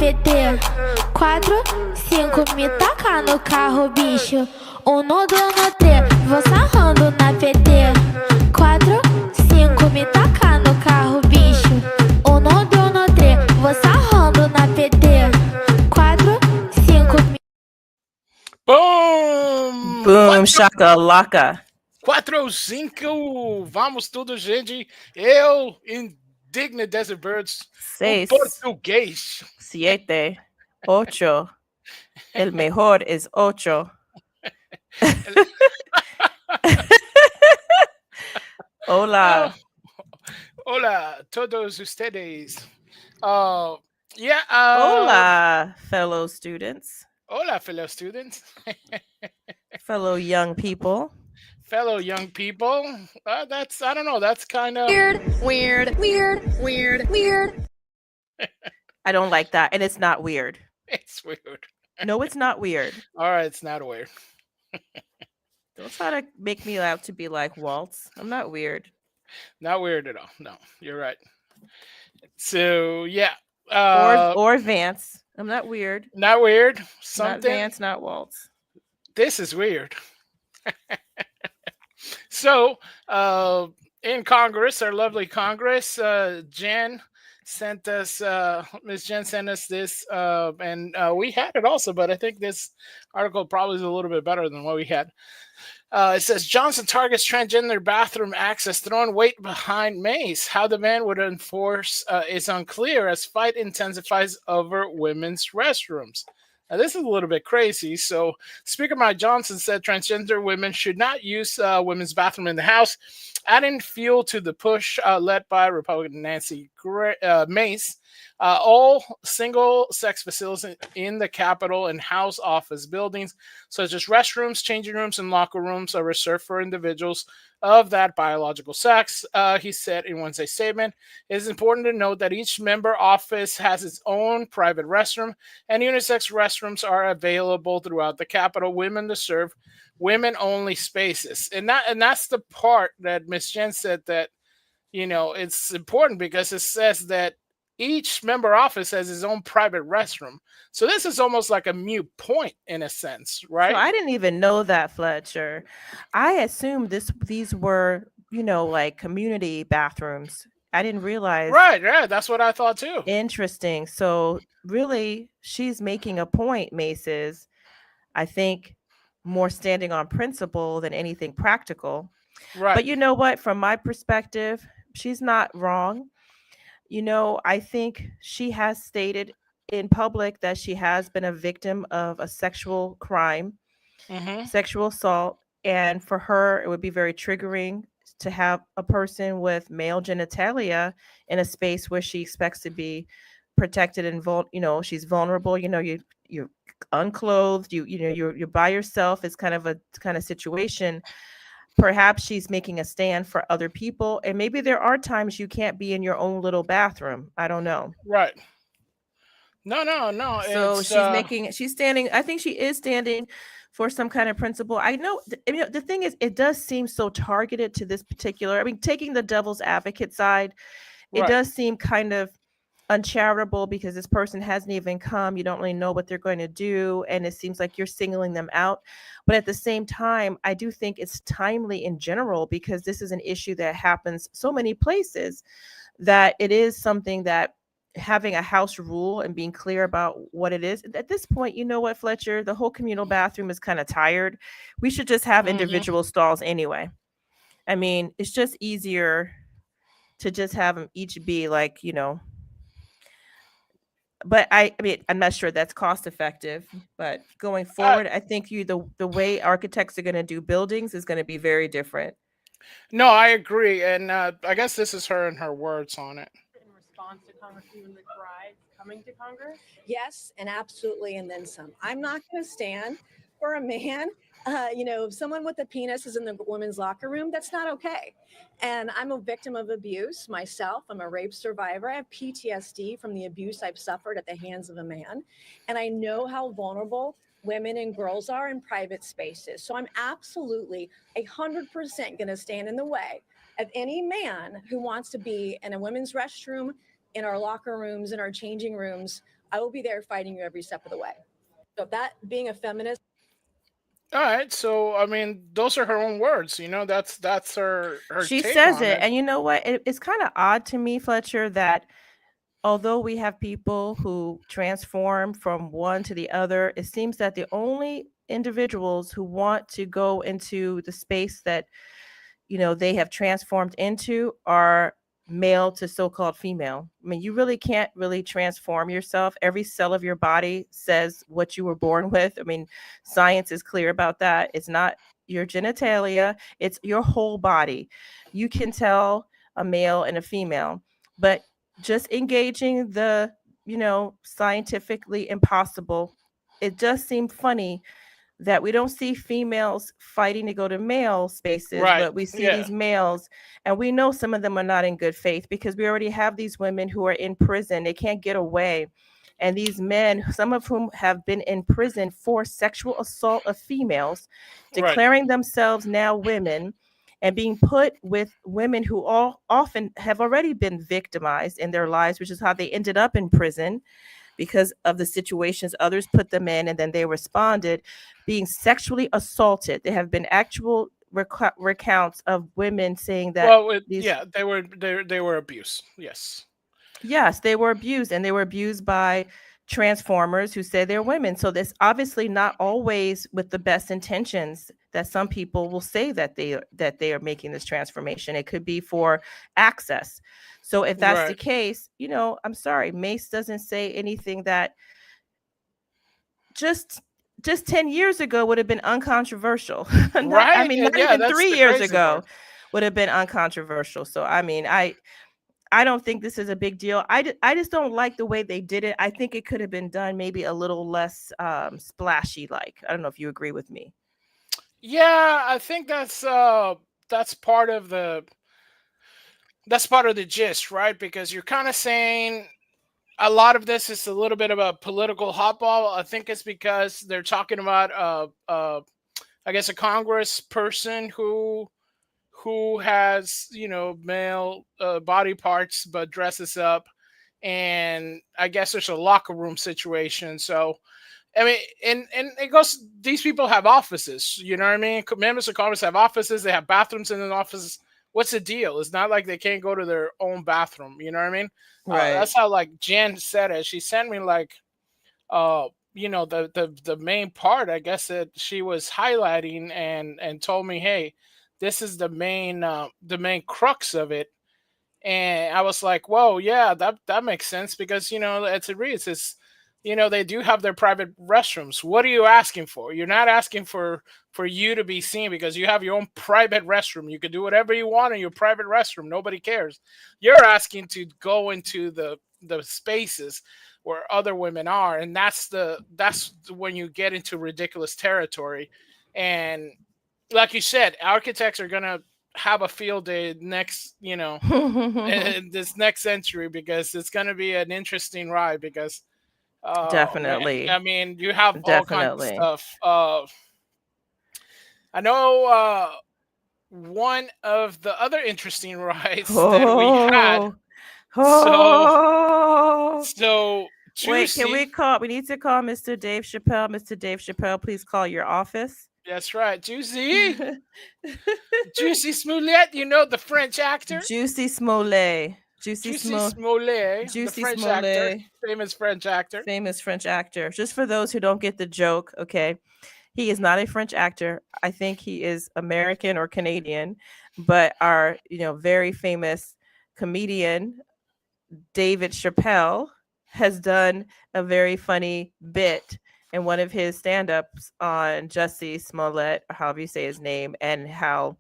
PT. 4, 5, me tacar no carro, bicho. 1, 2, 3, vou sarrando na PT. 4, 5, me tacar no carro, bicho. 1, 2, 3, vou sarrando na PT. 4, 5, me... Boom! Boom, shakalaka. 4 ou 5, vamos tudo, gente. Eu, Indigna Desert Birds, o 6, português. 7, 8. El mejor es 8. Hola. Hola, todos ustedes. Hola, fellow students. Hola, fellow students. Fellow young people. Fellow young people. That's, I don't know, that's kind of Weird. I don't like that. And it's not weird. It's weird. No, it's not weird. All right, it's not weird. Don't try to make me out to be like Waltz. I'm not weird. Not weird at all. No, you're right. So, yeah. Or Vance. I'm not weird. Not weird. Not Vance, not Waltz. This is weird. So, in Congress, our lovely Congress, Jen sent us, Miss Jen sent us this, and we had it also, but I think this article probably is a little bit better than what we had. It says Johnson targets transgender bathroom access, throwing weight behind Mace. How the ban would enforce is unclear as fight intensifies over women's restrooms. Now, this is a little bit crazy. So, Speaker Mike Johnson said transgender women should not use women's bathroom in the House, adding fuel to the push led by Republican Nancy Mace. All single-sex facilities in the Capitol and House office buildings, such as restrooms, changing rooms, and locker rooms, are reserved for individuals of that biological sex. He said in Wednesday's statement, it is important to note that each member office has its own private restroom, and unisex restrooms are available throughout the Capitol. Women to serve women-only spaces, and that's the part that Ms. Jen said that it's important because it says that each member office has his own private restroom. So this is almost like a mute point in a sense, right? So I didn't even know that, Fletcher. I assumed these were, like community bathrooms. I didn't realize. Right. That's what I thought too. Interesting. So really, she's making a point, Mace is, I think, more standing on principle than anything practical. Right. But you know what? From my perspective, she's not wrong. I think she has stated in public that she has been a victim of a sexual crime, sexual assault. And for her, it would be very triggering to have a person with male genitalia in a space where she expects to be protected and she's vulnerable. You're unclothed, you're by yourself. It's kind of situation. Perhaps she's making a stand for other people, and maybe there are times you can't be in your own little bathroom. I don't know. Right. No. So she's standing. I think she is standing for some kind of principle. I know. The thing is, it does seem so targeted to this particular. I mean, taking the devil's advocate side, it does seem kind of uncharitable because this person hasn't even come. You don't really know what they're going to do, and it seems like you're singling them out. But at the same time, I do think it's timely in general because this is an issue that happens so many places that it is something that having a house rule and being clear about what it is at this point. You know what, Fletcher, the whole communal bathroom is kind of tired. We should just have individual stalls anyway. I mean, it's just easier to just have them each be like, but I mean, I'm not sure that's cost effective, but going forward, I think the way architects are going to do buildings is going to be very different. No, I agree. And I guess this is her and her words on it. In response to Congresswoman McBride coming to Congress? Yes, and absolutely, and then some. I'm not going to stand for a man. Someone with a penis is in the women's locker room. That's not okay. And I'm a victim of abuse myself. I'm a rape survivor. I have PTSD from the abuse I've suffered at the hands of a man. And I know how vulnerable women and girls are in private spaces. So I'm absolutely 100% going to stand in the way of any man who wants to be in a women's restroom, in our locker rooms, in our changing rooms, I will be there fighting you every step of the way. So that being a feminist. All right, so I mean, those are her own words. That's her She take says on it, it. and you know what? It's kind of odd to me, Fletcher, that although we have people who transform from one to the other, it seems that the only individuals who want to go into the space that they have transformed into are male to so-called female. I mean, you really can't really transform yourself. Every cell of your body says what you were born with. I mean, science is clear about that. It's not your genitalia, it's your whole body. You can tell a male and a female, but just engaging the scientifically impossible, it does seem funny that we don't see females fighting to go to male spaces, Right. but we see Yeah. these males, and we know some of them are not in good faith because we already have these women who are in prison. They can't get away. And these men, some of whom have been in prison for sexual assault of females, declaring themselves now women and being put with women who all often have already been victimized in their lives, which is how they ended up in prison because of the situations others put them in, and then they responded, being sexually assaulted. There have been actual recounts of women saying that they were abused. Yes, they were abused, and they were abused by transformers who say they're women. So this obviously not always with the best intentions that some people will say that they are making this transformation. It could be for access. So if that's the case, I'm sorry, Mace doesn't say anything that just 10 years ago would have been uncontroversial. Not even 3 years ago would have been uncontroversial. So I mean, I don't think this is a big deal. I just don't like the way they did it. I think it could have been done maybe a little less splashy. Like, I don't know if you agree with me. Yeah, I think that's part of the gist, right? Because you're kind of saying a lot of this is a little bit of a political hotball. I think it's because they're talking about I guess a Congress person who has male body parts but dresses up, and I guess there's a locker room situation. So I mean, and it goes, these people have offices, you know what I mean? Members of Congress have offices, they have bathrooms in the offices. What's the deal? It's not like they can't go to their own bathroom, you know what I mean? Right. That's how like Jen said it. She sent me like the main part, I guess, that she was highlighting and told me, hey, this is the main crux of it. And I was like, whoa, yeah, that makes sense, because as it reads, it's they do have their private restrooms. What are you asking for? You're not asking for you to be seen because you have your own private restroom. You can do whatever you want in your private restroom. Nobody cares. You're asking to go into the spaces where other women are, and that's when you get into ridiculous territory. And like you said, architects are gonna have a field day next, in this next century, because it's gonna be an interesting ride. Because definitely, I mean, you have all kinds of stuff. I know one of the other interesting rides that we had. So wait, can we call? We need to call Mr. Dave Chappelle. Mr. Dave Chappelle, please call your office. That's right, Jussie. Jussie Smollett, the French actor. Jussie Smollett. Jussie Smollett. Jussie Smollett. Famous French actor. Famous French actor. Just for those who don't get the joke, okay. He is not a French actor. I think he is American or Canadian, but our, very famous comedian David Chappelle has done a very funny bit in one of his stand-ups on Jussie Smollett, or however you say his name, and how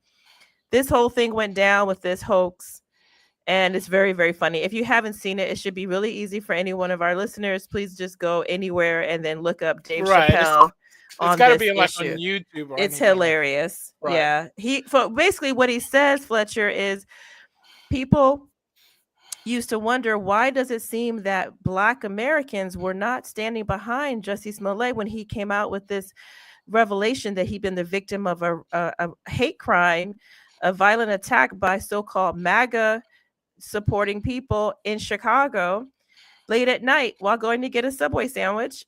this whole thing went down with this hoax. And it's very, very funny. If you haven't seen it, it should be really easy for any one of our listeners. Please just go anywhere and then look up Dave Chappelle. It's got to be like on YouTube. It's hilarious. Right. Yeah. Basically what he says, Fletcher, is people used to wonder, why does it seem that Black Americans were not standing behind Jussie Smollett when he came out with this revelation that he'd been the victim of a hate crime, a violent attack by so-called MAGA supporting people in Chicago. late at night while going to get a Subway sandwich.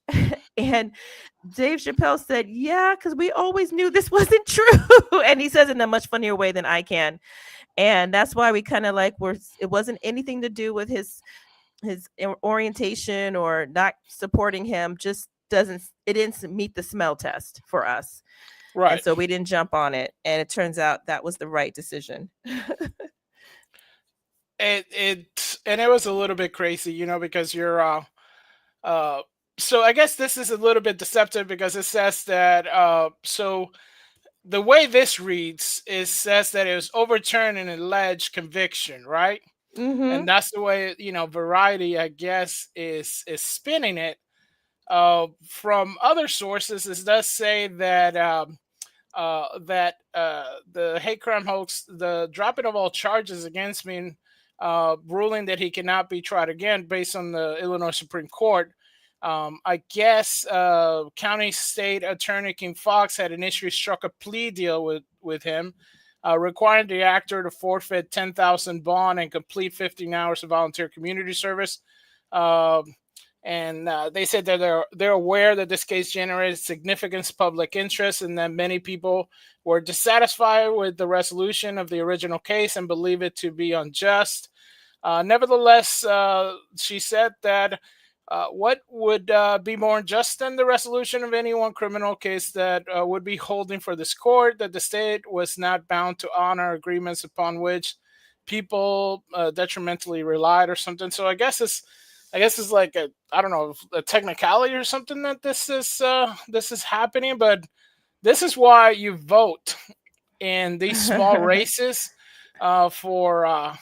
And Dave Chappelle said, yeah, because we always knew this wasn't true. And he says it in a much funnier way than I can. And that's why we kind of like it wasn't anything to do with his orientation or not supporting him. Just it didn't meet the smell test for us. Right. And so we didn't jump on it. And it turns out that was the right decision. It was a little bit crazy, you know, because you're so I guess this is a little bit deceptive because it says that so the way this reads says that it was overturned an alleged conviction, right? Mm-hmm. And that's the way, you know, Variety, I guess, is spinning it. From other sources, it does say that the hate crime hoax, the dropping of all charges against me, ruling that he cannot be tried again based on the Illinois Supreme Court. I guess County State Attorney King Fox had initially struck a plea deal with him, requiring the actor to forfeit $10,000 bond and complete 15 hours of volunteer community service. And they said that they're aware that this case generated significant public interest and that many people were dissatisfied with the resolution of the original case and believe it to be unjust. Nevertheless, she said that what would be more unjust than the resolution of any one criminal case that would be holding for this court, that the state was not bound to honor agreements upon which people detrimentally relied or something. So I guess it's like a technicality or something that this is happening. But this is why you vote in these small races for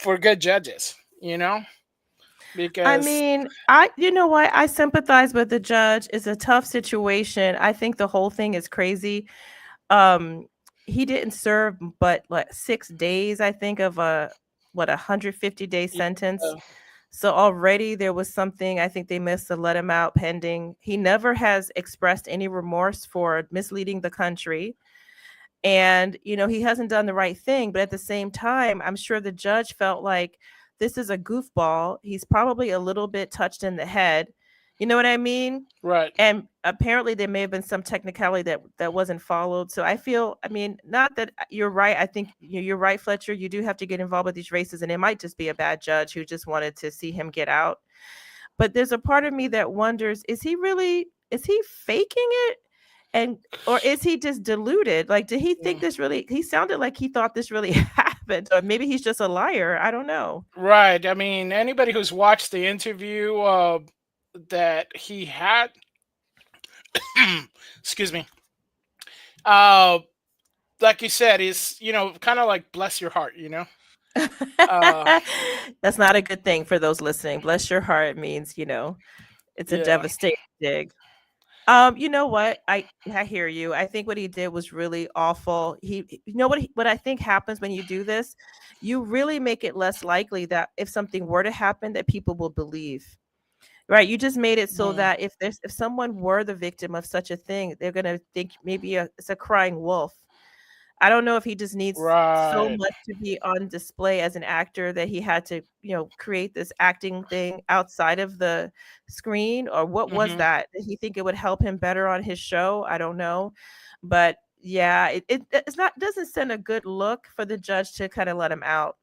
good judges, you know. Because I mean, you know what? I sympathize with the judge. It's a tough situation. I think the whole thing is crazy. He didn't serve but like 6 days, I think, of a 150-day sentence. So already there was something. I think they missed to let him out pending. He never has expressed any remorse for misleading the country. And, you know, he hasn't done the right thing. But at the same time, I'm sure the judge felt like this is a goofball. He's probably a little bit touched in the head. You know what I mean? Right. And apparently there may have been some technicality that wasn't followed. So I feel, I mean, not that you're right. I think you're right, Fletcher. You do have to get involved with these races, and it might just be a bad judge who just wanted to see him get out. But there's a part of me that wonders, is he faking it? Or is he just deluded? Like, did he think this really, he sounded like he thought this really happened, or maybe he's just a liar. I don't know. Right. I mean, anybody who's watched the interview that he had, excuse me, like you said, is, you know, kind of like bless your heart, you know. That's not a good thing for those listening. Bless your heart means, you know, it's a devastating dig. You know what? I hear you. I think what he did was really awful. You know what I think happens when you do this? You really make it less likely that if something were to happen, that people will believe. Right? You just made it so that if someone were the victim of such a thing, they're gonna think maybe it's a crying wolf. I don't know if he just needs so much to be on display as an actor that he had to, you know, create this acting thing outside of the screen, or what was that? Did he think it would help him better on his show? I don't know. But yeah, doesn't send a good look for the judge to kind of let him out.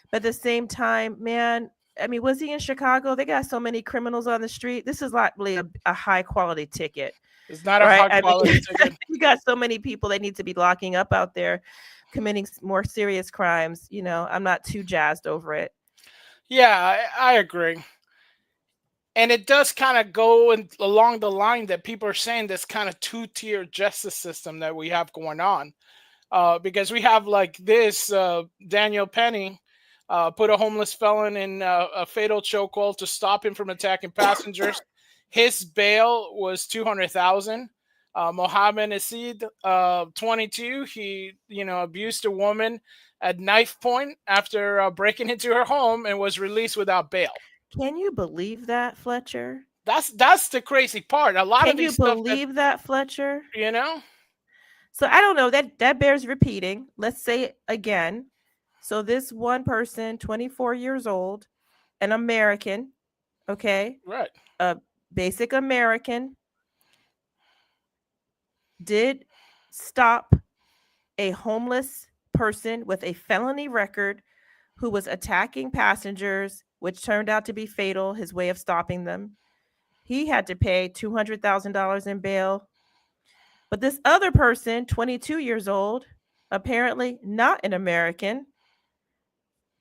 But at the same time, man, I mean, was he in Chicago? They got so many criminals on the street. This is not really a high quality ticket. It's not a high quality ticket. You got so many people they need to be locking up out there, committing more serious crimes. You know, I'm not too jazzed over it. Yeah, I agree. And it does kind of go along the line that people are saying, this kind of two-tier justice system that we have going on. Because we have like this, Daniel Penny put a homeless felon in a fatal chokehold to stop him from attacking passengers. His bail was $200,000. Mohammed Asid, 22, he, you know, abused a woman at knife point after breaking into her home and was released without bail. Can you believe that, Fletcher? That's the crazy part. A lot of these stuff. Can you believe that, Fletcher? You know. So I don't know, that bears repeating. Let's say it again. So this one person, 24 years old, an American, okay, Right. a basic American, did stop a homeless person with a felony record who was attacking passengers, which turned out to be fatal, his way of stopping them. He had to pay $200,000 in bail. But this other person, 22 years old, apparently not an American,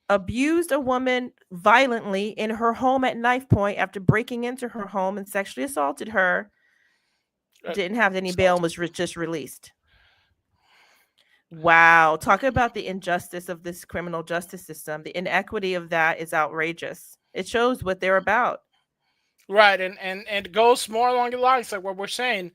abused a woman violently in her home at knife point after breaking into her home and sexually assaulted her, didn't have any bail and was just released. Wow. Talk about the injustice of this criminal justice system. The inequity of that is outrageous. It shows what they're about. Right. And it goes more along the lines like what we're saying.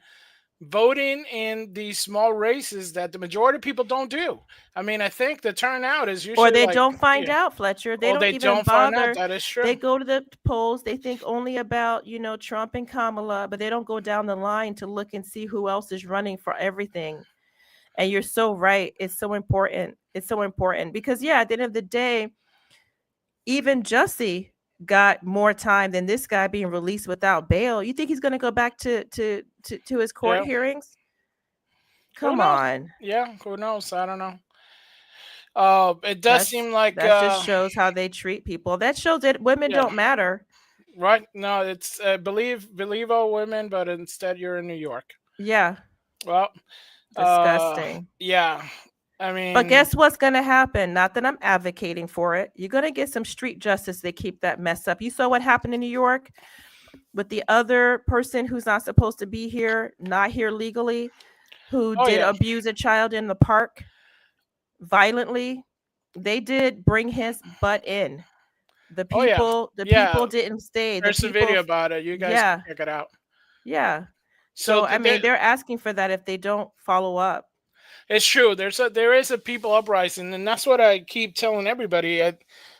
Voting in these small races that the majority of people don't do. I mean, I think the turnout is usually or they like, don't find out, Fletcher. They don't even find bother. out. That is true. They go to the polls. They think only about, Trump and Kamala, but they don't go down the line to look and see who else is running for everything. And you're so right. It's so important. It's so important because, at the end of the day, even Jussie got more time than this guy being released without bail. You think he's going to go back to his court hearings? Come on. Yeah, who knows? I don't know. It does seem like that just shows how they treat people. That shows that women don't matter. Right? No, it's believe all women, but instead you're in New York. Yeah. Well, disgusting. Yeah. I mean, but guess what's going to happen? Not that I'm advocating for it. You're going to get some street justice. They keep that mess up. You saw what happened in New York with the other person who's not supposed to be here, not here legally, who did abuse a child in the park violently. They did bring his butt in. The people, people didn't stay. There's a video about it. You guys can check it out. Yeah. So I mean, they're asking for that if they don't follow up. It's true. There is a people uprising, and that's what I keep telling everybody.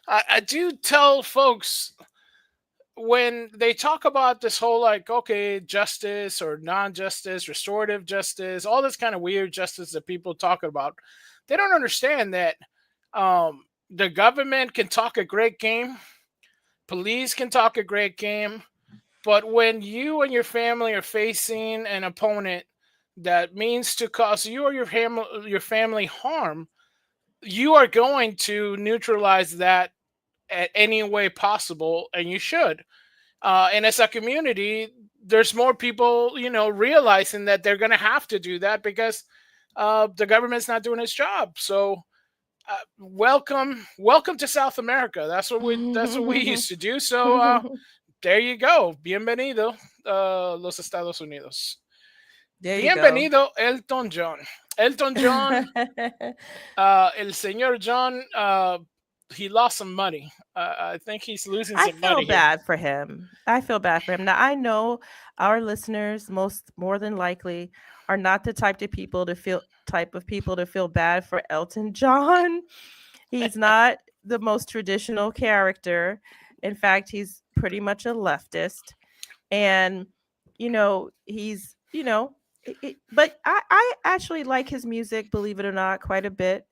I do tell folks when they talk about this whole justice or non-justice, restorative justice, all this kind of weird justice that people talk about, they don't understand that the government can talk a great game, police can talk a great game, but when you and your family are facing an opponent that means to cause you or your family harm, you are going to neutralize that at any way possible, and you should. And as a community, there's more people, realizing that they're going to have to do that because the government's not doing its job. So, welcome to South America. That's what we used to do. So, there you go. Bienvenido, los Estados Unidos. Bienvenido, Elton John. Elton John, el señor John, he lost some money. I think he's losing some money. I feel bad for him. Now, I know our listeners, more than likely, are not the type of people to feel bad for Elton John. He's not the most traditional character. In fact, he's pretty much a leftist. And, he's, but I actually like his music, believe it or not, quite a bit.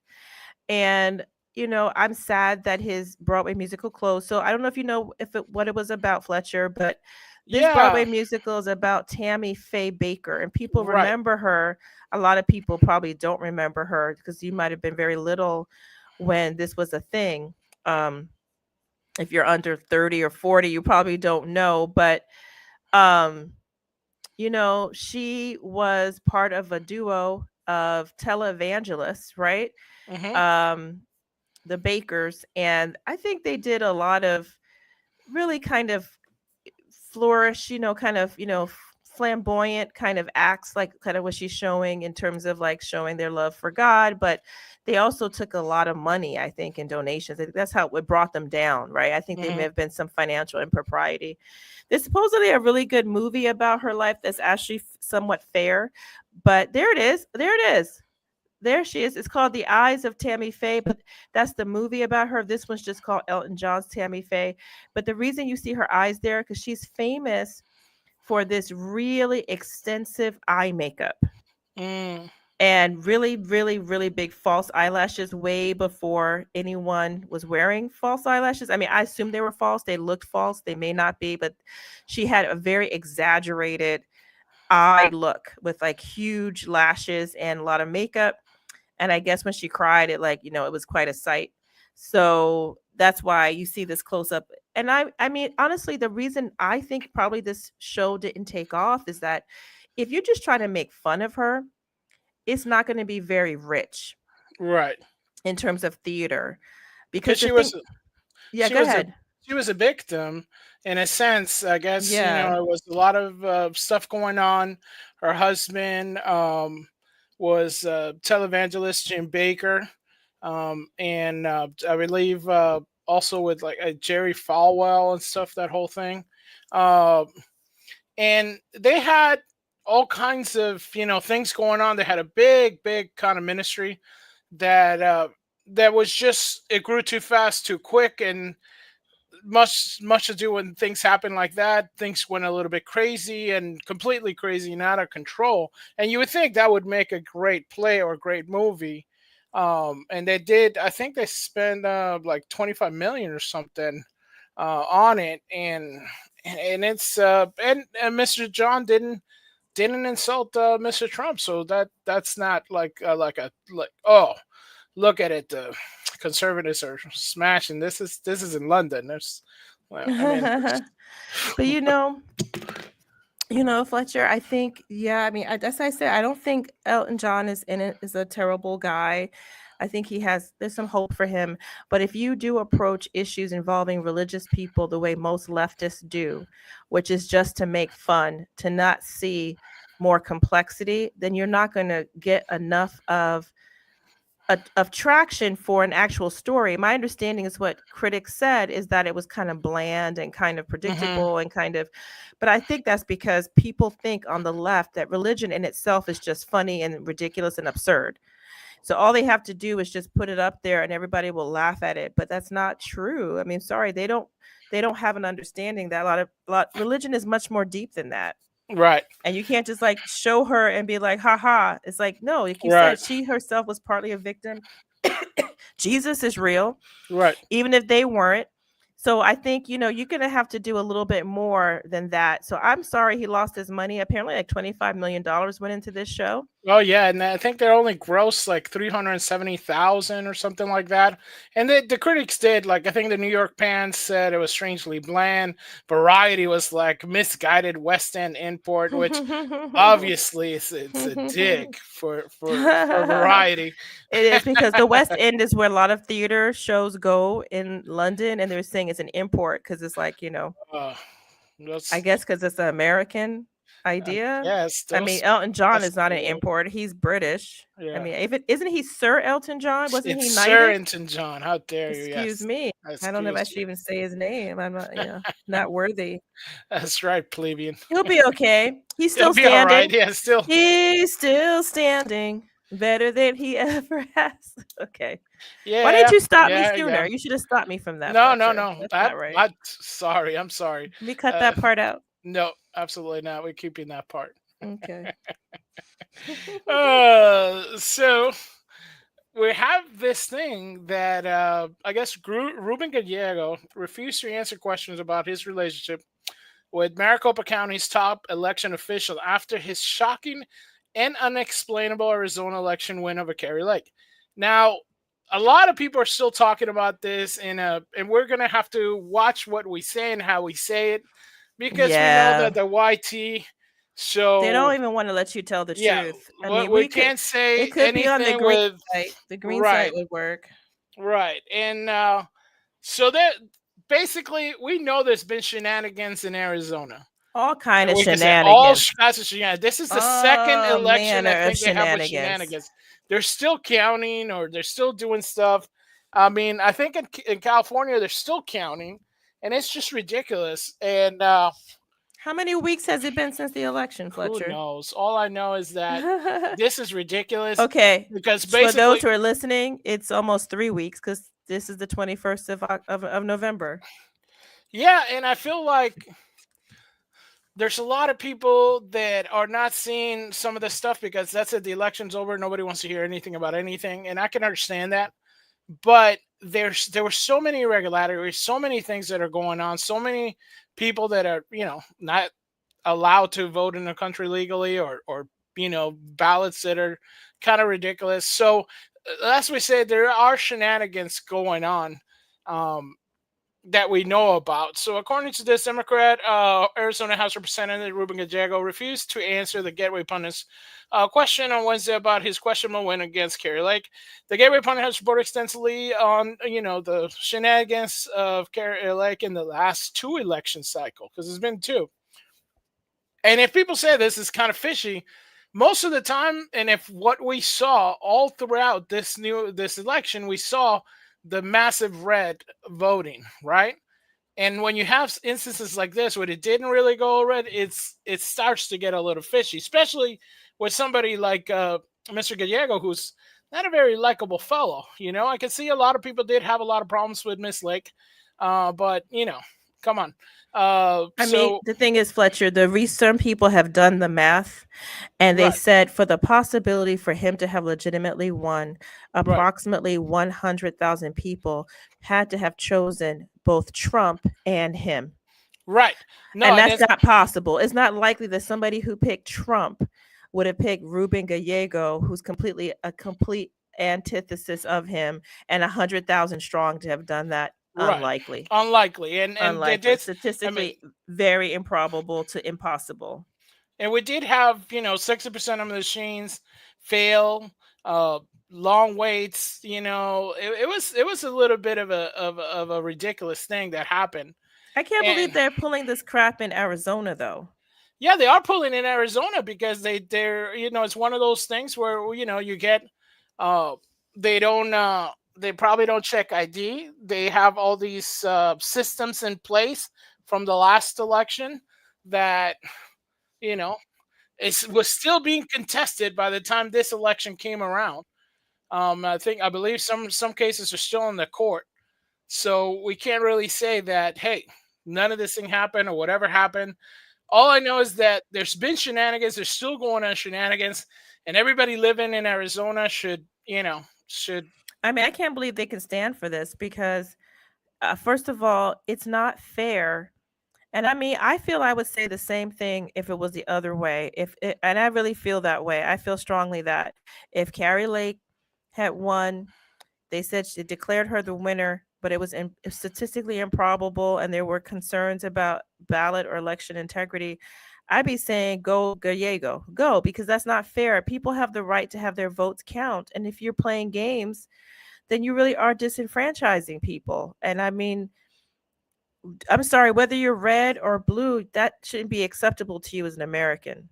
And, I'm sad that his Broadway musical closed. So I don't know if you know what it was about, Fletcher, but this Broadway musical is about Tammy Faye Baker, and people remember her. A lot of people probably don't remember her because you might have been very little when this was a thing. If you're under 30 or 40, you probably don't know, but she was part of a duo of televangelists, right? Mm-hmm. The Bakers, and I think they did a lot of really kind of flourish, flamboyant kind of acts, like kind of what she's showing in terms of like showing their love for God, but they also took a lot of money, I think, in donations. I think that's how it brought them down, right? I think there may have been some financial impropriety. There's supposedly a really good movie about her life that's actually somewhat fair, but there it is. There she is. It's called The Eyes of Tammy Faye, but that's the movie about her. This one's just called Elton John's Tammy Faye. But the reason you see her eyes there, because she's famous for this really extensive eye makeup. and really, really, really big false eyelashes way before anyone was wearing false eyelashes. I mean, I assume they were false. They looked false. They may not be, but she had a very exaggerated eye look with like huge lashes and a lot of makeup. And I guess when she cried, it it was quite a sight. So that's why you see this close up. And I mean, honestly, the reason I think probably this show didn't take off is that if you're just trying to make fun of her, it's not going to be very rich, right? In terms of theater, because because she was go ahead. She was a victim in a sense, I guess. Yeah. There was a lot of stuff going on. Her husband was televangelist Jim Baker, and I believe also with like Jerry Falwell and stuff. That whole thing, and they had all kinds of things going on. They had a big kind of ministry that that was just, it grew too fast, too quick, and much to do when things happen like that. Things went a little bit crazy and completely crazy and out of control. And you would think that would make a great play or a great movie. And they did. I think they spent like 25 million or something on it, and it's and Mr. John didn't insult Mr. Trump, so that's not like oh, look at it, the conservatives are smashing. This is in London. There's, well, I mean, but Fletcher, I think, yeah, I mean, as I said, I don't think Elton John is a terrible guy. I think there's some hope for him. But if you do approach issues involving religious people the way most leftists do, which is just to make fun, to not see more complexity, then you're not going to get enough of traction for an actual story. My understanding is what critics said is that it was kind of bland and kind of predictable and kind of, but I think that's because people think on the left that religion in itself is just funny and ridiculous and absurd. So all they have to do is just put it up there and everybody will laugh at it. But that's not true. I mean, sorry, they don't have an understanding that a lot religion is much more deep than that. Right. And you can't just like show her and be like, haha. It's like, no, like you said, she herself was partly a victim. Jesus is real. Right. Even if they weren't. So I think, you're going to have to do a little bit more than that. So I'm sorry he lost his money. Apparently like $25 million went into this show. Oh, yeah. And I think they're only gross like 370,000 or something like that. And the critics did, like, I think the New York Pan said it was strangely bland. Variety was like misguided West End import, which obviously it's a dig for Variety. It is, because the West End is where a lot of theater shows go in London. And they're saying it's an import because it's like, I guess because it's an American idea. Yes. I mean, Elton John is not an import. He's British. Yeah. I mean, isn't he Sir Elton John? Wasn't he knighted? Sir Elton John. How dare you? Excuse me. I don't know if I should even say his name. I'm not, not worthy. That's right, plebeian. He'll be okay. He's still standing. All right. Yeah, He's still standing. Better than he ever has. Okay. Yeah. Why didn't you stop me sooner? Yeah. You should have stopped me from that. No. That's not right. I'm sorry. We cut that part out. No, absolutely not. We're keeping that part. Okay. So we have this thing that I guess Ruben Gallego refused to answer questions about his relationship with Maricopa County's top election official after his shocking and unexplainable Arizona election win over Kari Lake. Now, a lot of people are still talking about this, and we're going to have to watch what we say and how we say it, because we know that the YT show, they don't even want to let you tell the truth. I mean, we can't say it could be on the green site. The green site would work. Right. And so that basically we know there's been shenanigans in Arizona. All kind of shenanigans. All kinds of shenanigans. This is the second election I think they have with shenanigans. They're still counting, or they're still doing stuff. I mean, I think in California they're still counting, and it's just ridiculous. And how many weeks has it been since the election, Fletcher? Who knows? All I know is that this is ridiculous. Okay, because basically, for those who are listening, it's almost 3 weeks because this is the 21st of November. Yeah, and I feel like there's a lot of people that are not seeing some of this stuff because that's it. The election's over. Nobody wants to hear anything about anything, and I can understand that. But there were so many irregularities, so many things that are going on, so many people that are not allowed to vote in the country legally, or ballots that are kind of ridiculous. So as we said, there are shenanigans going on. That we know about. So according to this, Democrat Arizona House Representative Ruben Gallego refused to answer the Gateway Pundit's question on Wednesday about his questionable win against Kari Lake. The Gateway Pundit has reported extensively on the shenanigans of Kari Lake in the last 2 election cycle, because there's been 2. And if people say this is kind of fishy, most of the time, and if what we saw all throughout this election, we saw the massive red voting, right? And when you have instances like this where it didn't really go red, it starts to get a little fishy, especially with somebody like Mr. Gallego, who's not a very likable fellow. I can see a lot of people did have a lot of problems with Miss Lake, but come on. I mean, the thing is, Fletcher, some people have done the math, and they said for the possibility for him to have legitimately won, approximately 100,000 people had to have chosen both Trump and him. Right. No, and that's not possible. It's not likely that somebody who picked Trump would have picked Ruben Gallego, who's a complete antithesis of him, and 100,000 strong to have done that. Unlikely. And unlikely. Statistically, very improbable to impossible. And we did have 60% of the machines fail, long waits. It was a little bit of a ridiculous thing that happened. I can't believe they're pulling this crap in Arizona, though. Yeah, they are pulling in Arizona because they're it's one of those things where you get they probably don't check ID. They have all these systems in place from the last election that was still being contested by the time this election came around. I believe some cases are still in the court, so we can't really say that none of this thing happened or whatever happened. All I know is that there's been shenanigans. There's still going on shenanigans, and everybody living in Arizona should. I mean, I can't believe they can stand for this because, first of all, it's not fair. And I mean, I feel I would say the same thing if it was the other way. And I really feel that way. I feel strongly that if Kari Lake had won, they said she declared her the winner, but it was statistically improbable, and there were concerns about ballot or election integrity. I'd be saying go Gallego, go, because that's not fair. People have the right to have their votes count. And if you're playing games, then you really are disenfranchising people. And I mean, I'm sorry, whether you're red or blue, that shouldn't be acceptable to you as an American.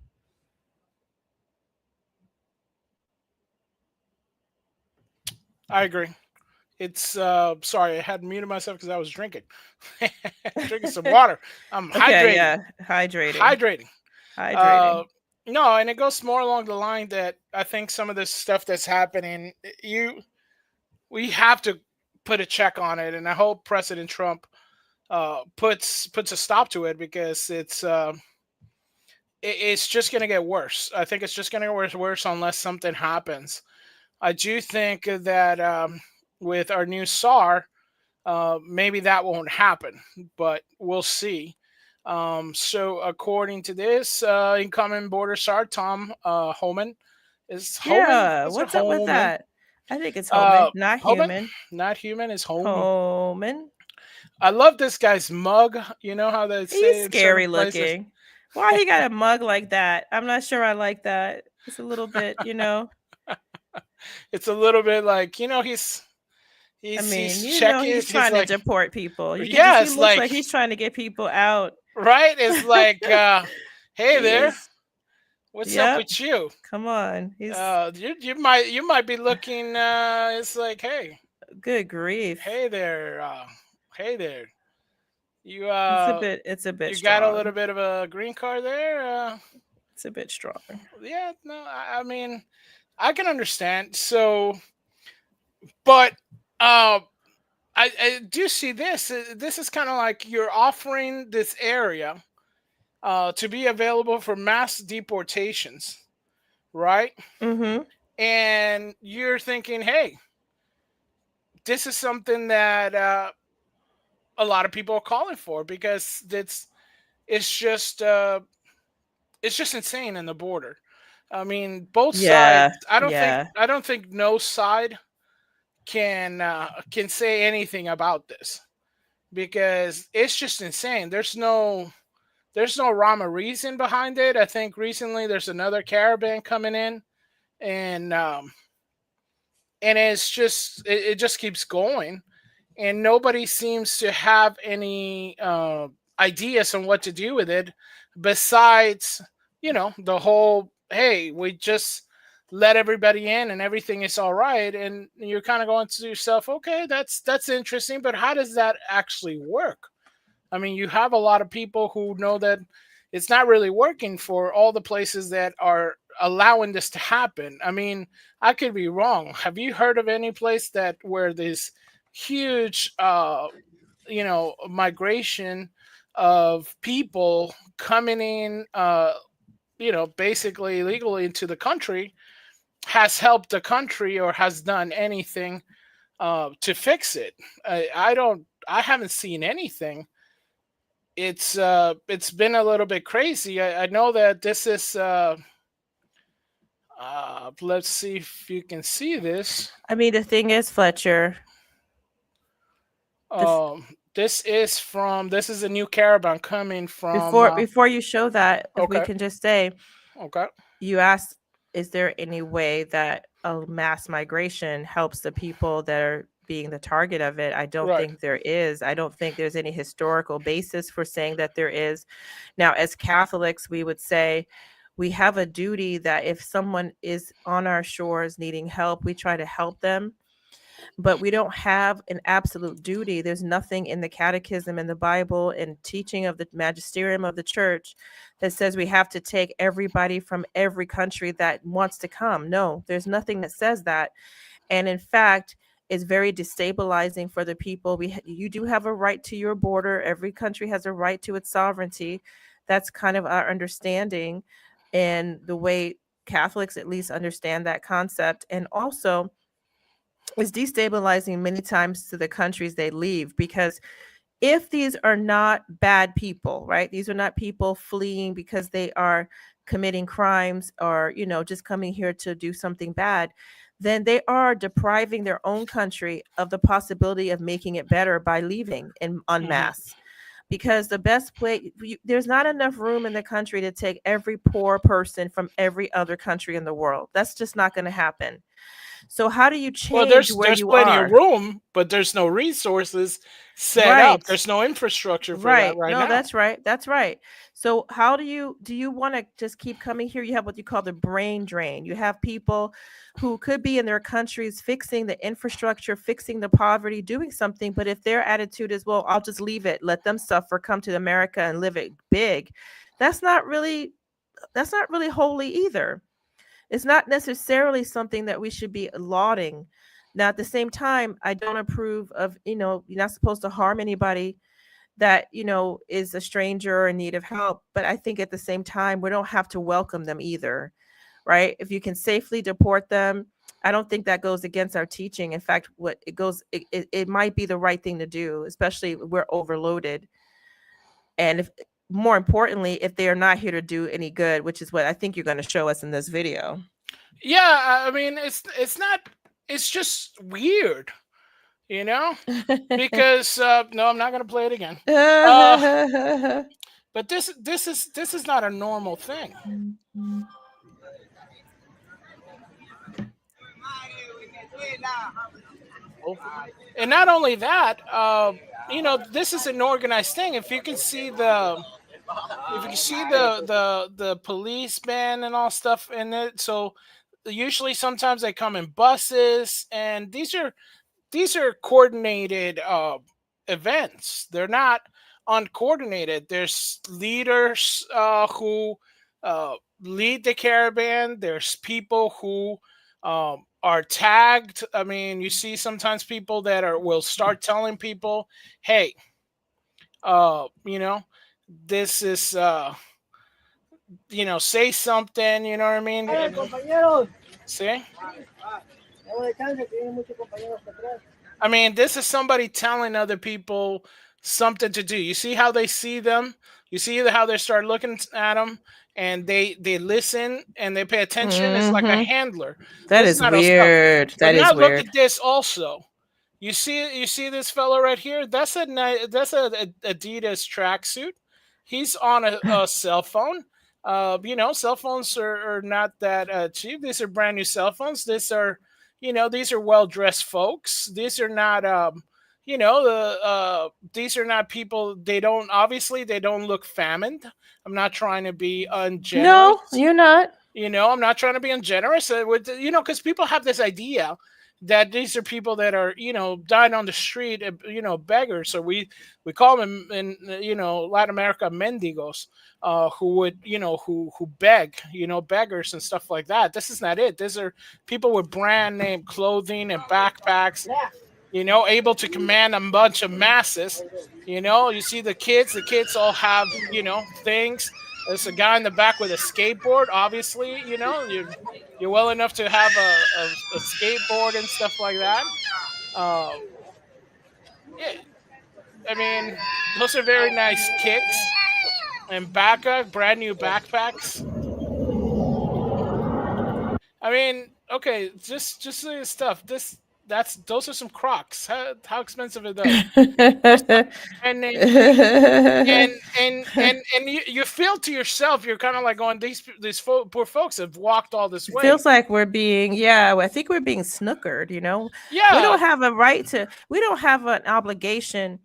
I agree. It's sorry, I had muted myself because I was drinking. Drinking some water. I'm hydrating. Yeah, hydrating. No, and it goes more along the line that I think some of this stuff that's happening, we have to put a check on it, and I hope President Trump puts a stop to it, because it's just going to get worse. I think it's just going to get worse unless something happens. I do think that with our new SAR, maybe that won't happen, but we'll see. So according to this, incoming border SAR Tom Homan is Homan. Yeah, what's up with that? I think it's Homan, not human. Not human, is Homan. Homan. I love this guy's mug. You know how they say he's scary looking. Why he got a mug like that? I'm not sure I like that. It's a little bit, It's a little bit like, he's he's trying to deport people. He looks like he's trying to get people out. Right? It's like, hey there. What's up with you? Come on. You might be looking it's like, hey. Good grief. Hey there. Hey there. You it's a bit you strong. got a little bit of a green card there. It's a bit strong. Yeah, no, I mean, I can understand. So, but I do see this. This is kind of like you're offering this area to be available for mass deportations, right? Mm-hmm. And you're thinking, hey, this is something that a lot of people are calling for, because it's just insane in the border. I mean, both sides. Yeah. Yeah. I don't think no side can say anything about this, because it's just insane. There's no rhyme or reason behind it. I think recently there's another caravan coming in, and it's just it just keeps going, and nobody seems to have any ideas on what to do with it, besides the whole, hey, we just let everybody in and everything is all right. And you're kind of going to yourself, okay, that's interesting, but how does that actually work? I mean, you have a lot of people who know that it's not really working for all the places that are allowing this to happen. I mean, I could be wrong. Have you heard of any place that where this huge migration of people coming in basically illegally into the country has helped the country or has done anything to fix it? I haven't seen anything. It's been a little bit crazy. I know that this is let's see if you can see this. I mean, the thing is, Fletcher. This is a new caravan coming from. Before you show that, if we can just say, okay. You asked, is there any way that a mass migration helps the people that are being the target of it? I don't think there is. I don't think there's any historical basis for saying that there is. Now, as Catholics, we would say we have a duty that if someone is on our shores needing help, we try to help them. But we don't have an absolute duty. There's nothing in the catechism, in the Bible, and teaching of the magisterium of the church that says we have to take everybody from every country that wants to come. No, there's nothing that says that. And in fact, it's very destabilizing for the people. You do have a right to your border. Every country has a right to its sovereignty. That's kind of our understanding, and the way Catholics at least understand that concept. And also, it's destabilizing many times to the countries they leave, because if these are not bad people, right? These are not people fleeing because they are committing crimes or, just coming here to do something bad, then they are depriving their own country of the possibility of making it better by leaving en masse. Mm-hmm. Because the best place, there's not enough room in the country to take every poor person from every other country in the world. That's just not going to happen. So how do you change there's plenty of room, but there's no resources set up. There's no infrastructure for that right now. That's right. That's right. So how do you want to just keep coming here? You have what you call the brain drain. You have people who could be in their countries fixing the infrastructure, fixing the poverty, doing something. But if their attitude is, well, I'll just leave it, let them suffer, come to America and live it big, that's not really holy either. It's not necessarily something that we should be lauding. Now, at the same time, I don't approve of, you're not supposed to harm anybody that, is a stranger or in need of help. But I think at the same time, we don't have to welcome them either, right? If you can safely deport them, I don't think that goes against our teaching. In fact, it might be the right thing to do, especially if we're overloaded. And more importantly, if they are not here to do any good, which is what I think you're going to show us in this video. Yeah, I mean, it's just weird, because no, I'm not going to play it again. But this is not a normal thing. And not only that, this is an organized thing. If you can see the police band and all stuff in it, so usually sometimes they come in buses, and these are coordinated events. They're not uncoordinated. There's leaders who lead the caravan. There's people who are tagged. I mean, you see sometimes people that will start telling people, hey, this is say something. You know what I mean? See? I mean, this is somebody telling other people something to do. You see how they see them? You see how they start looking at them, and they listen and they pay attention. It's like a handler. That This is not stuff. weird. But That now is look weird. at this also. You see this fellow right here? That's a Adidas tracksuit. He's on a cell phone. Cell phones are not that cheap. These are brand new cell phones. These are well dressed folks. These are not these are not people. They don't look famined. I'm not trying to be ungenerous. No, you're not. I'm not trying to be ungenerous. Because people have this idea that these are people that are dying on the street, beggars. So we call them in Latin America mendigos, who would who beg, beggars and stuff like that. This is not it. These are people with brand name clothing and backpacks, able to command a bunch of masses. You see the kids all have things. There's a guy in the back with a skateboard. Obviously, you're well enough to have a skateboard and stuff like that. Yeah, I mean, those are very nice kicks and brand new backpacks. I mean, okay, just stuff. Those are some Crocs. How expensive are those? and you feel to yourself, you're kind of like going, these poor folks have walked all this way. Feels like we're being, I think we're being snookered. Yeah, we don't have a right to. We don't have an obligation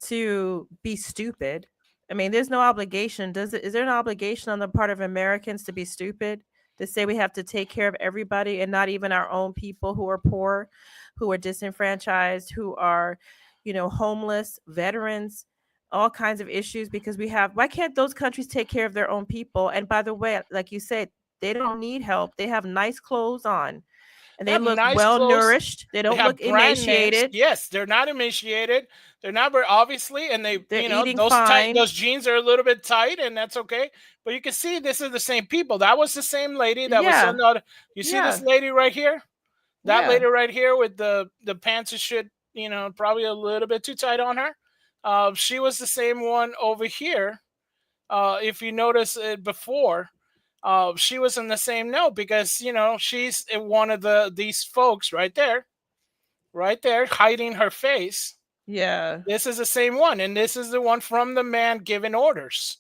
to be stupid. I mean, there's no obligation. Is there an obligation on the part of Americans to be stupid? To say we have to take care of everybody and not even our own people who are poor, who are disenfranchised, who are, homeless, veterans, all kinds of issues, because why can't those countries take care of their own people? And by the way, like you said, they don't need help. They have nice clothes on and they look nice well nourished. They don't look emaciated. Yes, they're not emaciated. They're not very obviously, and they're eating those fine. Those jeans are a little bit tight, and that's okay. But you can see this is the same people. That was the same lady that was on the. You see this lady right here? That lady right here with the pants and shit, probably a little bit too tight on her. She was the same one over here. If you notice it before, she was in the same note because she's one of these folks right there, hiding her face. Yeah, this is the same one, and this is the one from the man giving orders,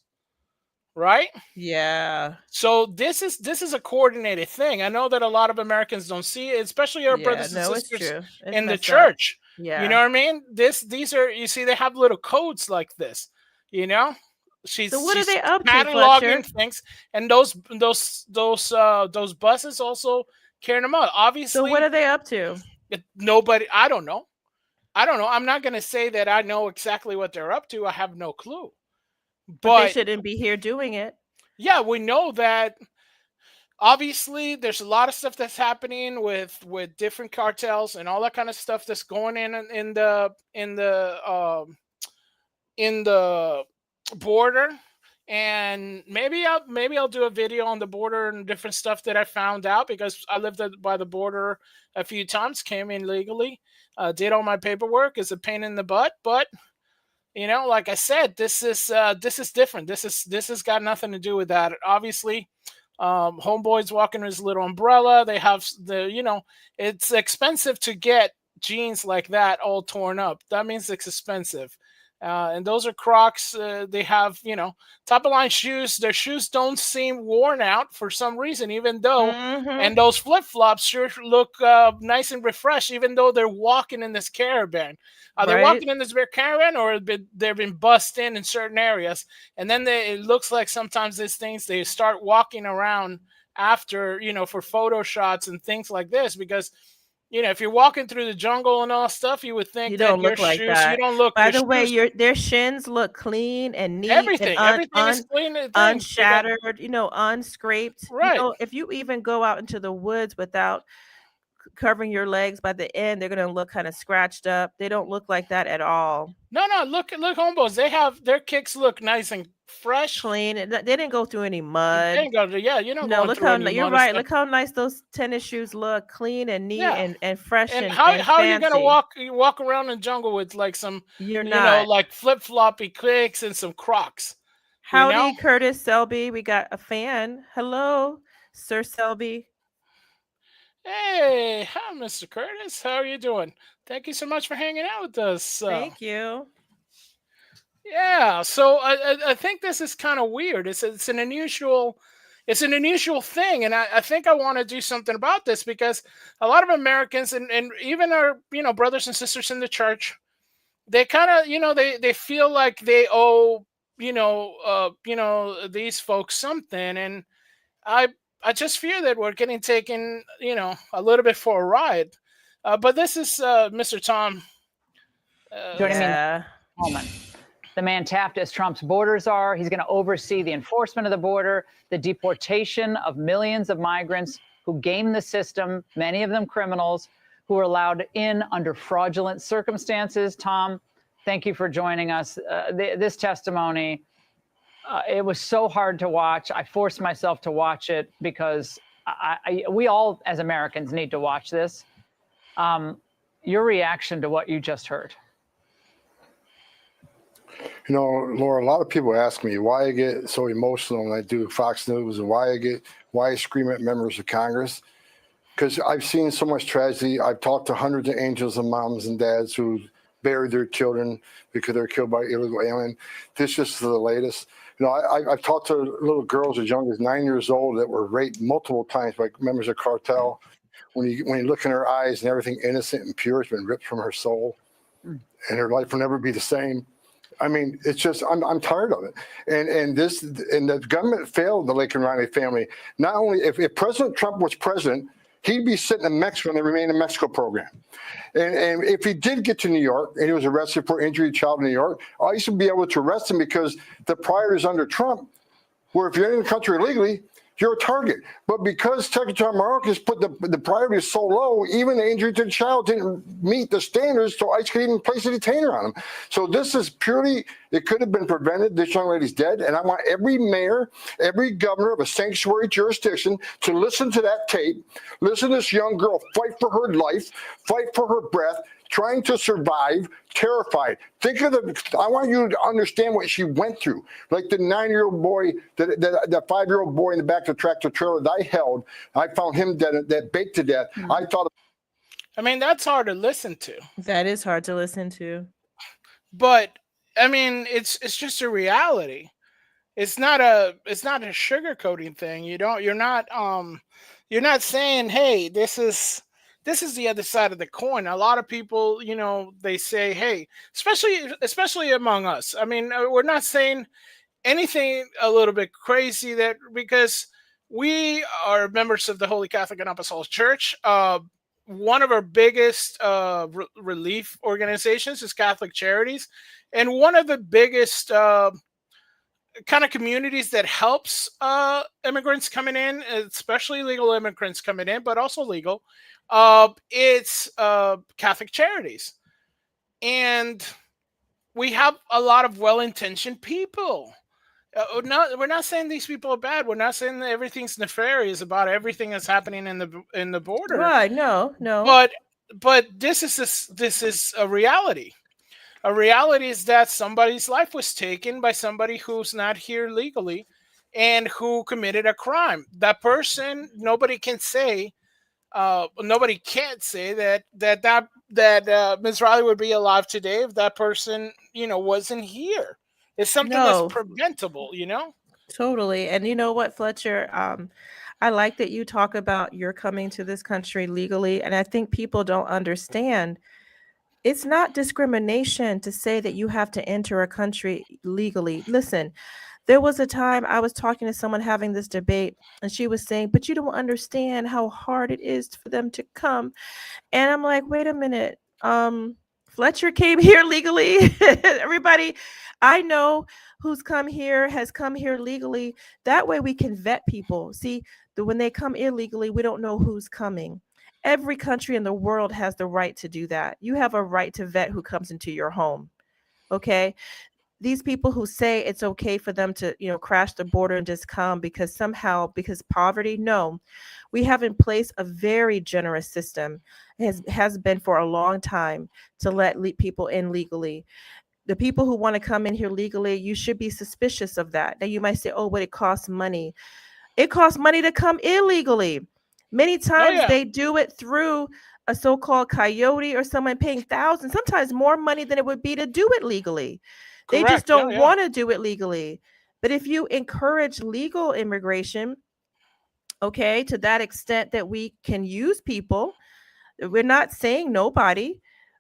right? Yeah. So this is a coordinated thing. I know that a lot of Americans don't see it, especially our brothers and sisters in the church. Yeah, you know what I mean. These are, you see, they have little codes like this. So what are they up to, cataloging things, and those buses also carrying them out. Obviously, so what are they up to? Nobody. I don't know. I'm not going to say that I know exactly what they're up to. I have no clue. But they shouldn't be here doing it. Yeah, we know that. Obviously, there's a lot of stuff that's happening with different cartels and all that kind of stuff that's going in the border. And maybe I'll do a video on the border and different stuff that I found out, because I lived by the border a few times, came in legally, did all my paperwork. It's a pain in the butt, but like I said, this is different. This has got nothing to do with that. Obviously, homeboy's walking with his little umbrella. They have it's expensive to get jeans like that all torn up. That means it's expensive. And those are Crocs. They have, top of line shoes. Their shoes don't seem worn out for some reason, even though, and those flip flops sure look nice and refreshed, even though they're walking in this caravan. Are they walking in this caravan, or they've been bussed in certain areas? And then it looks like sometimes these things, they start walking around after, for photo shots and things like this, because if you're walking through the jungle and all stuff, you would think you don't look like that. You don't look. By the way, their shins look clean and neat. Everything is clean, unshattered. Unscraped. Right. If you even go out into the woods without covering your legs. By the end, they're going to look kind of scratched up. They don't look like that at all. No, look, homos. Their kicks look nice and fresh, clean. They didn't go through any mud. They didn't go through, you know. No, look how you're right. Look how nice those tennis shoes look, clean and neat and fresh and how fancy. are you gonna walk around in the jungle with like some like flip floppy kicks and some Crocs? Howdy, Curtis Selby. We got a fan. Hello, Sir Selby. Hey, hi, Mr. Curtis. How are you doing? Thank you so much for hanging out with us. Thank you. Yeah, so I think this is kind of weird. It's an unusual thing, and I think I want to do something about this because a lot of Americans and even our brothers and sisters in the church, they kind of they feel like they owe these folks something, and I just fear that we're getting taken a little bit for a ride. But this is Mr. Tom. Joining me in a moment. The man tapped as Trump's borders are. He's going to oversee the enforcement of the border, the deportation of millions of migrants who game the system, many of them criminals, who are allowed in under fraudulent circumstances. Tom, thank you for joining us. This testimony, it was so hard to watch. I forced myself to watch it because we all, as Americans, need to watch this. Your reaction to what you just heard. Laura, a lot of people ask me why I get so emotional when I do Fox News and why I scream at members of Congress. Because I've seen so much tragedy. I've talked to hundreds of angels and moms and dads who buried their children because they're killed by illegal alien. This is the latest. I've talked to little girls as young as 9 years old that were raped multiple times by members of cartel. When you look in her eyes and everything innocent and pure has been ripped from her soul, and her life will never be the same. I mean, it's just I'm tired of it, and the government failed the Lake and Riley family. Not only if President Trump was president, he'd be sitting in Mexico in the Remain in Mexico program, and if he did get to New York and he was arrested for injury to a child in New York, I used to be able to arrest him because the priorities under Trump were if you're in the country illegally, you're a target. But because Secretary Mayorkas put the priorities so low, even the injury to the child didn't meet the standards, so ICE could even place a detainer on him. So this is purely, it could have been prevented. This young lady's dead. And I want every mayor, every governor of a sanctuary jurisdiction to listen to that tape, listen to this young girl fight for her life, fight for her breath, trying to survive, terrified. I want you to understand what she went through. Like the 9-year-old boy, the 5-year-old boy in the back of the tractor trailer that I held, I found him dead, that baked to death. I mean, that's hard to listen to. That is hard to listen to. But I mean, it's just a reality. It's not a sugarcoating thing. You're not saying, hey, this is the other side of the coin. A lot of people, they say, hey, especially among us. I mean, we're not saying anything a little bit crazy because we are members of the Holy Catholic and Apostolic Church. One of our biggest relief organizations is Catholic Charities. And one of the biggest kind of communities that helps immigrants coming in, especially legal immigrants coming in, but also legal, it's Catholic Charities. And we have a lot of well-intentioned people. We're not saying these people are bad. We're not saying that everything's nefarious about everything that's happening in the border. Right? No. But this is a reality. A reality is that somebody's life was taken by somebody who's not here legally and who committed a crime. That person, nobody can't say that Ms. Riley would be alive today if that person, wasn't here. It's something that's preventable, Totally. And you know what, Fletcher? I like that you talk about you're coming to this country legally. And I think people don't understand. It's not discrimination to say that you have to enter a country legally. Listen, there was a time I was talking to someone having this debate, and she was saying, but you don't understand how hard it is for them to come. And I'm like, wait a minute. Fletcher came here legally. Everybody I know who's come here has come here legally. That way we can vet people. See, when they come illegally, we don't know who's coming. Every country in the world has the right to do that. You have a right to vet who comes into your home. Okay. These people who say it's okay for them to, crash the border and just come because poverty, no. We have in place a very generous system, has been for a long time, to let people in legally. The people who want to come in here legally, you should be suspicious of that. Now you might say, oh, but it costs money. It costs money to come illegally. Many times they do it through a so-called coyote or someone paying thousands, sometimes more money than it would be to do it legally. Correct. They just don't want to do it legally. But if you encourage legal immigration, okay, to that extent that we can use people, we're not saying nobody,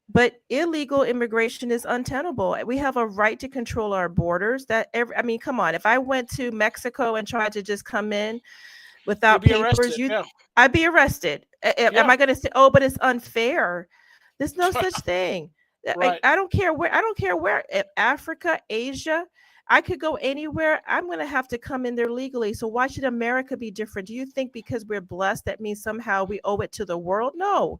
but illegal immigration is untenable. We have a right to control our borders. Come on. If I went to Mexico and tried to just come in without papers, I'd be arrested. Am I going to say, oh, but it's unfair? There's no such thing. Right. I don't care where, Africa, Asia, I could go anywhere. I'm going to have to come in there legally. So why should America be different? Do you think because we're blessed, that means somehow we owe it to the world? No,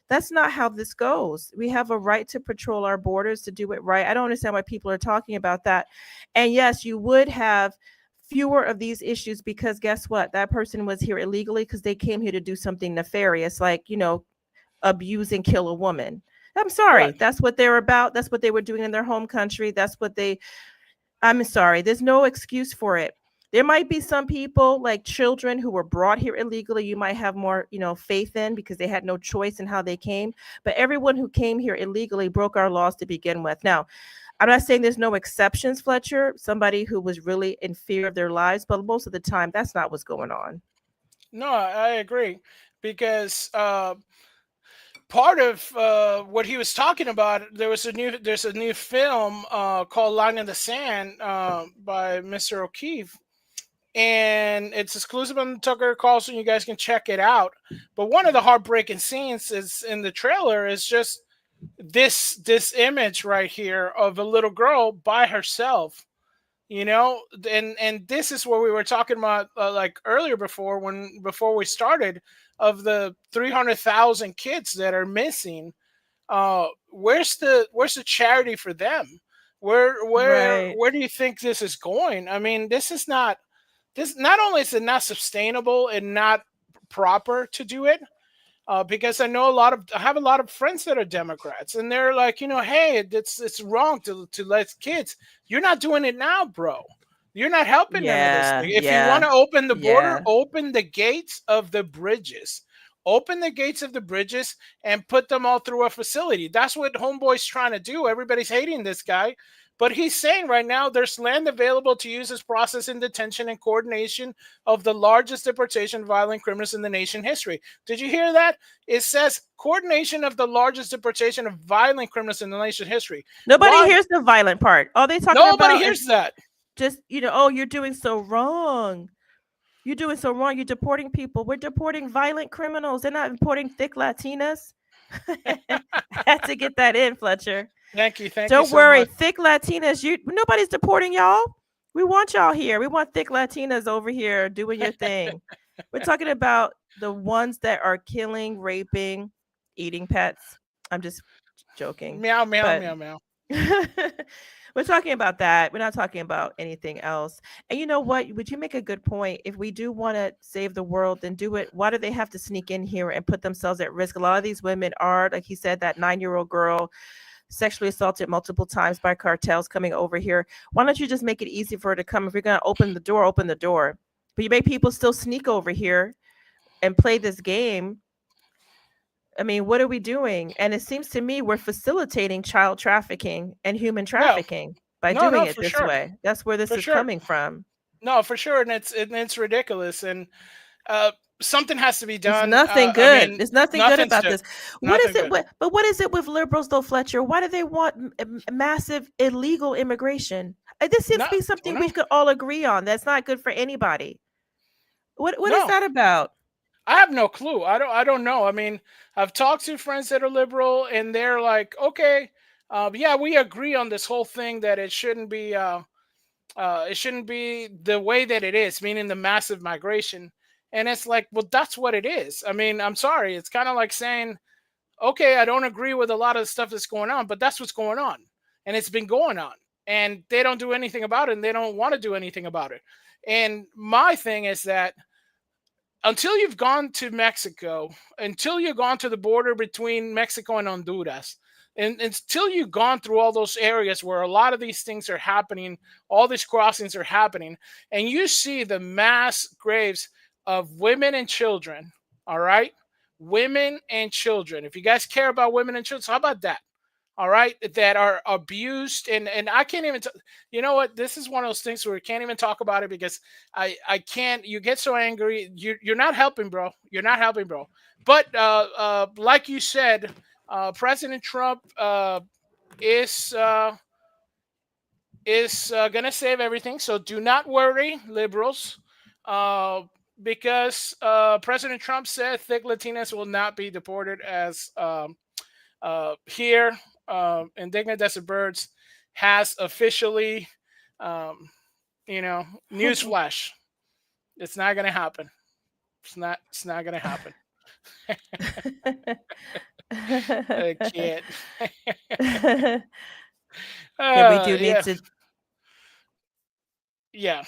that's not how this goes. We have a right to patrol our borders, to do it right. I don't understand why people are talking about that. And yes, you would have fewer of these issues because guess what? That person was here illegally because they came here to do something nefarious, like, abuse and kill a woman. I'm sorry. Right. That's what they're about. That's what they were doing in their home country. I'm sorry. There's no excuse for it. There might be some people, like children, who were brought here illegally. You might have more, faith in because they had no choice in how they came. But everyone who came here illegally broke our laws to begin with. Now, I'm not saying there's no exceptions, Fletcher, somebody who was really in fear of their lives, but most of the time that's not what's going on. No, I agree, because part of what he was talking about, there's a new film called Line in the Sand by Mr. O'Keefe, and it's exclusive on Tucker Carlson. You guys can check it out. But one of the heartbreaking scenes is in the trailer is just this image right here of a little girl by herself, and this is what we were talking about like earlier before we started, of the 300,000 kids that are missing. Where's the charity for them? Where do you think this is going? I mean, not only is it not sustainable and not proper to do it, because I have a lot of friends that are Democrats, and they're like, hey, it's wrong to let kids. You're not doing it now, bro. You're not helping them with this thing. If you want to open the border, open the gates of the bridges. Open the gates of the bridges and put them all through a facility. That's what Homeboy's trying to do. Everybody's hating this guy. But he's saying right now there's land available to use this process in detention and coordination of the largest deportation of violent criminals in the nation history. Did you hear that? It says coordination of the largest deportation of violent criminals in the nation history. Nobody hears the violent part. All they talking about. Nobody hears that. Just, oh, you're doing so wrong. You're doing so wrong. You're deporting people. We're deporting violent criminals. They're not deporting thick Latinas. I had to get that in, Fletcher. Thank you. Don't worry, thick Latinas. Nobody's deporting y'all. We want y'all here. We want thick Latinas over here doing your thing. We're talking about the ones that are killing, raping, eating pets. I'm just joking. Meow, meow, meow, meow. We're talking about that. We're not talking about anything else. And you know what? Would you make a good point? If we do want to save the world, then do it. Why do they have to sneak in here and put themselves at risk? A lot of these women are, like he said, that 9-year-old girl sexually assaulted multiple times by cartels coming over here. Why don't you just make it easy for her to come? If you're going to open the door. But you make people still sneak over here and play this game. I mean, what are we doing? And it seems to me we're facilitating child trafficking and human trafficking by doing it this way. That's where this is coming from. No, for sure. And it's ridiculous. And something has to be done. There's nothing good. There's nothing good about this. What is it? But what is it with liberals, though, Fletcher? Why do they want massive illegal immigration? This seems to be something we could all agree on. That's not good for anybody. What is that about? I have no clue. I don't know. I mean, I've talked to friends that are liberal, and they're like, okay, yeah, we agree on this whole thing that it shouldn't be the way that it is, meaning the massive migration. And it's like, well, that's what it is. I mean, I'm sorry. It's kind of like saying, okay, I don't agree with a lot of the stuff that's going on, but that's what's going on. And it's been going on. And they don't do anything about it, and they don't want to do anything about it. And my thing is that until you've gone to Mexico, until you've gone to the border between Mexico and Honduras, and until you've gone through all those areas where a lot of these things are happening, all these crossings are happening, and you see the mass graves of women and children, all right? Women and children. If you guys care about women and children, so how about that? All right, that are abused, and I can't even. You know what? This is one of those things where we can't even talk about it because I can't. You get so angry. You're not helping, bro. You're not helping, bro. But like you said, President Trump is gonna save everything. So do not worry, liberals, because President Trump said thick Latinas will not be deported as here. Indignant Desert Birds has officially, newsflash. It's not going to happen. It's not going to happen. I can't. Yeah, we do need to. Yeah,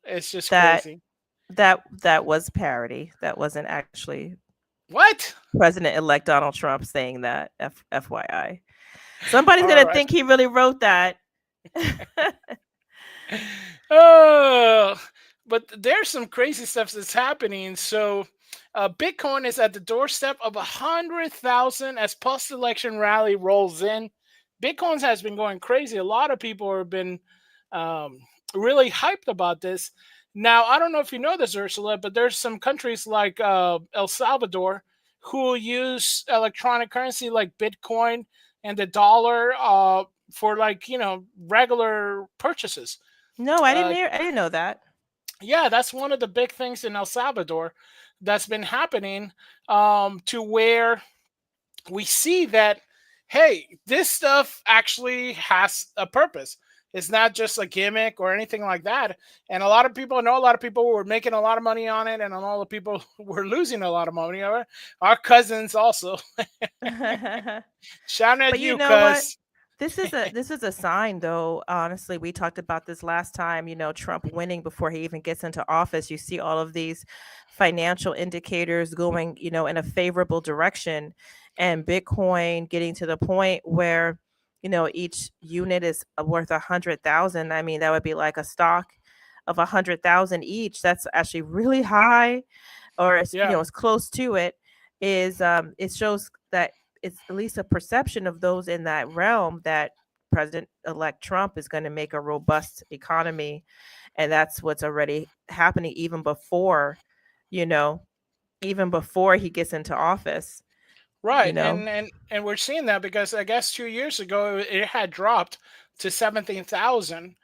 it's just crazy. That was parody. That wasn't actually what President-elect Donald Trump saying that. FYI. Somebody's going to think he really wrote that. Oh, but there's some crazy stuff that's happening. So Bitcoin is at the doorstep of 100,000 as post-election rally rolls in. Bitcoin has been going crazy. A lot of people have been really hyped about this. Now, I don't know if you know this, Ursula, but there's some countries like El Salvador who use electronic currency like Bitcoin and the dollar for regular purchases. No, I didn't know that. Yeah, that's one of the big things in El Salvador that's been happening, to where we see that, hey, this stuff actually has a purpose. It's not just a gimmick or anything like that. And a lot of people were making a lot of money on it, and all the people were losing a lot of money on it. Our cousins also. Shout at you, cuz. This is a sign, though. Honestly, we talked about this last time. Trump winning before he even gets into office. You see all of these financial indicators going, in a favorable direction, and Bitcoin getting to the point where each unit is worth 100,000. I mean, that would be like a stock of 100,000 each. That's actually really high, or it's close to it. It shows that it's at least a perception of those in that realm that President-elect Trump is going to make a robust economy, and that's what's already happening even before he gets into office. Right, and we're seeing that because I guess 2 years ago it had dropped to 17,000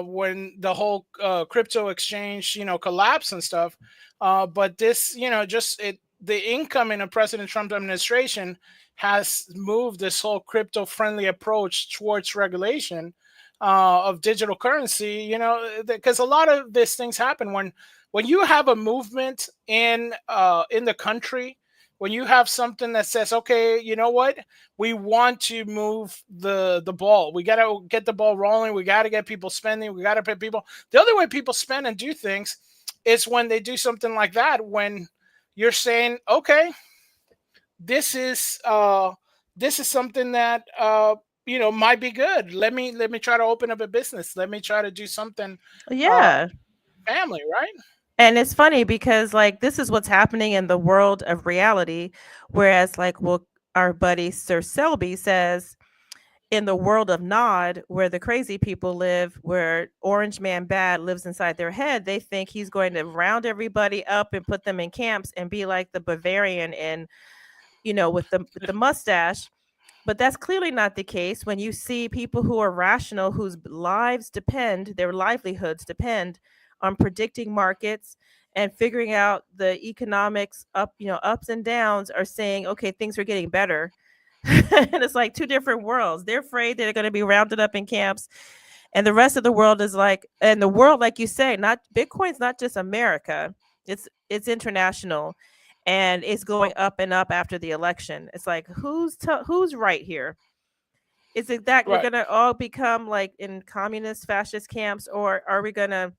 when the whole crypto exchange collapsed and stuff. But this the income in a President Trump administration has moved this whole crypto-friendly approach towards regulation of digital currency. Because a lot of these things happen when you have a movement in the country. When you have something that says, okay, you know what? We want to move the ball. We got to get the ball rolling. We got to get people spending. We got to pay people. The other way people spend and do things is when they do something like that, when you're saying, okay, this is something that might be good. Let me try to open up a business. Let me try to do something. Yeah. Family, right? And it's funny because this is what's happening in the world of reality. Whereas our buddy Sir Selby says in the world of Nod, where the crazy people live, where Orange Man Bad lives inside their head, they think he's going to round everybody up and put them in camps and be like the Bavarian and, with the mustache. But that's clearly not the case when you see people who are rational, whose their livelihoods depend on predicting markets and figuring out the economics ups and downs, are saying, okay, things are getting better. And it's like two different worlds. They're afraid they're going to be rounded up in camps. And the rest of the world is and the world, like you say, Bitcoin's not just America. It's international, and it's going up and up after the election. It's like who's right here? Is it that we're gonna all become like in communist fascist camps, or are we gonna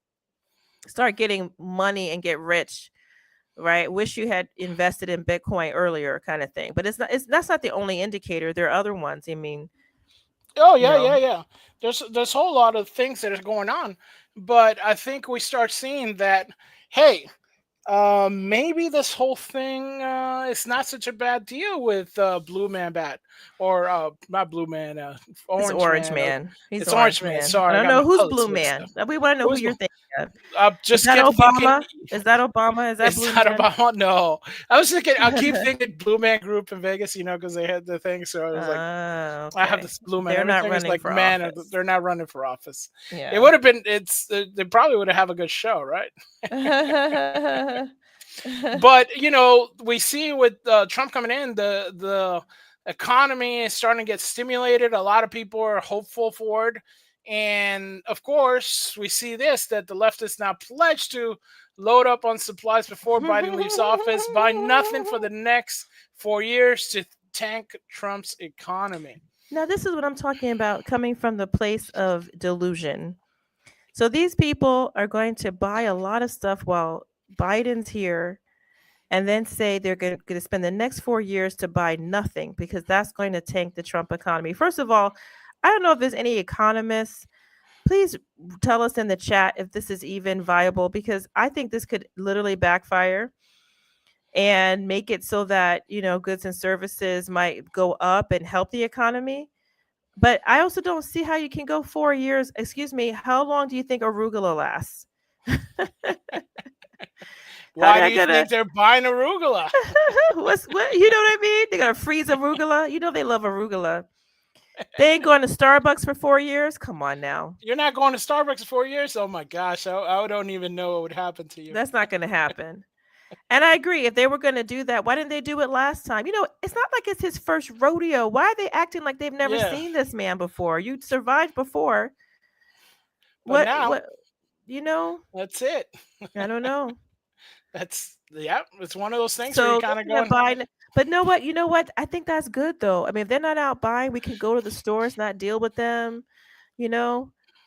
start getting money and get rich? Right? Wish you had invested in Bitcoin earlier, kind of thing. But that's not the only indicator. There are other ones. I mean, oh yeah. There's a whole lot of things that are going on, but I think we start seeing that. Hey, maybe this whole thing is not such a bad deal with Blue Man Bat, or not Blue Man, Orange Man. It's Orange Man. Sorry, I don't know who's Blue Man. We want to know who you're thinking of. Just is that Obama? Is that Obama? Is that Blue Man? Obama? No, I was thinking. I keep thinking Blue Man Group in Vegas, because they had the thing. So I was like, okay. I have this Blue Man. They're not running for office. They're not running for office. Yeah. It would have been. They probably would have a good show, right? But we see with Trump coming in, the economy is starting to get stimulated. A lot of people are hopeful for it, and of course we see that the leftists now pledged to load up on supplies before Biden leaves office, buy nothing for the next 4 years to tank Trump's economy. Now this is what I'm talking about, coming from the place of delusion. So these people are going to buy a lot of stuff while Biden's here, and then say they're going to spend the next 4 years to buy nothing because that's going to tank the Trump economy. First of all, I don't know if there's any economists. Please tell us in the chat if this is even viable, because I think this could literally backfire and make it so that, goods and services might go up and help the economy. But I also don't see how you can go 4 years. Excuse me. How long do you think arugula lasts? Why do you think they're buying arugula? What? You know what I mean? They're going to freeze arugula. They love arugula. They ain't going to Starbucks for 4 years? Come on now. You're not going to Starbucks for 4 years? Oh my gosh. I don't even know what would happen to you. That's not going to happen. And I agree. If they were going to do that, why didn't they do it last time? It's not like it's his first rodeo. Why are they acting like they've never seen this man before? You survived before. But now, that's it. I don't know. It's one of those things so where you kind of go. But you know what? I think that's good though. I mean, if they're not out buying, we can go to the stores, not deal with them.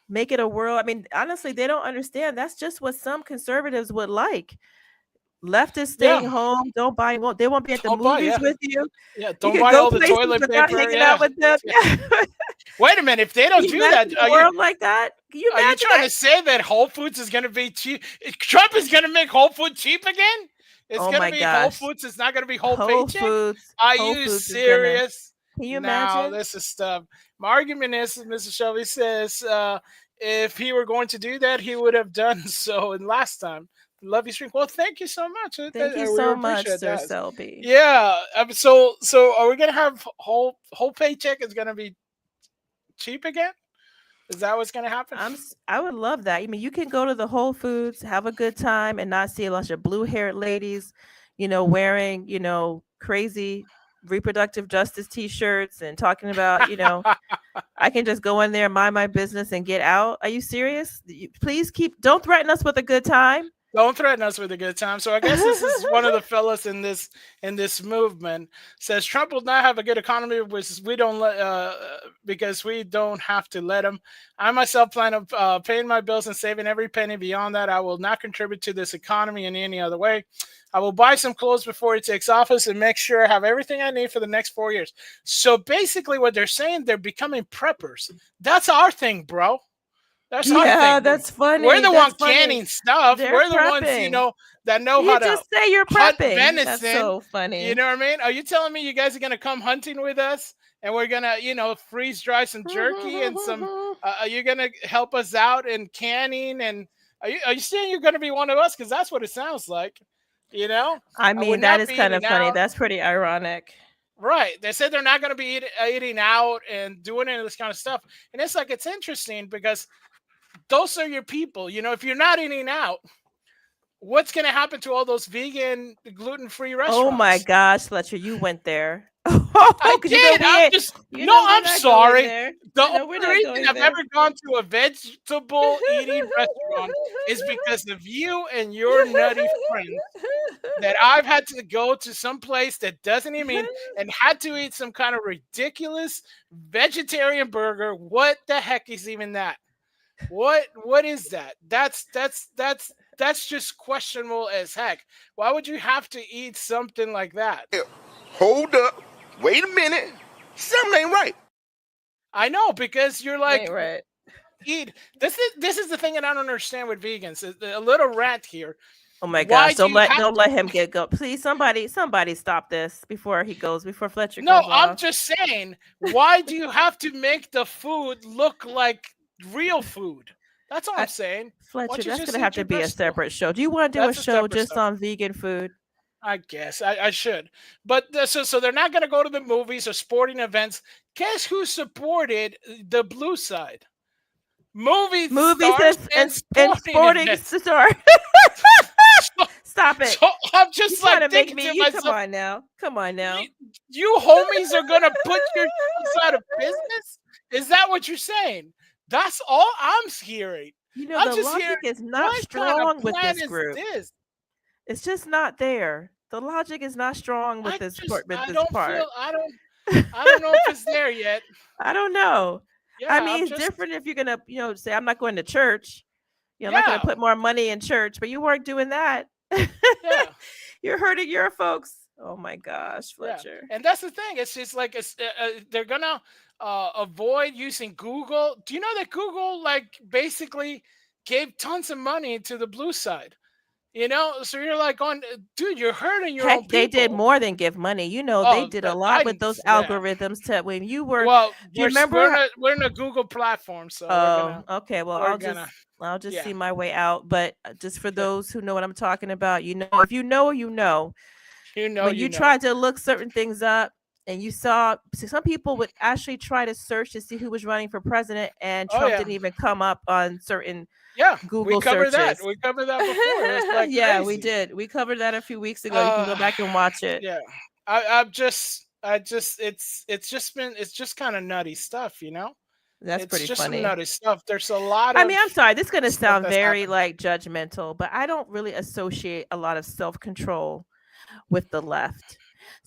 Make it a world. I mean, honestly, they don't understand. That's just what some conservatives would like. Leftists staying home, don't buy. They won't be at the movies with you. Yeah, don't buy all the toilet paper. Hanging out with them. Wait a minute, if they don't do that, like that, are you trying to say that Whole Foods is going to be cheap? Trump is going to make Whole Foods cheap again? It's going to be Whole Foods. It's not going to be Whole Paycheck. Foods. Are you serious? Can you imagine? This is stuff. My argument is, Mr. Shelby says, if he were going to do that, he would have done so in last time. Love you, stream. Well, thank you so much. Thank you so much, Sir Selby. Yeah. So are we gonna have whole paycheck is gonna be cheap again? Is that what's gonna happen? I would love that. I mean, you can go to the Whole Foods, have a good time, and not see a bunch of blue-haired ladies, wearing, crazy reproductive justice T-shirts and talking about, I can just go in there, mind my business, and get out. Are you serious? Please don't threaten us with a good time. Don't threaten us with a good time. So I guess this is one of the fellas in this movement says Trump will not have a good economy, because we don't have to let him. I myself plan on paying my bills and saving every penny. Beyond that, I will not contribute to this economy in any other way. I will buy some clothes before he takes office and make sure I have everything I need for the next 4 years. So basically what they're saying, they're becoming preppers. That's our thing, bro. That's our thing. That's funny. We're the ones canning stuff. We're the prepping. ones, that know how to just say you're prepping. Venison. That's so funny. You know what I mean? Are you telling me you guys are gonna come hunting with us and we're gonna, freeze dry some jerky and some? Are you gonna help us out in canning? And are you saying you're gonna be one of us? Because that's what it sounds like. I mean, that is kind of funny. That's pretty ironic. Right. They said they're not going to be eating out and doing any of this kind of stuff. And it's interesting because those are your people. If you're not eating out, what's going to happen to all those vegan, gluten-free restaurants? Oh my gosh, Fletcher, you went there. I did. I'm sorry. The only reason I've ever gone to a vegetable eating restaurant is because of you and your nutty friends. That I've had to go to some place that doesn't even mean and had to eat some kind of ridiculous vegetarian burger. What the heck is even that? What is that? That's just questionable as heck. Why would you have to eat something like that? Hold up. Wait a minute. Something ain't right. I know, because you're like, right. eat. This is the thing that I don't understand with vegans. A little rant here. Oh my gosh! Don't let him go. Please, somebody stop this before Fletcher. No, goes I'm off. just saying. Why do you have to make the food look like real food? That's all I'm saying. Fletcher, that's gonna have to be a separate show. Do you want to do a show just on vegan food? I guess I should, but so they're not gonna go to the movies or sporting events. Guess who supported the blue side? Movies and sporting stars. Stop it! So I'm just You're like thinking to myself, come on now. You homies are gonna put your out of business? Is that what you're saying? That's all I'm hearing. The logic is not strong with this group. It's just not there. The logic is not strong with this part. I don't know if it's there yet. I don't know. Yeah, I mean, it's different if you're gonna, say I'm not going to church. I'm not gonna put more money in church, but you weren't doing that. Yeah. You're hurting your folks. Oh my gosh, Fletcher. Yeah. And that's the thing. It's just like they're gonna avoid using Google. Do you know that Google basically gave tons of money to the blue side? So you're like, dude, you're hurting your own people. They did more than give money. They did a lot with those algorithms to when you were. Well, do you remember? We're in a Google platform, so. Okay. Well, I'll just see my way out. But just for those who know what I'm talking about, if you know, you know. When you tried to look certain things up, and you saw some people would actually try to search to see who was running for president, and Trump didn't even come up on certain. Google we covered searches. We covered that before. Yeah, crazy. we did. We covered that a few weeks ago. You can go back and watch it. Yeah, it's just kind of nutty stuff, That's it's pretty just funny. Some nutty stuff. There's a lot of. I mean, I'm sorry. This is gonna sound very judgmental, but I don't really associate a lot of self-control with the left.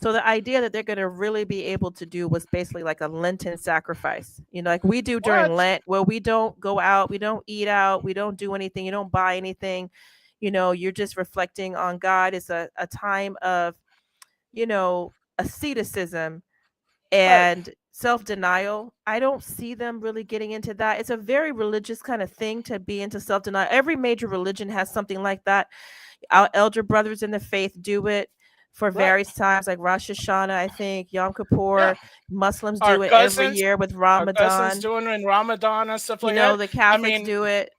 So the idea that they're going to really be able to do was basically like a Lenten sacrifice, like we do during Lent, where we don't go out, we don't eat out, we don't do anything, you don't buy anything, you're just reflecting on God. It's a time of, asceticism and self-denial. I don't see them really getting into that. It's a very religious kind of thing to be into self-denial. Every major religion has something like that. Our elder brothers in the faith do it for various times, like Rosh Hashanah, I think, Yom Kippur. Muslims do it every year with Ramadan. Our cousins doing it in Ramadan and stuff like that. The Catholics do it.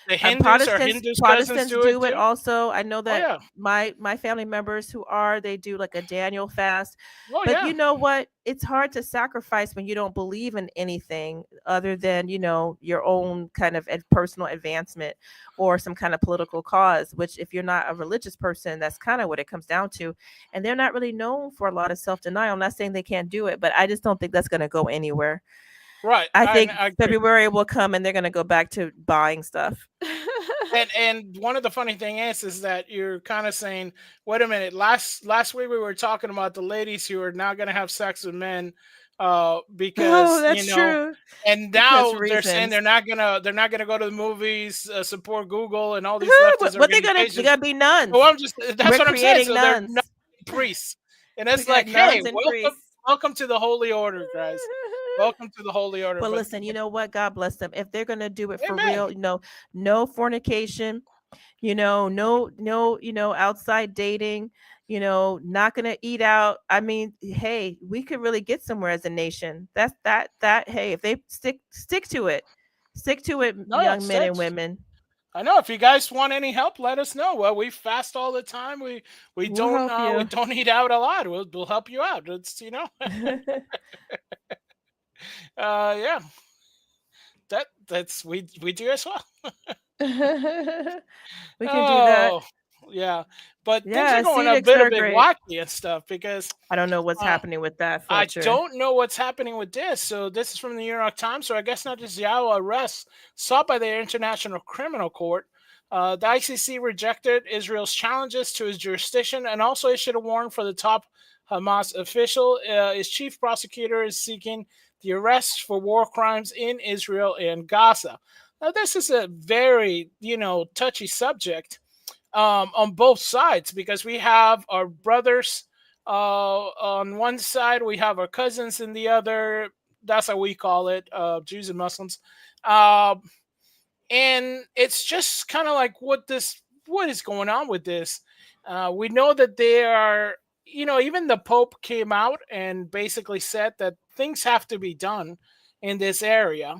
The Protestants do it also. I know that my family members they do like a Daniel fast. But you know what? It's hard to sacrifice when you don't believe in anything other than, your own kind of personal advancement or some kind of political cause, which if you're not a religious person, that's kind of what it comes down to. And they're not really known for a lot of self-denial. I'm not saying they can't do it, but I just don't think that's going to go anywhere. Right. I think February will come and they're going to go back to buying stuff. And one of the funny things is that you're kind of saying, wait a minute, last week we were talking about the ladies who are now going to have sex with men because that's true. And now they're saying they're not gonna go to the movies, support Google and all these leftist What they're gonna be nuns. Well, that's what I'm saying. So they're not priests. And it's like, hey, welcome to the Holy Order, guys. Welcome to the Holy Order. But listen, you know what? God bless them. If they're gonna do it for real, no fornication, no, outside dating, not gonna eat out. I mean, hey, we could really get somewhere as a nation. That's that. Hey, if they stick to it, young men and women. I know. If you guys want any help, let us know. Well, we fast all the time. We don't eat out a lot. We'll help you out. It's yeah, that's we do as well. We can do that. Yeah, but things Yeah, are going a scenics bit are bit great. wacky and stuff because I don't know what's uh, happening with that, I Fletcher. don't know what's happening with this. So this is from the New York Times. So I guess not just Yahoo arrests sought by the International Criminal Court. The ICC rejected Israel's challenges to his jurisdiction and also issued a warrant for the top Hamas official. His chief prosecutor is seeking the arrest for war crimes in Israel and Gaza. Now, this is a very, touchy subject on both sides because we have our brothers on one side, we have our cousins in the other. That's how we call it, Jews and Muslims. And it's just kind of like what is going on with this. We know that they are, even the Pope came out and basically said that things have to be done in this area.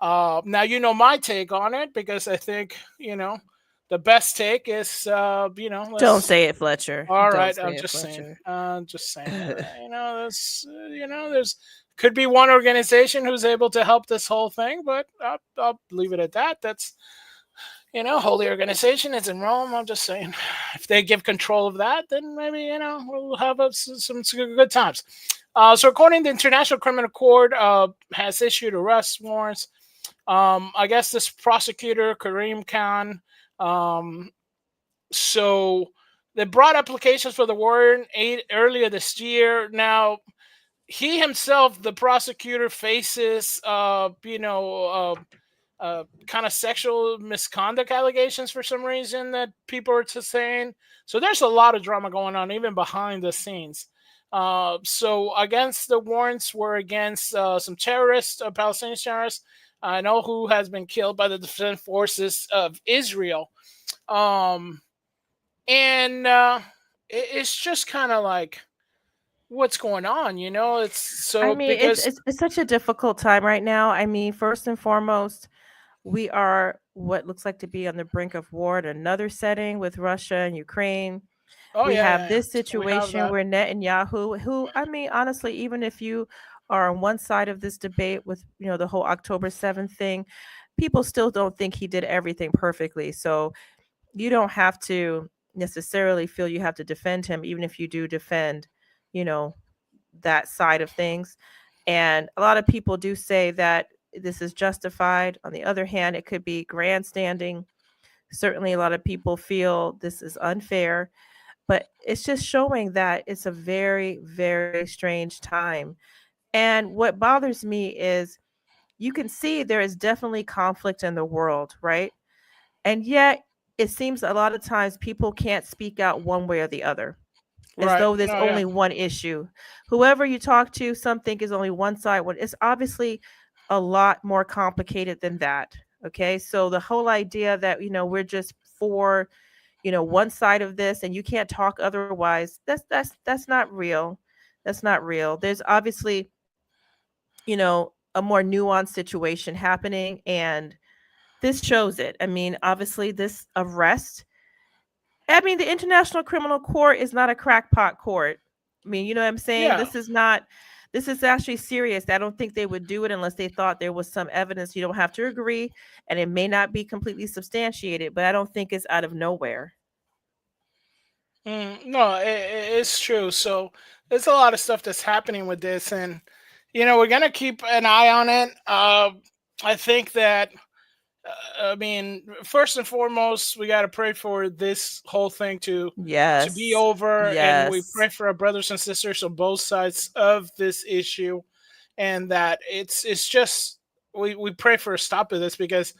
Now, my take on it because I think, the best take is, Don't say it, Fletcher. All Don't right, say I'm it, just saying. Fletcher. Just saying. There's could be one organization who's able to help this whole thing, but I'll leave it at that. That's holy organization. It's in Rome. I'm just saying, if they give control of that, then maybe we'll have some good times. So, according to the International Criminal Court, has issued arrest warrants. I guess this prosecutor Karim Khan. So they brought applications for the warrant earlier this year. Now, he himself, the prosecutor, faces, kind of sexual misconduct allegations for some reason that people are saying. So there's a lot of drama going on, even behind the scenes. So against the warrants were against some terrorists, Palestinian terrorists. I know who has been killed by the defense forces of Israel. And it's just kind of like, what's going on? It's so. I mean, because it's such a difficult time right now. I mean, first and foremost, we are what looks like to be on the brink of war in another setting with Russia and Ukraine. We have this situation where Netanyahu, who, I mean, honestly, even if you are on one side of this debate with, the whole October 7th thing, people still don't think he did everything perfectly. So you don't have to necessarily feel you have to defend him, even if you do defend, that side of things. And a lot of people do say that this is justified. On the other hand, it could be grandstanding. Certainly, a lot of people feel this is unfair, but it's just showing that it's a very, very strange time. And what bothers me is you can see there is definitely conflict in the world, right? And yet it seems a lot of times people can't speak out one way or the other, as though there's only one issue. Whoever you talk to, some think is only one side. When it's obviously a lot more complicated than that. Okay, so the whole idea that we're just for one side of this and you can't talk otherwise, that's not real. That's not real. There's obviously a more nuanced situation happening, and this shows it. I mean, obviously this arrest, I mean, the International Criminal Court is not a crackpot court. I mean, you know what I'm saying? Yeah. This is actually serious. I don't think they would do it unless they thought there was some evidence. You don't have to agree, and it may not be completely substantiated, but I don't think it's out of nowhere. No, it's true. So there's a lot of stuff that's happening with this, and we're gonna keep an eye on it. I think that, I mean, first and foremost, we got to pray for this whole thing to be over, and we pray for our brothers and sisters on both sides of this issue, and that it's just we pray for a stop of this because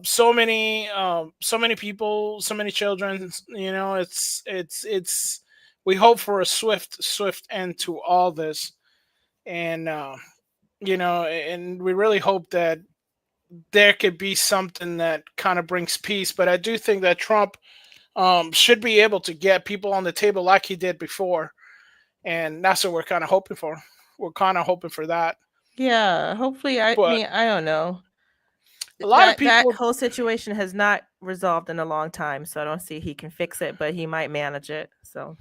so many people, so many children, it's we hope for a swift end to all this, and and we really hope that there could be something that kind of brings peace. But I do think that Trump should be able to get people on the table like he did before, and that's what we're kind of hoping for. We're kind of hoping for that. Yeah, hopefully. I mean, I don't know. A lot of people. That whole situation has not resolved in a long time, so I don't see he can fix it, but he might manage it. So.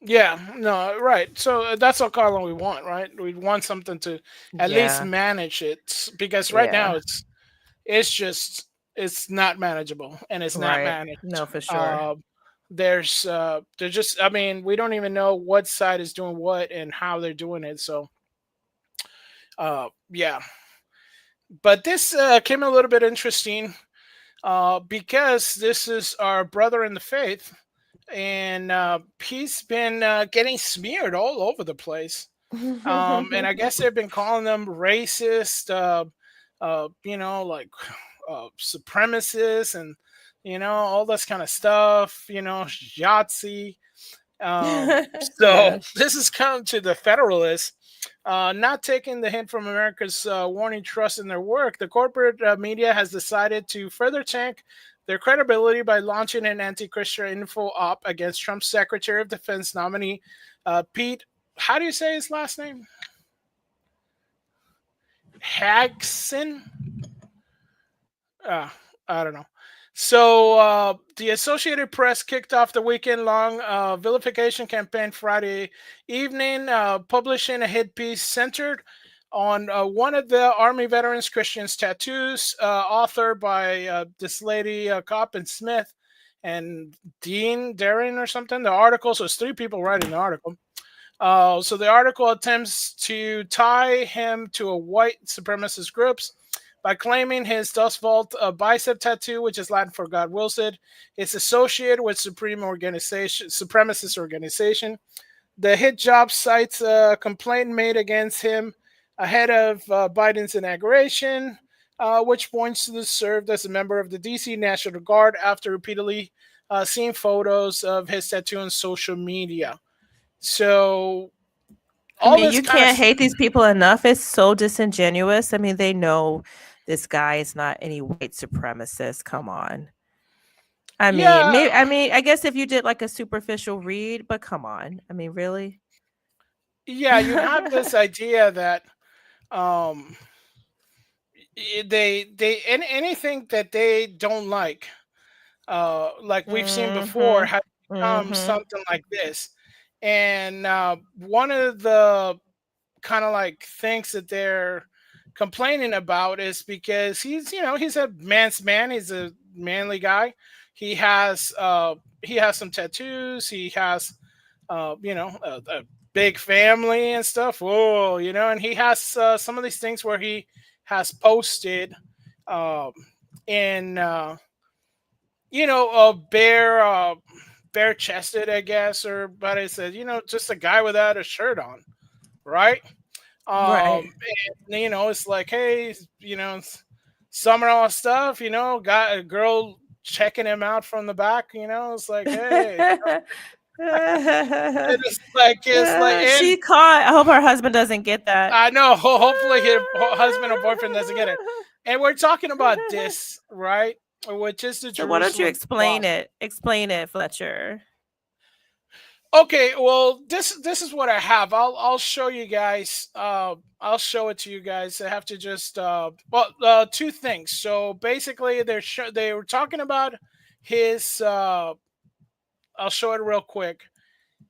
Yeah, no, right. So that's what Carlo we want, right? We want something to at least manage it, because right now it's not manageable, and it's not managed. No, for sure. they're just, I mean, we don't even know what side is doing what and how they're doing it. So, yeah. But this came a little bit interesting because this is our brother in the faith, and he's been getting smeared all over the place. And I guess they've been calling them racist, like supremacists, and all this kind of stuff. Yahtzee. So this has come to the Federalists. Not taking the hint from America's warning trust in their work, the corporate media has decided to further tank their credibility by launching an anti-Christian info op against Trump's Secretary of Defense nominee, Pete. How do you say his last name? Hegseth? I don't know. So the Associated Press kicked off the weekend-long vilification campaign Friday evening, publishing a hit piece centered on one of the Army veterans Christian's tattoos, authored by this lady, Coppin Smith, and Dean Daring or something. The article, so it's 3 people writing the article. So the article attempts to tie him to a white supremacist groups by claiming his Dust Vault bicep tattoo, which is Latin for God wills it, is associated with supremacist organization. The hit job cites a complaint made against him ahead of Biden's inauguration, which points to this served as a member of the D.C. National Guard after repeatedly seeing photos of his tattoo on social media. So, you can't hate these people enough. It's so disingenuous. I mean, they know this guy is not any white supremacist. Come on. I mean, I guess if you did like a superficial read, but come on. I mean, really? Yeah, you have this idea that anything that they don't like we've seen before, has become something like this. And one of the kind of like things that they're complaining about is because he's a man's man. He's a manly guy. He has some tattoos. He has a big family and stuff. Whoa, and he has some of these things where he has posted in bare chested, I guess, but it said, just a guy without a shirt on, right? Right. And, it's like, hey, summer all stuff, got a girl checking him out from the back, it's like, hey. It's like she caught. I hope her husband doesn't get that. I know. Hopefully his husband or boyfriend doesn't get it. And we're talking about this, right? Which is the So why don't you Jerusalem explain it? Explain it, Fletcher. Okay, well, this is what I have. I'll show you guys. I'll show it to you guys. I have to just 2 things. So basically, they were talking about his. I'll show it real quick.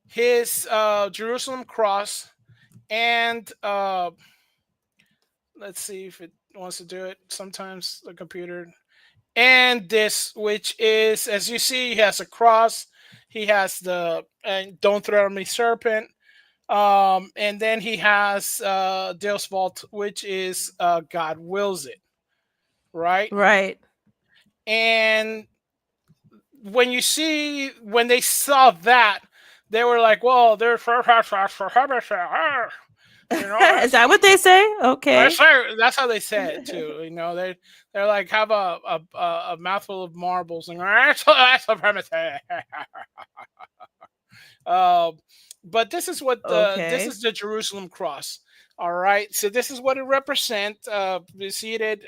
His Jerusalem cross, and let's see if it wants to do it. Sometimes the computer. And this, which is, as you see, he has a cross. He has the "Don't Throw Me Serpent," and then he has Deus Vault, which is God wills it, right? Right. And when they saw that, they were like, "Well, they're Is that what they say? Okay. That's how they say it too. They're like have a mouthful of marbles and that's supremacy. But this is what this is the Jerusalem cross. All right, so this is what it represents. You see it.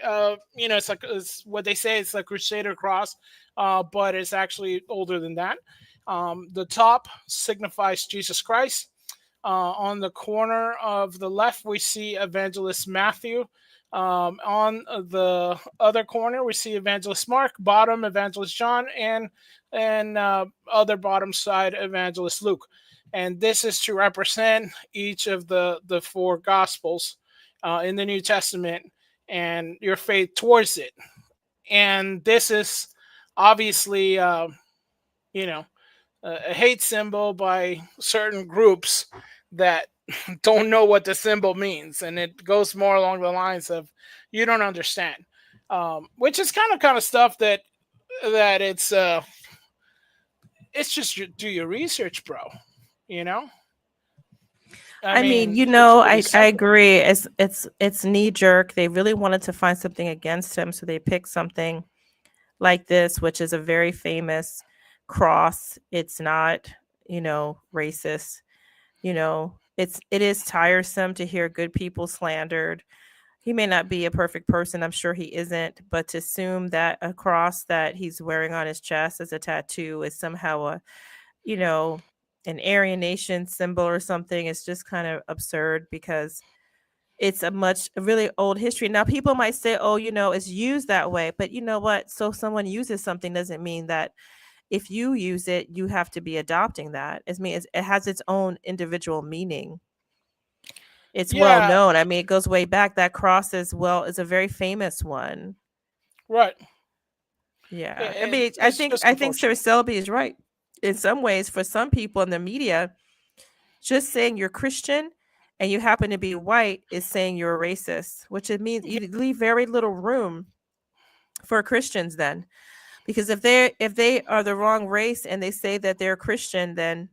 It's what they say. It's a Crusader cross, but it's actually older than that. The top signifies Jesus Christ. On the corner of the left, we see Evangelist Matthew. On the other corner, we see Evangelist Mark. Bottom, Evangelist John, and other bottom side, Evangelist Luke. And this is to represent each of the 4 Gospels in the New Testament and your faith towards it. And this is obviously, a hate symbol by certain groups that don't know what the symbol means, and it goes more along the lines of you don't understand, which is kind of stuff that it's just do your research, bro. You know. I mean, it's pretty I simple. agree. It's knee jerk. They really wanted to find something against him, so they picked something like this, which is a very famous cross. It's not, racist. It is tiresome to hear good people slandered. He may not be a perfect person. I'm sure he isn't, but to assume that a cross that he's wearing on his chest as a tattoo is somehow an Aryan Nation symbol or something is just kind of absurd, because it's a really old history. Now, people might say, oh, it's used that way, but you know what? So someone uses something doesn't mean that if you use it, you have to be adopting that. It has its own individual meaning. It's well known. I mean, it goes way back. That cross is a very famous one. Right. Yeah. I think Sir Selby is right. In some ways, for some people in the media, just saying you're Christian and you happen to be white is saying you're a racist, which it means you leave very little room for Christians then. Because if they are the wrong race and they say that they're Christian, then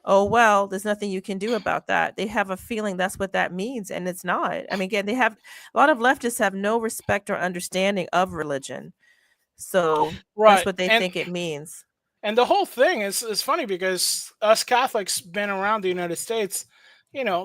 oh well, there's nothing you can do about that. They have a feeling that's what that means, and it's not. I mean, again, a lot of leftists have no respect or understanding of religion. So that's what they think it means. And the whole thing is funny because us Catholics been around the United States,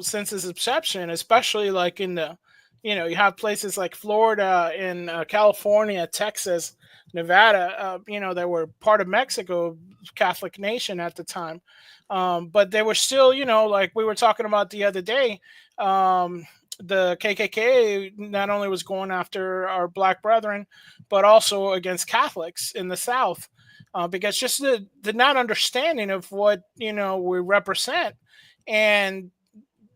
since its inception, especially like in the, you have places like Florida, in California, Texas, Nevada, that were part of Mexico, Catholic nation at the time. But they were still, like we were talking about the other day, the KKK not only was going after our black brethren, but also against Catholics in the South. Because just the not understanding of what we represent, and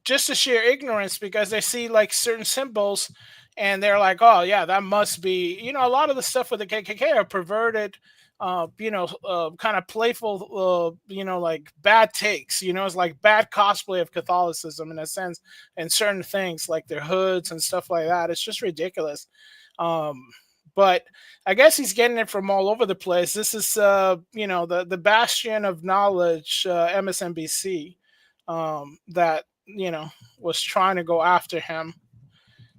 just the sheer ignorance, because they see like certain symbols and they're like, oh yeah, that must be, a lot of the stuff with the KKK are perverted, kind of playful, like bad takes, it's like bad cosplay of Catholicism in a sense, and certain things like their hoods and stuff like that. It's just ridiculous. But I guess he's getting it from all over the place. This is, the bastion of knowledge, MSNBC, that, was trying to go after him.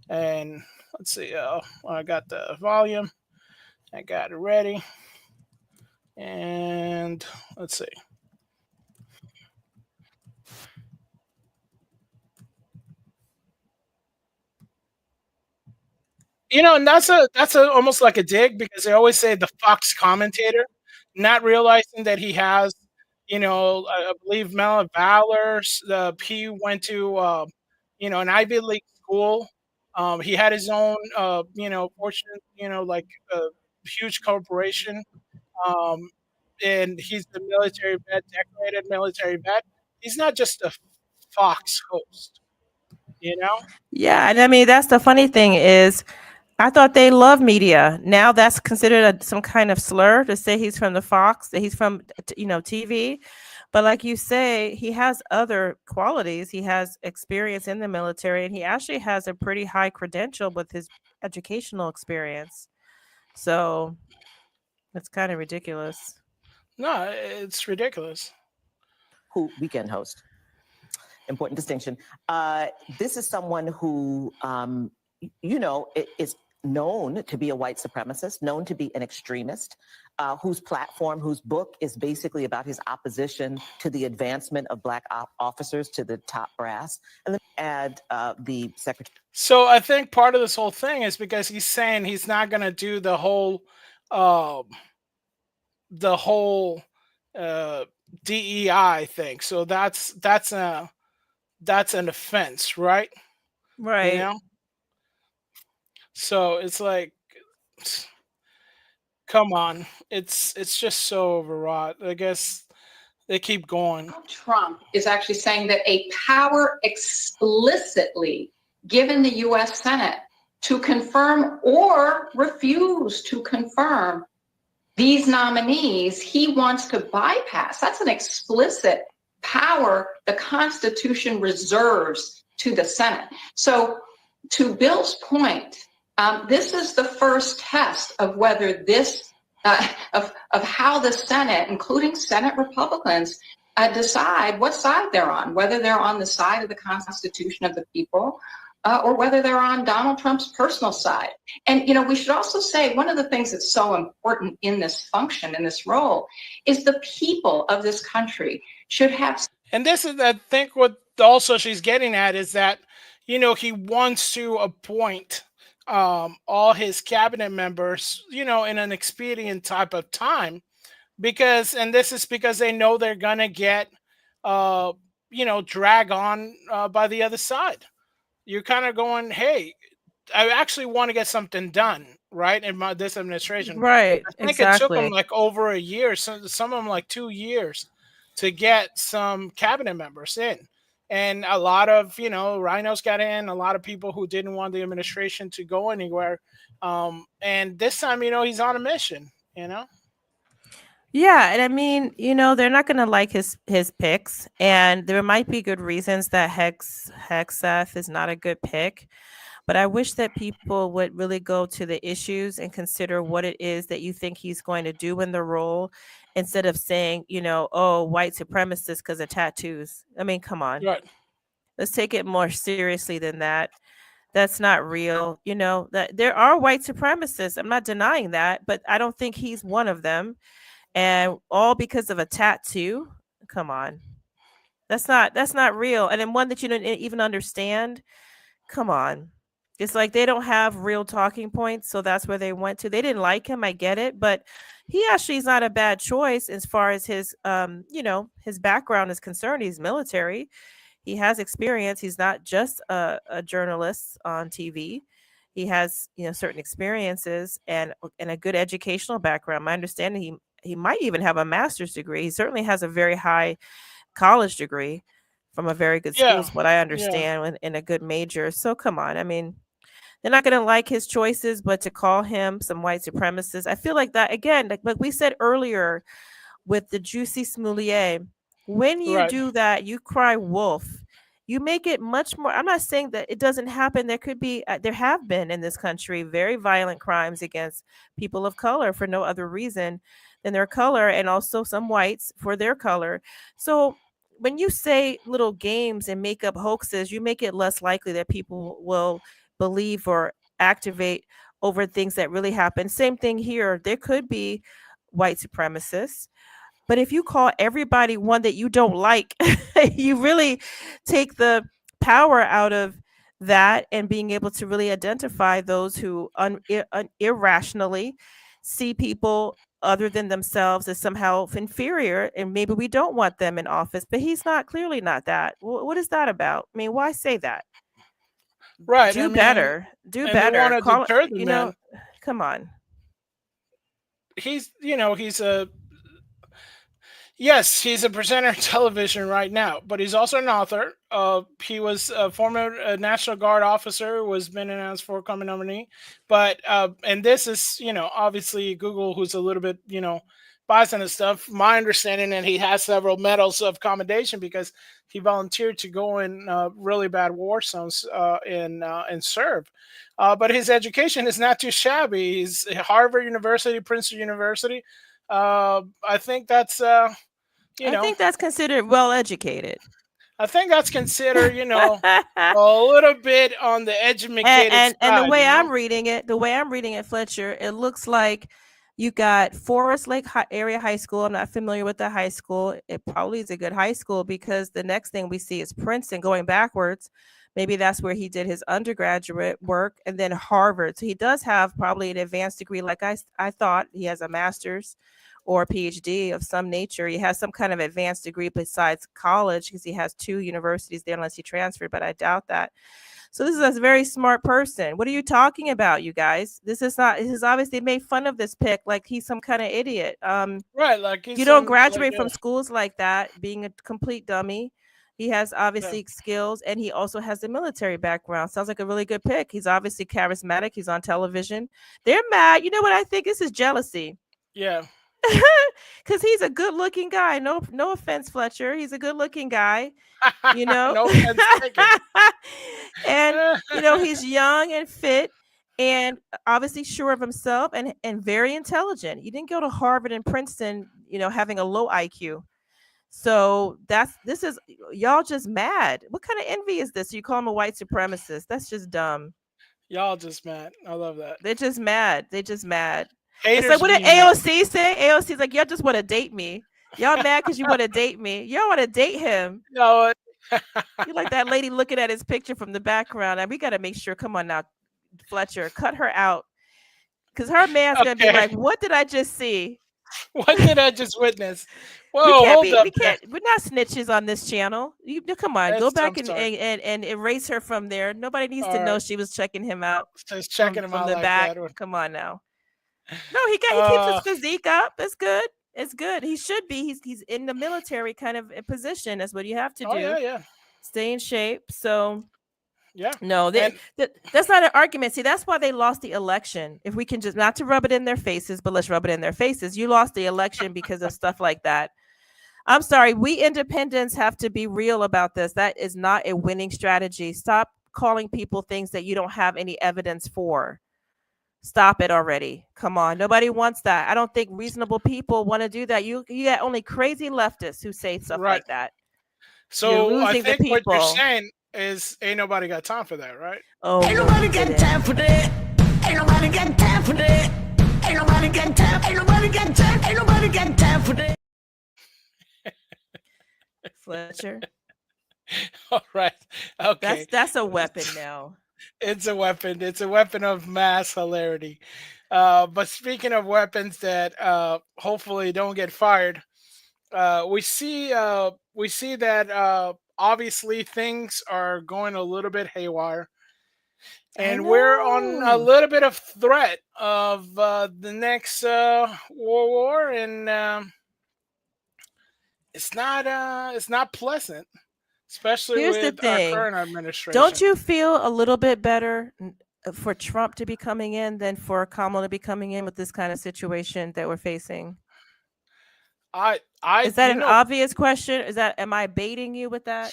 And let's see, I got the volume. I got it ready. And let's see. And that's almost like a dig, because they always say the Fox commentator, not realizing that he has, I believe Mellon Valor. He went to, an Ivy League school. He had his own, fortune, like a huge corporation. And he's the military vet, decorated military vet. He's not just a Fox host, Yeah, and I mean that's the funny thing is, I thought they love media. Now that's considered some kind of slur to say he's from the Fox, that he's from, TV. But like you say, he has other qualities. He has experience in the military, and he actually has a pretty high credential with his educational experience. So it's kind of ridiculous. No, it's ridiculous. Who weekend host? Important distinction. This is someone who, is known to be a white supremacist, known to be an extremist, whose book is basically about his opposition to the advancement of black officers to the top brass. And then add the secretary. So I think part of this whole thing is because he's saying he's not going to do the whole DEI thing. So that's an offense, right? Right. So it's like, come on, it's just so overwrought. I guess they keep going. Trump is actually saying that a power explicitly given the U.S. Senate to confirm or refuse to confirm these nominees he wants to bypass. That's an explicit power the Constitution reserves to the Senate. So to Bill's point, this is the first test of whether this, of how the Senate, including Senate Republicans, decide what side they're on, whether they're on the side of the Constitution of the people or whether they're on Donald Trump's personal side. And, you know, we should also say one of the things that's so important in this function, in this role, is the people of this country should have. And this is, I think, what also she's getting at is that, you know, he wants to appoint all his cabinet members, you know, in an expedient type of time, because, and this is because they know they're gonna get, you know, drag on by the other side. You're kind of going, hey, I actually want to get something done, right? In this administration, right? I think it took them like over a year, some of them like 2 years, to get some cabinet members in. And a lot of, you know, rhinos got in, a lot of people who didn't want the administration to go anywhere. And this time, you know, he's on a mission, you know? Yeah. And I mean, you know, they're not going to like his picks. And there might be good reasons that Hegseth is not a good pick. But I wish that people would really go to the issues and consider what it is that you think he's going to do in the role, instead of saying, you know, oh, white supremacist because of tattoos. I mean, come on. Right. Let's take it more seriously than that. That's not real. You know, that there are white supremacists. I'm not denying that, but I don't think he's one of them. And all because of a tattoo. Come on. That's not real. And then one that you don't even understand. Come on. It's like they don't have real talking points, so that's where they went to. They didn't like him, I get it, but he actually is not a bad choice as far as his, you know, his background is concerned. He's military. He has experience. He's not just a journalist on TV. He has, you know, certain experiences and a good educational background. My understanding, he might even have a master's degree. He certainly has a very high college degree from a very good school, is what I understand, in a good major. So come on. I mean, they're not going to like his choices, but to call him some white supremacist, I feel like that, again, like we said earlier with the Jussie Smollett, when you do that, you cry wolf. You make it much more. I'm not saying that it doesn't happen. There could be, there have been in this country very violent crimes against people of color for no other reason than their color, and also some whites for their color. So when you say little games and make up hoaxes, you make it less likely that people will believe or activate over things that really happen. Same thing here. There could be white supremacists, but if you call everybody one that you don't like, you really take the power out of that and being able to really identify those who irrationally see people other than themselves as somehow inferior, and maybe we don't want them in office. But he's not, clearly not that. What is that about? I mean, why say that? Right. Do better. Do better. Call it, you know, come on. He's, you know, he's a presenter on television right now, but he's also an author. He was a former National Guard officer who has been announced for coming nominee. But, and this is, you know, obviously Google, who's a little bit, you know, biased on his stuff. My understanding that he has several medals of commendation because he volunteered to go in really bad war zones and serve. But his education is not too shabby. He's Harvard University, Princeton University. I think that's, I think that's considered well-educated. I think that's considered, you know, a little bit on the educated side. And the way I'm reading it, Fletcher, it looks like you got Forest Lake Area High School. I'm not familiar with the high school. It probably is a good high school because the next thing we see is Princeton going backwards. Maybe that's where he did his undergraduate work, and then Harvard. So he does have probably an advanced degree. Like I thought he has a master's or a PhD of some nature. He has some kind of advanced degree besides college because he has 2 universities there unless he transferred, but I doubt that. So this is a very smart person. What are you talking about, you guys? This is obviously made fun of this pick like he's some kind of idiot. Right, like you don't graduate from schools like that being a complete dummy. He has obviously skills, and he also has a military background. Sounds like a really good pick. He's obviously charismatic. He's on television. They're mad. You know what I think? This is jealousy. Yeah. Because he's a good-looking guy. No offense, Fletcher. He's a good-looking guy, you know. No offense taken. And he's young and fit, and obviously sure of himself, and very intelligent. He didn't go to Harvard and Princeton, having a low IQ. So this is y'all just mad. What kind of envy is this? You call him a white supremacist? That's just dumb. Y'all just mad. I love that. They're just mad. Haters it's like, what did being mad. AOC say? AOC's like, y'all just want to date me. Y'all mad because you want to date me. Y'all want to date him. No. You like that lady looking at his picture from the background. And we got to make sure. Come on now, Fletcher, cut her out. Because her man's going to be like, what did I just see? What did I just witness? Whoa, hold up. We're not snitches on this channel. Come on, That's go back and erase her from there. Nobody needs to know she was checking him out. Just checking him out from the like back. that. Come on now. No, he keeps his physique up. It's good. It's good. He should be. He's in the military kind of position. That's what you have to do. Yeah. Stay in shape. So yeah. No, that's not an argument. See, that's why they lost the election. If we can just, not to rub it in their faces, but let's rub it in their faces. You lost the election because of stuff like that. I'm sorry. We independents have to be real about this. That is not a winning strategy. Stop calling people things that you don't have any evidence for. Stop it already. Come on. Nobody wants that. I don't think reasonable people want to do that. You got only crazy leftists who say stuff like that. So I think what you're saying is ain't nobody got time for that, right? Oh, ain't nobody got time for that. Ain't nobody got time for that. Ain't nobody got time. Ain't nobody got time. Ain't nobody got time for that. Fletcher. All right. Okay. That's a weapon now. It's a weapon. It's a weapon of mass hilarity. But speaking of weapons that hopefully don't get fired, we see that obviously things are going a little bit haywire, and we're on a little bit of threat of the next world war, and it's not pleasant. Especially with our current administration. Don't you feel a little bit better for Trump to be coming in than for Kamala to be coming in with this kind of situation that we're facing? Is that an obvious question? Am I baiting you with that?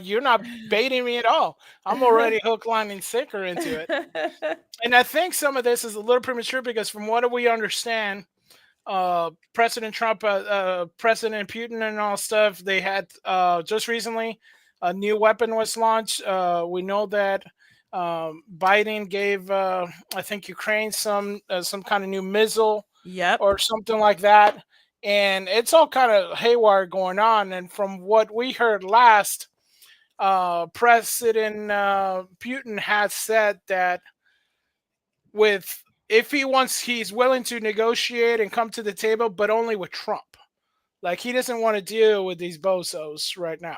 You're not baiting me at all. I'm already hook, line, and sinker into it. And I think some of this is a little premature because from what we understand, President Trump, President Putin and all stuff, they had just recently a new weapon was launched. We know that Biden gave I think Ukraine some kind of new missile or something like that, and it's all kind of haywire going on. And from what we heard last, President Putin has said that he's willing to negotiate and come to the table, but only with Trump. Like, he doesn't want to deal with these bozos right now.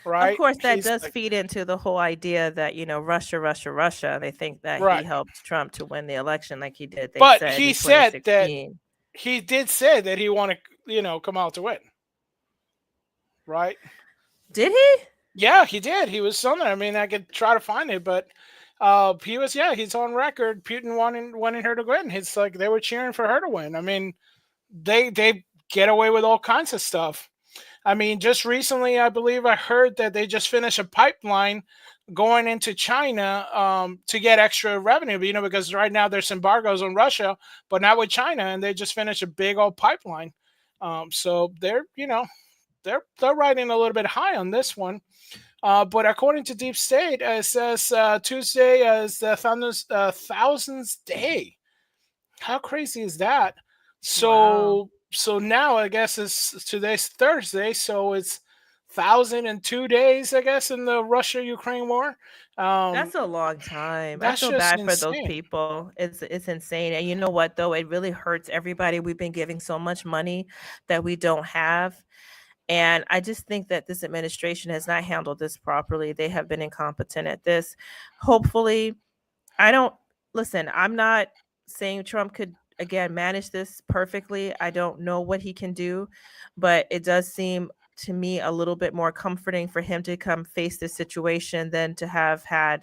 Right. Of course, that does feed into the whole idea that, Russia. They think that he helped Trump to win the election like he did. But he said that he did say that he wanted, come out to win. Right. Did he? Yeah, he did. He was something. I mean, I could try to find it, but he's on record. Putin wanting her to win. It's like they were cheering for her to win. I mean, they get away with all kinds of stuff. I mean, just recently, I believe I heard that they just finished a pipeline going into China to get extra revenue. But, because right now there's embargoes on Russia, but not with China, and they just finished a big old pipeline. So they're riding a little bit high on this one. But according to Deep State, it says Tuesday is the Thousands Day. How crazy is that? So now I guess today's Thursday, so it's 1,002 days, I guess, in the Russia-Ukraine war. That's a long time. I feel bad for those people. It's insane. And you know what, though? It really hurts everybody. We've been giving so much money that we don't have. And I just think that this administration has not handled this properly. They have been incompetent at this. Hopefully, I'm not saying Trump could, again, manage this perfectly. I don't know what he can do, but it does seem to me a little bit more comforting for him to come face this situation than to have had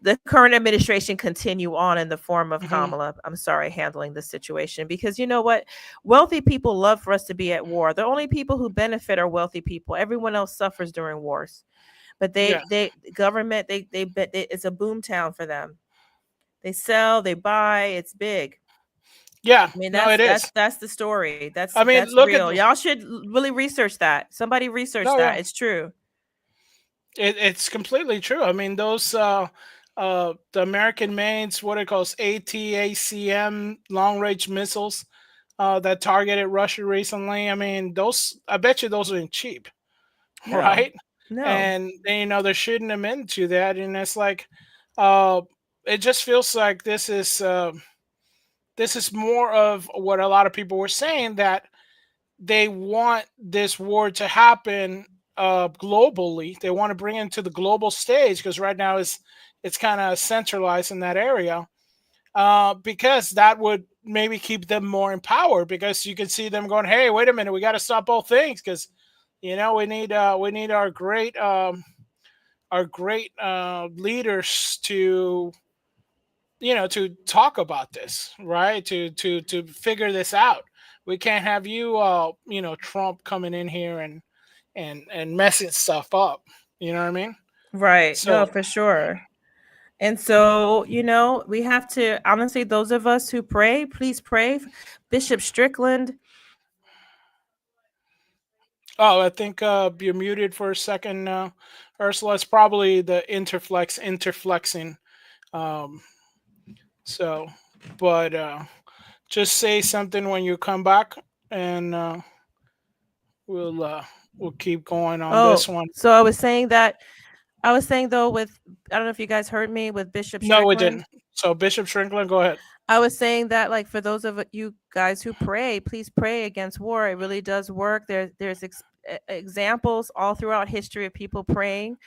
the current administration continue on in the form of Mhm. Kamala, I'm sorry, handling this situation. Because you know what? Wealthy people love for us to be at war. The only people who benefit are wealthy people. Everyone else suffers during wars. But government, it's a boom town for them. They sell, they buy, it's big. Yeah, I mean, no, it is. that's the story. I mean, That's look real. at Y'all should really research that. Somebody research no, that. yeah. It's true. It's completely true. I mean, those the American made's what it calls ATACM long range missiles that targeted Russia recently. I mean, those I bet you those ain't cheap, No. right? No. And you know they're shooting them into that, and it's like uh, it just feels like this is more of what a lot of people were saying, that they want this war to happen globally. They want to bring it to the global stage because right now it's kind of centralized in that area, because that would maybe keep them more in power. Because you can see them going, "Hey, wait a minute, we got to stop both things because you know we need our great leaders to." To talk about this, right? To figure this out. We can't have you, Trump coming in here and messing stuff up. You know what I mean? Right. So No, for sure. And so, we have to, honestly, those of us who pray, please pray. Bishop Strickland. Oh, I think you're muted for a second, Ursula. It's probably the interflexing. Um, so, but just say something when you come back, and we'll keep going on this one. So I was saying though, with, I don't know if you guys heard me with Bishop Strickland. No, we didn't. So Bishop Strickland, go ahead. I was saying that, like, for those of you guys who pray, please pray against war. It really does work. There's examples all throughout history of people praying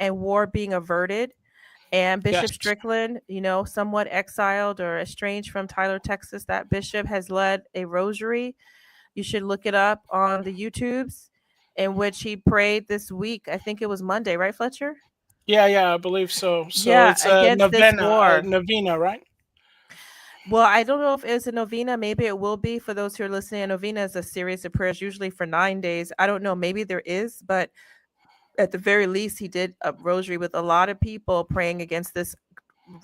and war being averted. And Bishop Strickland, somewhat exiled or estranged from Tyler, Texas, that bishop has led a rosary. You should look it up on the YouTubes, in which he prayed this week. I think it was Monday, right, Fletcher? Yeah, I believe so. So yeah, it's a against this war. novena, right? Well, I don't know if it's a novena. Maybe it will be for those who are listening. A novena is a series of prayers, usually for 9 days. I don't know. Maybe there is, but at the very least, he did a rosary with a lot of people praying against this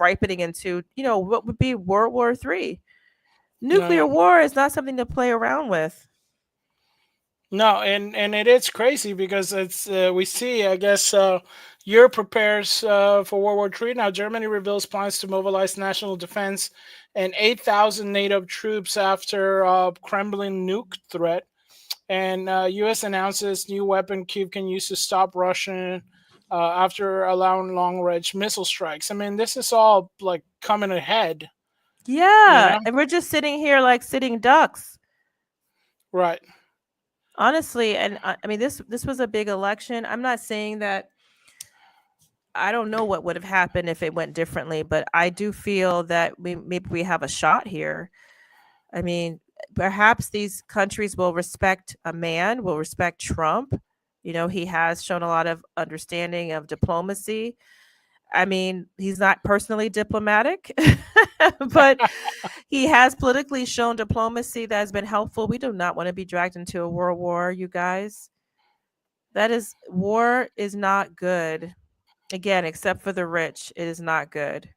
ripening into, what would be World War III. Nuclear war is not something to play around with. No, and it is crazy because it's we see, I guess, Europe prepares for World War III. Now Germany reveals plans to mobilize national defense and 8,000 NATO troops after Kremlin nuke threat. And U.S. announces new weapon Kyiv can use to stop Russia after allowing long-range missile strikes. I mean, this is all like coming ahead. Yeah, and we're just sitting here like sitting ducks. Right. Honestly, and I mean, this was a big election. I'm not saying that I don't know what would have happened if it went differently, but I do feel that maybe we have a shot here. I mean, perhaps these countries will respect a man, will respect Trump. He has shown a lot of understanding of diplomacy. I mean, he's not personally diplomatic, but he has politically shown diplomacy that has been helpful. We do not want to be dragged into a world war, you guys. War is not good. Again, except for the rich, it is not good.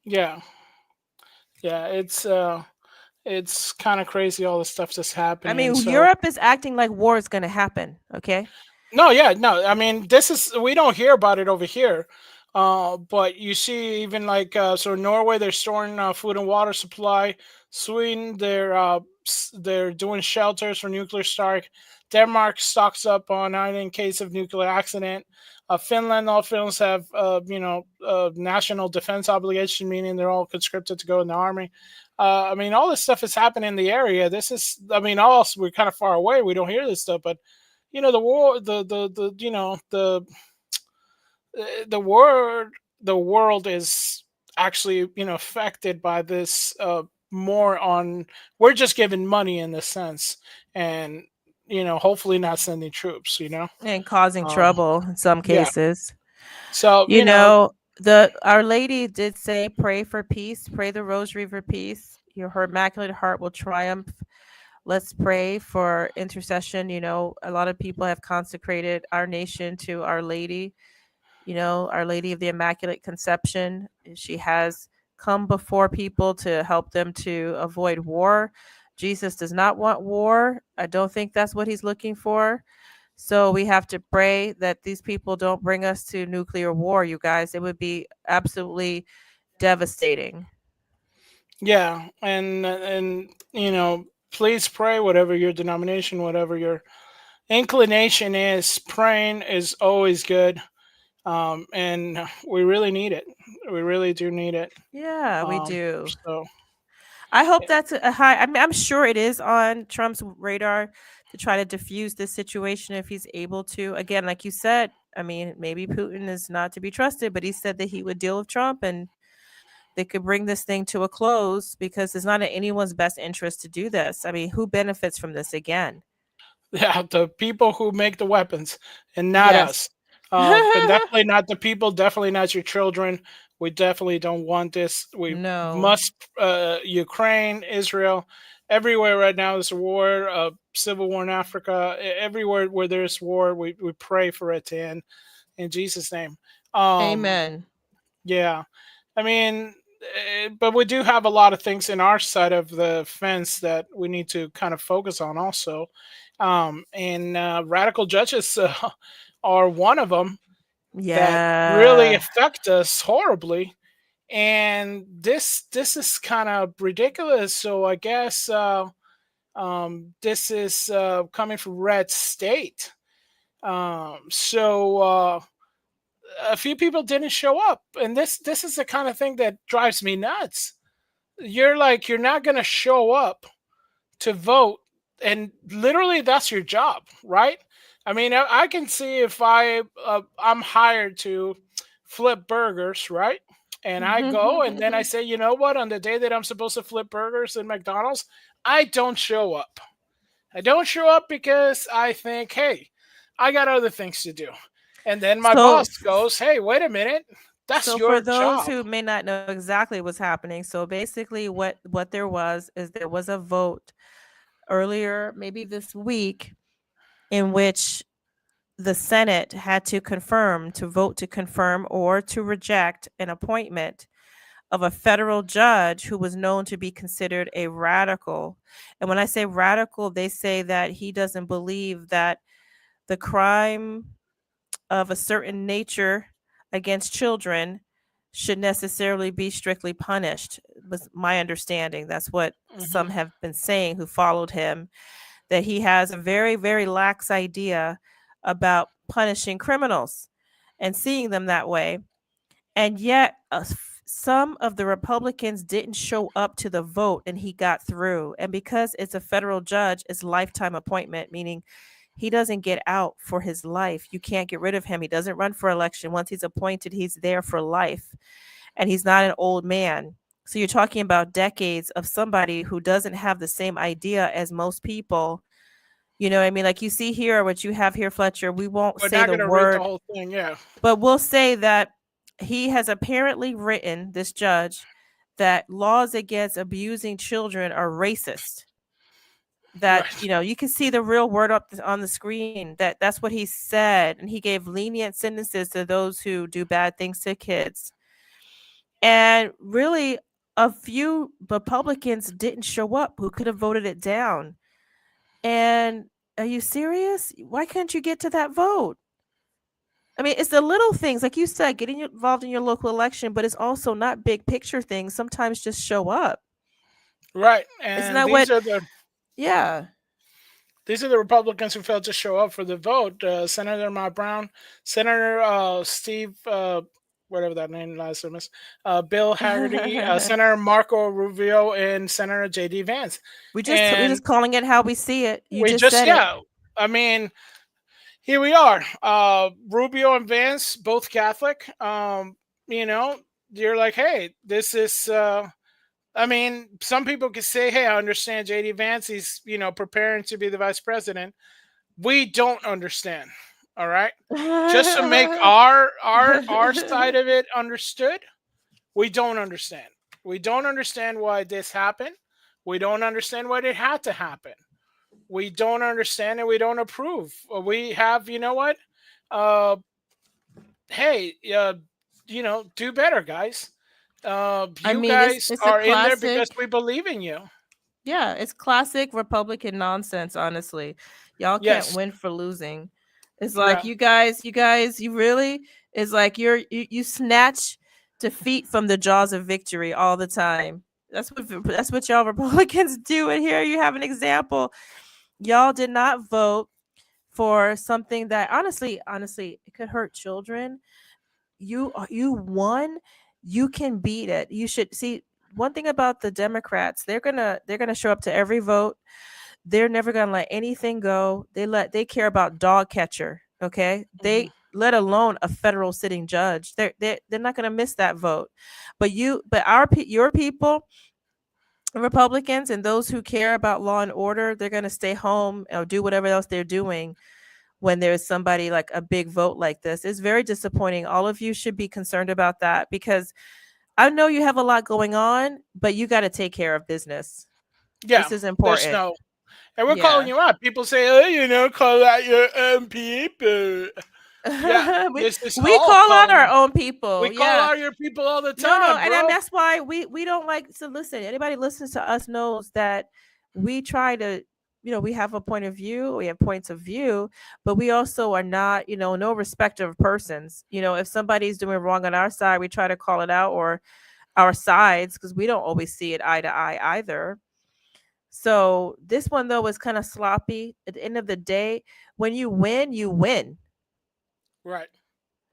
Yeah, it's kind of crazy, all the stuff that's happening. I mean, Europe is acting like war is going to happen. Okay. No. I mean, we don't hear about it over here, but you see, even like so Norway, they're storing food and water supply. Sweden, they're doing shelters for nuclear strike. Denmark stocks up on iron in case of nuclear accident. Finland, all Finns have national defense obligation, meaning they're all conscripted to go in the army. I mean, all this stuff is happening in the area. This is, I mean, also we're kind of far away. We don't hear this stuff, but the war, the world is actually affected by this more on. We're just giving money in this sense, and hopefully not sending troops. And causing trouble in some cases. So Our Lady did say, pray for peace, pray the rosary for peace. Her Immaculate Heart will triumph. Let's pray for intercession. You know, a lot of people have consecrated our nation to Our Lady, you know, Our Lady of the Immaculate Conception. She has come before people to help them to avoid war. Jesus does not want war. I don't think that's what he's looking for. So we have to pray that these people don't bring us to nuclear war, you guys. It would be absolutely devastating. Yeah, and you know, please pray, whatever your denomination, whatever your inclination is. Praying is always good, and we really need it. We really do need it. Yeah, we do. So I hope that's a high. I mean, I'm sure it is on Trump's radar to try to diffuse this situation if he's able to. Again, like you said, I mean, maybe Putin is not to be trusted, but he said that he would deal with Trump and they could bring this thing to a close because it's not in anyone's best interest to do this. I mean, who benefits from this again? yeah, the people who make the weapons and not Yes. us. And definitely not the people, definitely not your children. We definitely don't want this. We must, Ukraine, Israel, everywhere right now there's a war, civil war in Africa. Everywhere where there's war, we pray for it to end in Jesus' name. Amen. Yeah. I mean, but we do have a lot of things in our side of the fence that we need to kind of focus on also. And radical judges are one of them that really affect us horribly. And this is kind of ridiculous. So I guess this is coming from red state. So a few people didn't show up, and this is the kind of thing that drives me nuts. You're not going to show up to vote, and literally that's your job, right? I mean, I can see if I'm hired to flip burgers, right? And I go and then I say, you know what? On the day that I'm supposed to flip burgers at McDonald's, I don't show up. I don't show up because I think, hey, I got other things to do. And then my boss goes, hey, wait a minute. That's your for those job. who may not know exactly what's happening, so basically what there was a vote earlier, maybe this week, in which the Senate had to vote to confirm or to reject an appointment of a federal judge who was known to be considered a radical. And when I say radical, they say that he doesn't believe that the crime of a certain nature against children should necessarily be strictly punished, was my understanding. That's what some have been saying who followed him, that he has a very, very lax idea about punishing criminals and seeing them that way. And yet some of the Republicans didn't show up to the vote and he got through. And because it's a federal judge, it's lifetime appointment, meaning he doesn't get out for his life. You can't get rid of him. He doesn't run for election. Once he's appointed, he's there for life. And he's not an old man. So you're talking about decades of somebody who doesn't have the same idea as most people. You know what I mean? Like you see here, what you have here, Fletcher, we won't say the word. Read the whole thing, yeah. But we'll say that he has apparently written, this judge, that laws against abusing children are racist. That you can see the real word up on the screen. That's what he said, and he gave lenient sentences to those who do bad things to kids. And really, a few Republicans didn't show up who could have voted it down. And are you serious? Why can't you get to that vote? I mean, it's the little things, like you said, getting involved in your local election, but it's also not big picture things. Sometimes just show up. Right. And Isn't that these are the Republicans who failed to show up for the vote. Senator Matt Brown, Senator Steve, whatever that name last name is, Bill Haggerty, Senator Marco Rubio, and Senator J.D. Vance. We're just calling it how we see it. I mean, here we are. Rubio and Vance, both Catholic. You're like, hey, this is. I mean, some people could say, hey, I understand J.D. Vance. He's, preparing to be the vice president. We don't understand. All right, just to make our side of it understood. We don't understand. We don't understand why this happened. We don't understand why it had to happen. We don't understand and we don't approve. We have, you know what? Hey, do better, guys. I You mean, guys it's a are in there because classic. we believe in you. Yeah, it's classic Republican nonsense, honestly. Y'all can't Yes. win for losing. It's Yeah. like you guys, you really, it's like you snatch defeat from the jaws of victory all the time. That's what y'all Republicans do. And here you have an example. Y'all did not vote for something that honestly, it could hurt children. You won. You can beat it. You should see one thing about the Democrats. They're gonna show up to every vote. They're never gonna let anything go. They care about dog catcher. Okay, they let alone a federal sitting judge. They're not gonna miss that vote. But your people, Republicans, and those who care about law and order, they're gonna stay home or do whatever else they're doing when there's somebody like a big vote like this. It's very disappointing. All of you should be concerned about that because I know you have a lot going on, but you got to take care of business. Yeah, this is important. And we're calling you out. People say, call out your own people. Yeah, we call out our own people. We call out your people all the time. No, bro. and that's why we don't like to listen. Anybody listens to us knows that we try to, we have a point of view, we have points of view, but we also are not, no respecter of persons. If somebody's doing wrong on our side, we try to call it out, or our sides, because we don't always see it eye to eye either. So this one though was kind of sloppy. At the end of the day, when you win, you win. Right.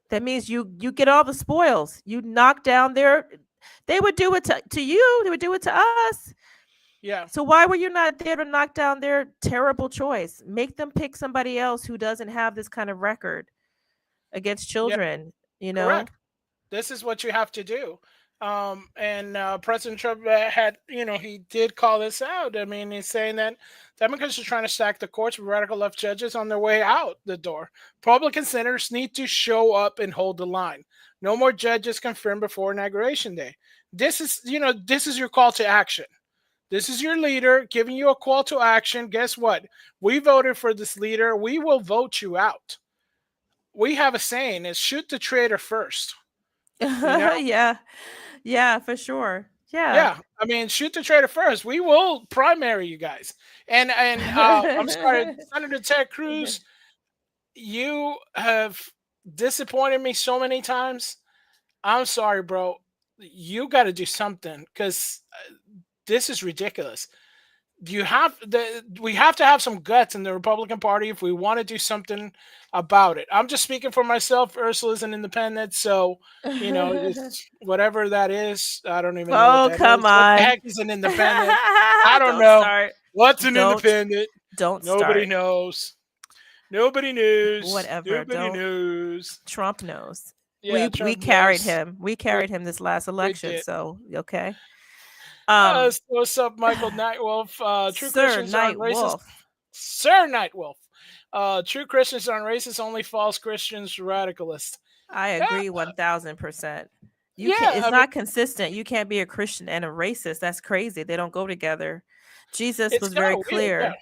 That means you get all the spoils. You knock down they would do it to you. They would do it to us. Yeah. So why were you not there to knock down their terrible choice? Make them pick somebody else who doesn't have this kind of record against children. Correct. This is what you have to do. And President Trump had, he did call this out. I mean, he's saying that Democrats are trying to stack the courts with radical left judges on their way out the door. Republican senators need to show up and hold the line. No more judges confirmed before Inauguration Day. This is your call to action. This is your leader giving you a call to action. Guess what? We voted for this leader. We will vote you out. We have a saying: is shoot the traitor first. Yeah, for sure. Yeah. I mean, shoot the traitor first. We will primary you guys. And I'm sorry, Senator Ted Cruz, you have disappointed me so many times. I'm sorry, bro. You got to do something because this is ridiculous. We have to have some guts in the Republican Party if we want to do something about it. I'm just speaking for myself. Ursula's an independent, so it's whatever that is. I don't even know. Oh, what that come is. on! What the heck is an independent? I don't know. Start. What's an independent? Nobody knows. Nobody knows. Whatever. Nobody knows. Trump knows. Yeah, we carried him. We carried him this last election. So okay. What's up, Michael Nightwolf? True Sir Christians aren't racist. Sir Nightwolf. True Christians aren't racist. Only false Christians radicalists. I agree 1000%. It's not consistent. You can't be a Christian and a racist. That's crazy. They don't go together. Jesus was very clear. Yeah.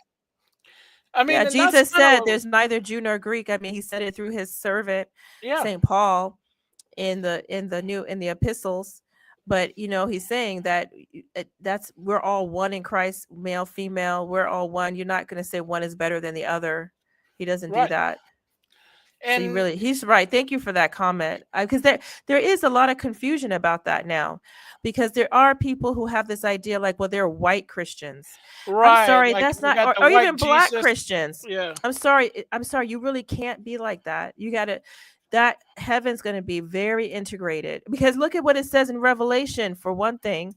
I mean, Jesus said there's neither Jew nor Greek. I mean, he said it through his servant, St. Paul, in the epistles. But he's saying that we're all one in Christ, male, female. We're all one. You're not going to say one is better than the other. He doesn't do that. And so he's right. Thank you for that comment. Because there is a lot of confusion about that now, because there are people who have this idea like, well, they're white Christians. Right. I'm sorry, like that's not, or even black Christians. Yeah. I'm sorry. You really can't be like that. You got to. That heaven's going to be very integrated, because look at what it says in Revelation. For one thing,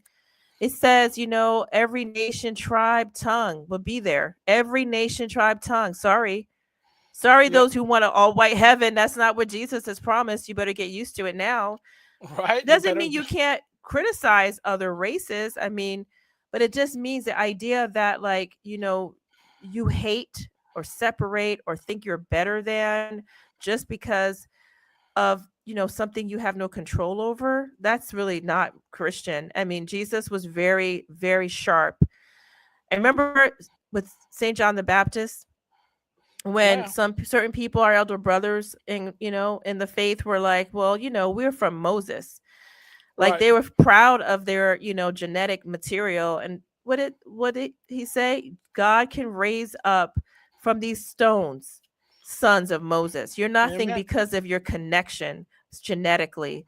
it says, every nation, tribe, tongue will be there. Every nation, tribe, tongue. Sorry, those who want an all white heaven. That's not what Jesus has promised. You better get used to it now. Right. Doesn't mean you can't criticize other races. I mean, but it just means the idea that you hate or separate or think you're better than just because of, you know, something you have no control over, that's really not Christian. I mean, Jesus was very, very sharp. And remember with St. John the Baptist, when some certain people, our elder brothers in, you know, in the faith were like, well, you know, we're from Moses. Like they were proud of their, you know, genetic material. And what did he say? God can raise up from these stones sons of Moses. You're nothing because of your connection genetically.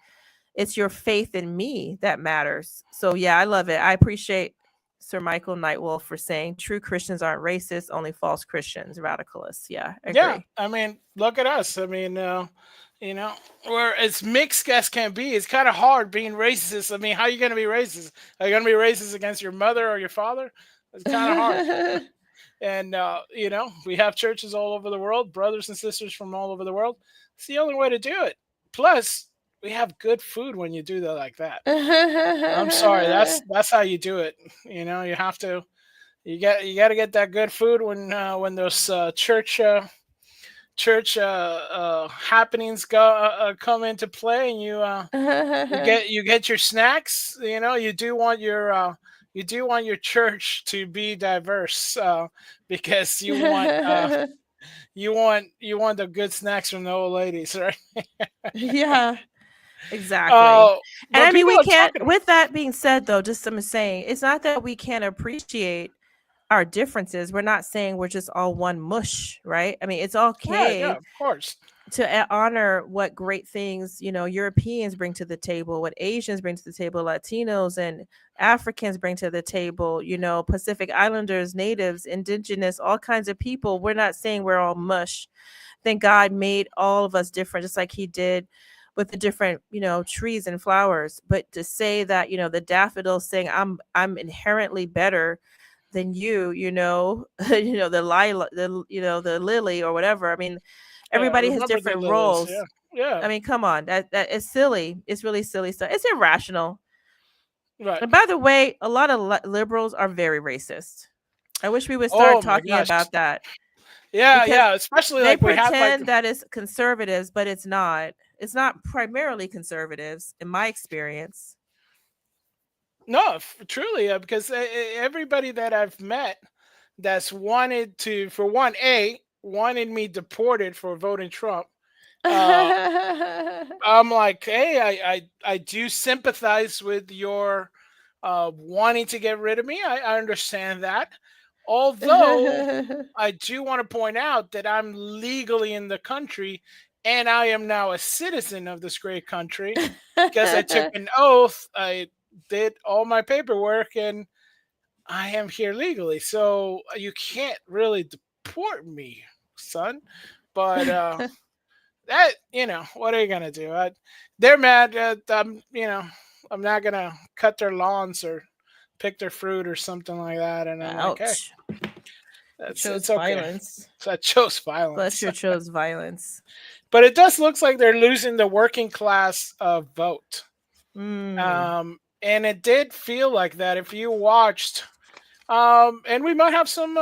It's your faith in me that matters. So yeah, I love it. I appreciate Sir Michael Nightwolf for saying true Christians aren't racist, only false Christians, radicalists. Yeah, I agree. Yeah, I mean, look at us. I mean, you know, we're as mixed as can be. It's kind of hard being racist. I mean, how are you going to be racist? Are you going to be racist against your mother or your father? It's kind of hard. And, you know, we have churches all over the world, brothers and sisters from all over the world. It's the only way to do it. Plus, we have good food when you do that like that. I'm sorry, that's how you do it. You know, you have to, you got to get that good food when those church happenings come into play, and you get your snacks. You know, you do want your church to be diverse, because you want you want the good snacks from the old ladies, right? Yeah, exactly. And I mean, we can't. With that being said, though, just I'm saying, it's not that we can't appreciate our differences. We're not saying we're just all one mush, right? I mean, it's okay, right, yeah, of course, to honor what great things, you know, Europeans bring to the table, what Asians bring to the table, Latinos and Africans bring to the table, you know, Pacific Islanders, natives, indigenous, all kinds of people. We're not saying we're all mush. Thank God made all of us different, just like he did with the different, you know, trees and flowers. But to say that, you know, the daffodil saying I'm inherently better than you, you know, you know, the lily or whatever. I mean, everybody has different roles. Yeah. I mean, come on, that is silly. It's really silly stuff. It's irrational. Right. And by the way, a lot of liberals are very racist. I wish we would start talking about that. Yeah, because yeah, especially they like we pretend have like that it's conservatives, but it's not. It's not primarily conservatives, in my experience. No, truly, because everybody that I've met that's wanted to, for one, wanted me deported for voting Trump. I'm like, hey, I do sympathize with your wanting to get rid of me. I understand that. Although I do want to point out that I'm legally in the country and I am now a citizen of this great country because I took an oath. I did all my paperwork and I am here legally. So you can't really deport me, son. But that, you know, what are you going to do? They're mad. You know, I'm not going to cut their lawns or pick their fruit or something like that. And I'm like, hey, chose violence. So I chose violence. Bless you, chose violence. But it does look like they're losing the working class vote. And it did feel like that if you watched. And we might have some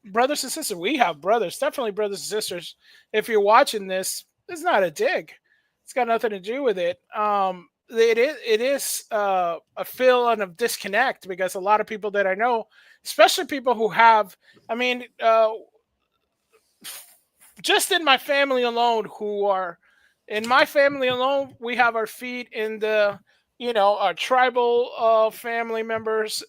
brothers and sisters. We have brothers, definitely brothers and sisters. If you're watching this, it's not a dig. It's got nothing to do with it. It is a feeling of disconnect because a lot of people that I know, especially people who have, I mean, just in my family alone, we have our feet in the, you know, our tribal family members,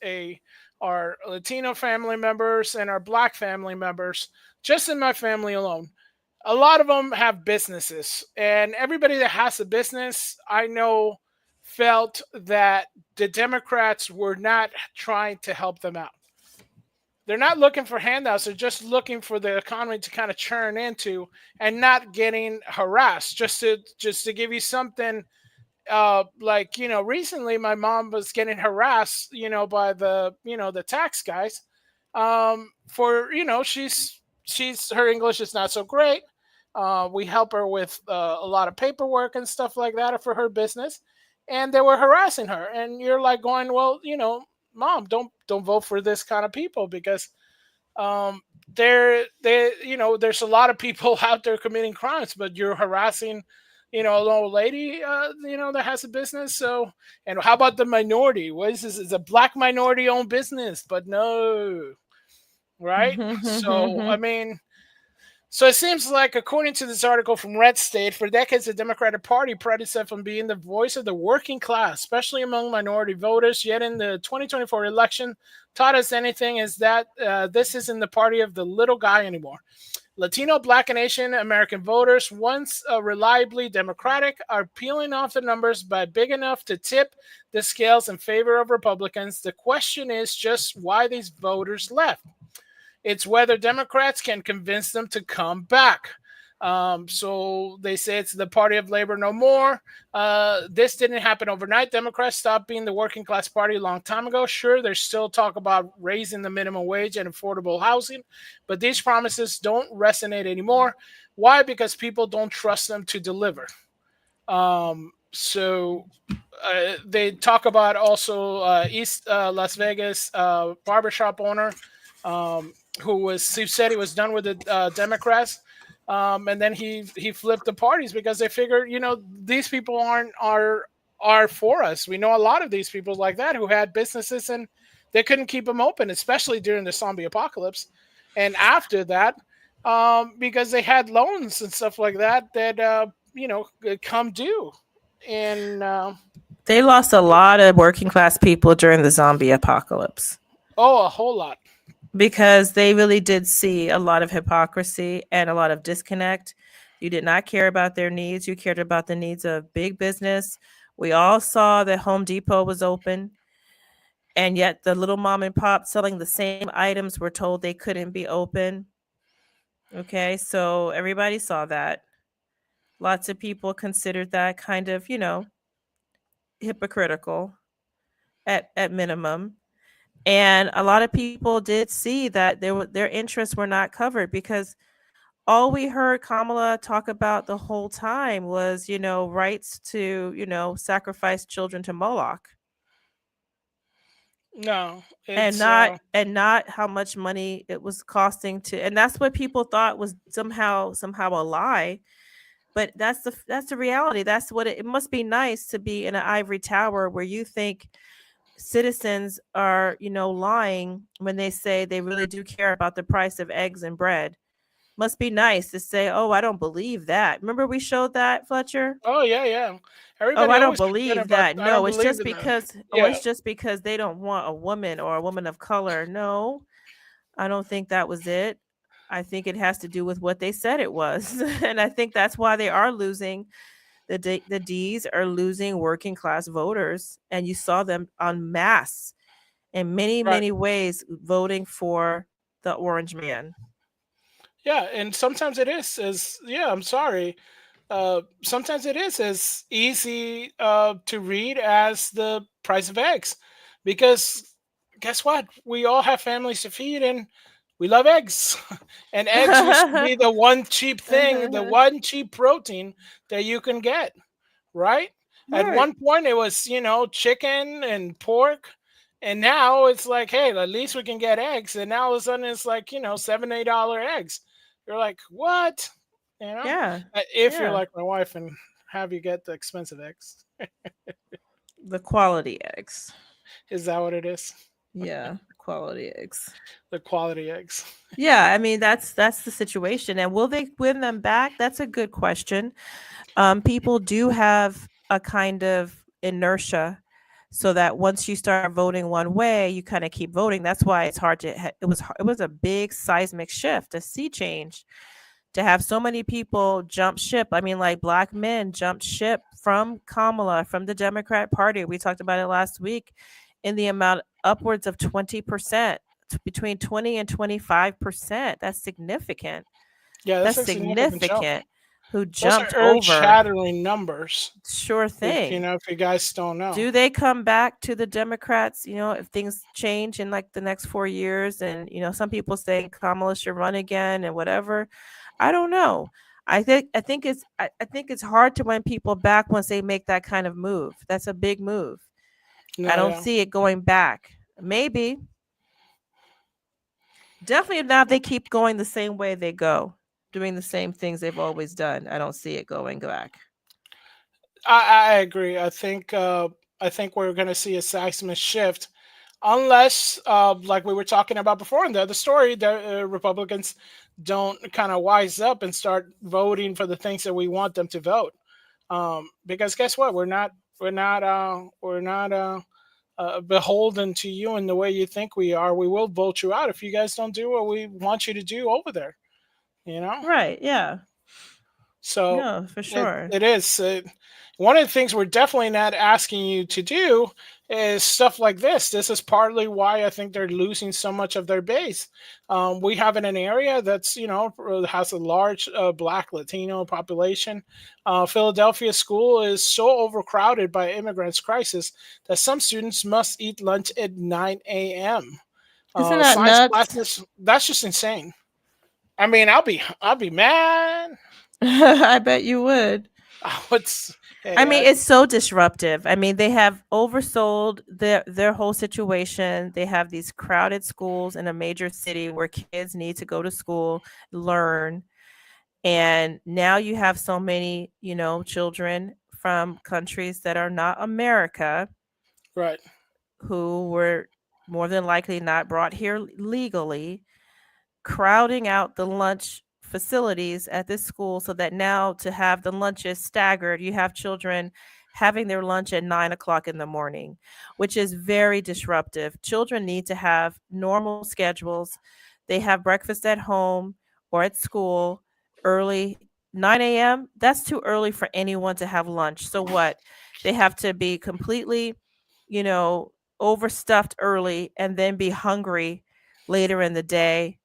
our Latino family members, and our Black family members. Just in my family alone, a lot of them have businesses, and everybody that has a business, I know, felt that the Democrats were not trying to help them out. They're not looking for handouts. They're just looking for the economy to kind of churn into and not getting harassed. Just to give you something, like, you know, recently my mom was getting harassed, you know, by the tax guys, for, you know, she's her English is not so great. We help her with a lot of paperwork and stuff like that for her business, and they were harassing her. And you're like going, well, you know, Mom, don't vote for this kind of people because there's a lot of people out there committing crimes, but you're harassing, an old lady, that has a business. So, and how about the minority? What is this? It's a black minority owned business, but no, right? So, I mean, so it seems like, according to this article from Red State, for decades, the Democratic Party prided itself on being the voice of the working class, especially among minority voters. Yet in the 2024 election, taught us anything is that this isn't the party of the little guy anymore. Latino, Black, and Asian American voters, once reliably Democratic, are peeling off the numbers by big enough to tip the scales in favor of Republicans. The question is just why these voters left. It's whether Democrats can convince them to come back. So they say it's the party of labor no more. This didn't happen overnight. Democrats stopped being the working class party a long time ago. Sure, there's still talk about raising the minimum wage and affordable housing, but these promises don't resonate anymore. Why? Because people don't trust them to deliver. So they talk about also East Las Vegas barbershop owner who said he was done with the Democrats. And then he flipped the parties because they figured, these people are for us. We know a lot of these people like that who had businesses and they couldn't keep them open, especially during the zombie apocalypse. And after that, because they had loans and stuff like that come due. And they lost a lot of working class people during the zombie apocalypse. Oh, a whole lot. Because they really did see a lot of hypocrisy and a lot of disconnect. You did not care about their needs. You cared about the needs of big business. We all saw that Home Depot was open, and yet the little mom and pop selling the same items were told they couldn't be open. Okay, so everybody saw that. Lots of people considered that kind of, hypocritical at minimum. And a lot of people did see that their interests were not covered because all we heard Kamala talk about the whole time was, rights to, sacrifice children to Moloch. No, and not how much money it was costing to, and that's what people thought was somehow a lie. But that's the reality. That's what it must be nice to be in an ivory tower where you think citizens are, lying when they say they really do care about the price of eggs and bread. Must be nice to say, oh, I don't believe that. Remember we showed that, Fletcher? Oh, yeah. I don't believe that. No, it's just because they don't want a woman or a woman of color. No, I don't think that was it. I think it has to do with what they said it was. And I think that's why they are losing. The D's are losing working class voters, and you saw them en masse in many ways voting for the orange man. Yeah, and sometimes it is I'm sorry. Sometimes it is as easy to read as the price of eggs, because guess what? We all have families to feed, and we love eggs. And eggs used to be the one cheap thing, the one cheap protein that you can get, right? At one point it was, chicken and pork. And now it's like, hey, at least we can get eggs. And now all of a sudden it's like, $7-8 eggs. You're like, what? Yeah. If you're like my wife and have you get the expensive eggs. The quality eggs. Is that what it is? Yeah, quality eggs. The quality eggs. Yeah, I mean that's the situation. And will they win them back? That's a good question. People do have a kind of inertia, so that once you start voting one way, you kind of keep voting. That's why it's hard to. It was a big seismic shift, a sea change, to have so many people jump ship. I mean, like Black men jumped ship from Kamala, from the Democrat Party. We talked about it last week, in the amount upwards of 20%, between 20 and 25%. That's significant. Yeah, that's significant. Who jumped over earth-shattering numbers. Sure thing. If you guys don't know. Do they come back to the Democrats, if things change in like the next 4 years? And, some people say Kamala should run again and whatever. I don't know. I think it's hard to win people back once they make that kind of move. That's a big move. No, I don't see it going back. Maybe. Definitely not if they keep going the same way they go, doing the same things they've always done. I don't see it going back. I agree. I think we're going to see a seismic shift, unless, like we were talking about before in the other story, the Republicans don't kind of wise up and start voting for the things that we want them to vote. Because guess what? We're not beholden to you in the way you think we are. We will vote you out if you guys don't do what we want you to do over there. You know? Right. Yeah. So No, for sure. it is. One of the things we're definitely not asking you to do is stuff like this. This is partly why I think they're losing so much of their base. We have in an area that's, has a large Black Latino population. Philadelphia school is so overcrowded by immigrants crisis that some students must eat lunch at 9 a.m. Isn't that Science nuts? classes, that's just insane. I mean, I'll be mad. I bet you would. I mean, it's so disruptive. I mean, they have oversold their whole situation. They have these crowded schools in a major city where kids need to go to school, learn. And now you have so many, children from countries that are not America, right, who were more than likely not brought here legally, crowding out the lunch facilities at this school, so that now to have the lunches staggered, you have children having their lunch at 9 o'clock in the morning, which is very disruptive. Children need to have normal schedules. They have breakfast at home or at school early. 9 a.m., that's too early for anyone to have lunch. So what? They have to be completely, overstuffed early and then be hungry later in the day,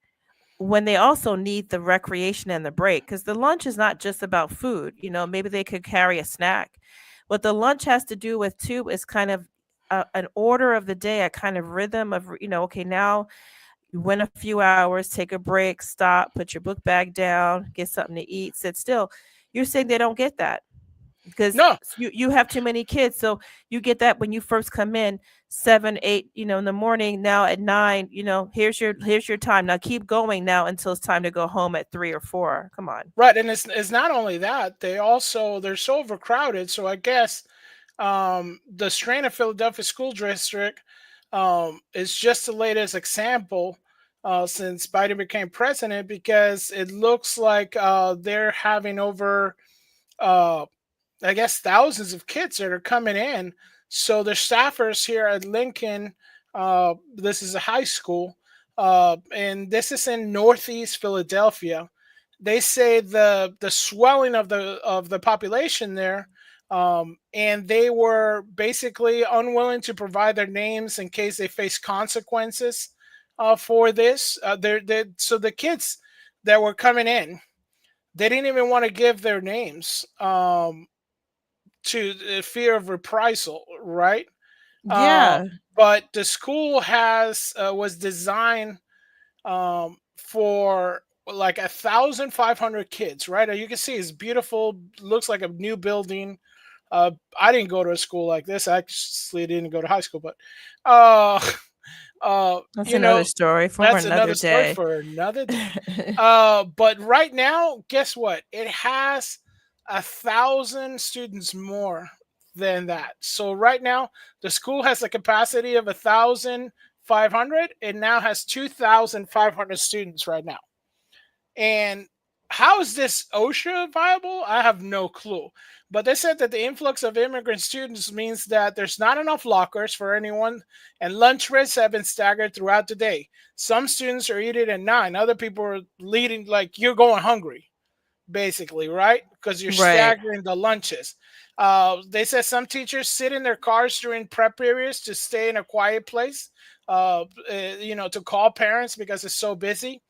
when they also need the recreation and the break, because the lunch is not just about food. Maybe they could carry a snack. What the lunch has to do with too is kind of an order of the day, a kind of rhythm of, okay, now you went a few hours, take a break, stop, put your book bag down, get something to eat, sit still. You're saying they don't get that because you have too many kids. So you get that when you first come in 7, 8, in the morning. Now at 9, here's your time. Now keep going now until it's time to go home at 3 or 4. Come on. Right. And it's not only that, they're so overcrowded. So I guess the strain of Philadelphia school district is just the latest example since Biden became president, because it looks like they're having over I guess thousands of kids that are coming in. So the staffers here at Lincoln, this is a high school, and this is in Northeast Philadelphia. They say the swelling of the population there, and they were basically unwilling to provide their names in case they face consequences for this. So the kids that were coming in, they didn't even want to give their names. To the fear of reprisal, right? Yeah. But the school was designed for like 1,500 kids, right? You can see it's beautiful, looks like a new building. I didn't go to a school like this. I actually didn't go to high school, but that's another story for another day. But right now, guess what? It has 1,000 students more than that. So right now, the school has a capacity of 1,500. It now has 2,500 students right now. And how is this OSHA viable? I have no clue. But they said that the influx of immigrant students means that there's not enough lockers for anyone, and lunch breaks have been staggered throughout the day. Some students are eating at 9. Other people are leading, like you're going hungry, basically, right? Because you're staggering the lunches. They said some teachers sit in their cars during prep periods to stay in a quiet place, to call parents because it's so busy.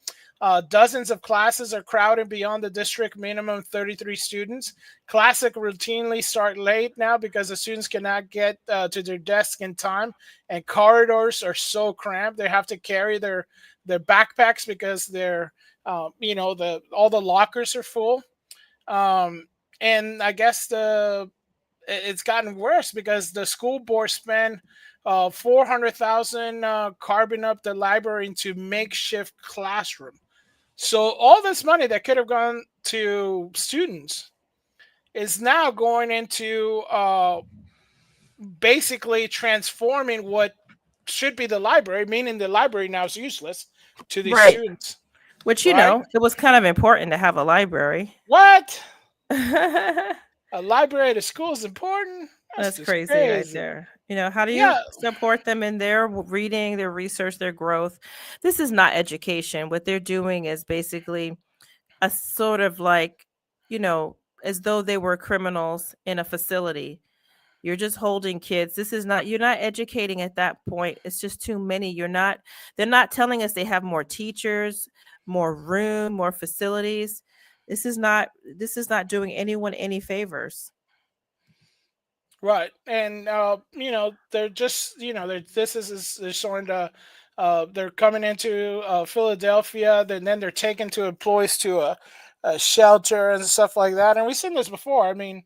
Dozens of classes are crowded beyond the district minimum 33 students. Classic routinely start late now because the students cannot get to their desk in time, and corridors are so cramped they have to carry their backpacks because they're all the lockers are full. And I guess it's gotten worse because the school board spent $400,000 carving up the library into makeshift classroom. So all this money that could have gone to students is now going into basically transforming what should be the library, meaning the library now is useless to these students. Which, you know, it was kind of important to have a library. What? A library at a school is important? That's crazy right there. You know, how do you support them in their reading, their research, their growth? This is not education. What they're doing is basically a sort of like, you know, as though they were criminals in a facility. You're just holding kids. This is not, you're not educating at that point. It's just too many. They're not telling us they have more teachers, more room, more facilities. This is not doing anyone any favors. Right. And, you know, they're just, you know, they're showing they're coming into Philadelphia, then they're taken to employees to a shelter and stuff like that. And we've seen this before. I mean,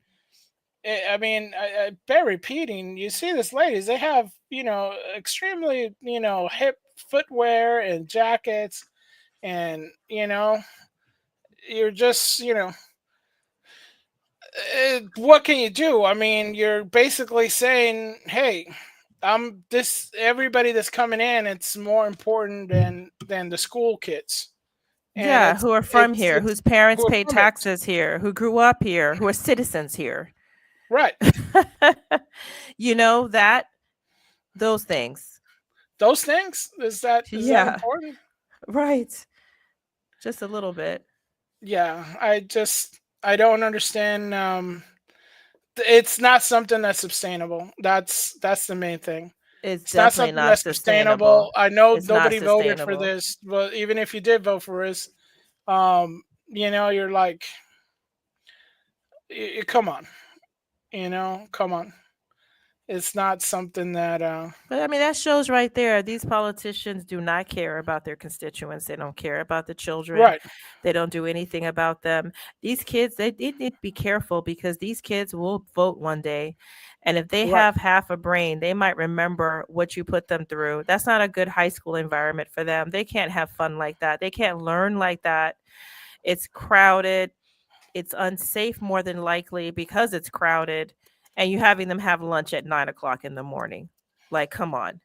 I bear repeating, you see these ladies, they have, you know, extremely, you know, hip footwear and jackets. And, you know, you're just, you know, what can you do? I mean, you're basically saying, hey, everybody that's coming in, it's more important than the school kids. And who are from here, whose parents pay taxes here, who grew up here, who are citizens here. Right. You know, those things. Those things? Is that important? Right. Just a little bit. Yeah, I don't understand. It's not something that's sustainable. That's the main thing. It's definitely not sustainable. I know nobody voted for this, but even if you did vote for this, you know, you're like, come on, you know, come on. It's not something that. But I mean, that shows right there. These politicians do not care about their constituents. They don't care about the children. Right. They don't do anything about them. These kids, they need to be careful because these kids will vote one day. And if they have half a brain, they might remember what you put them through. That's not a good high school environment for them. They can't have fun like that. They can't learn like that. It's crowded. It's unsafe more than likely because it's crowded. And you having them have lunch at 9 o'clock in the morning. Like, come on.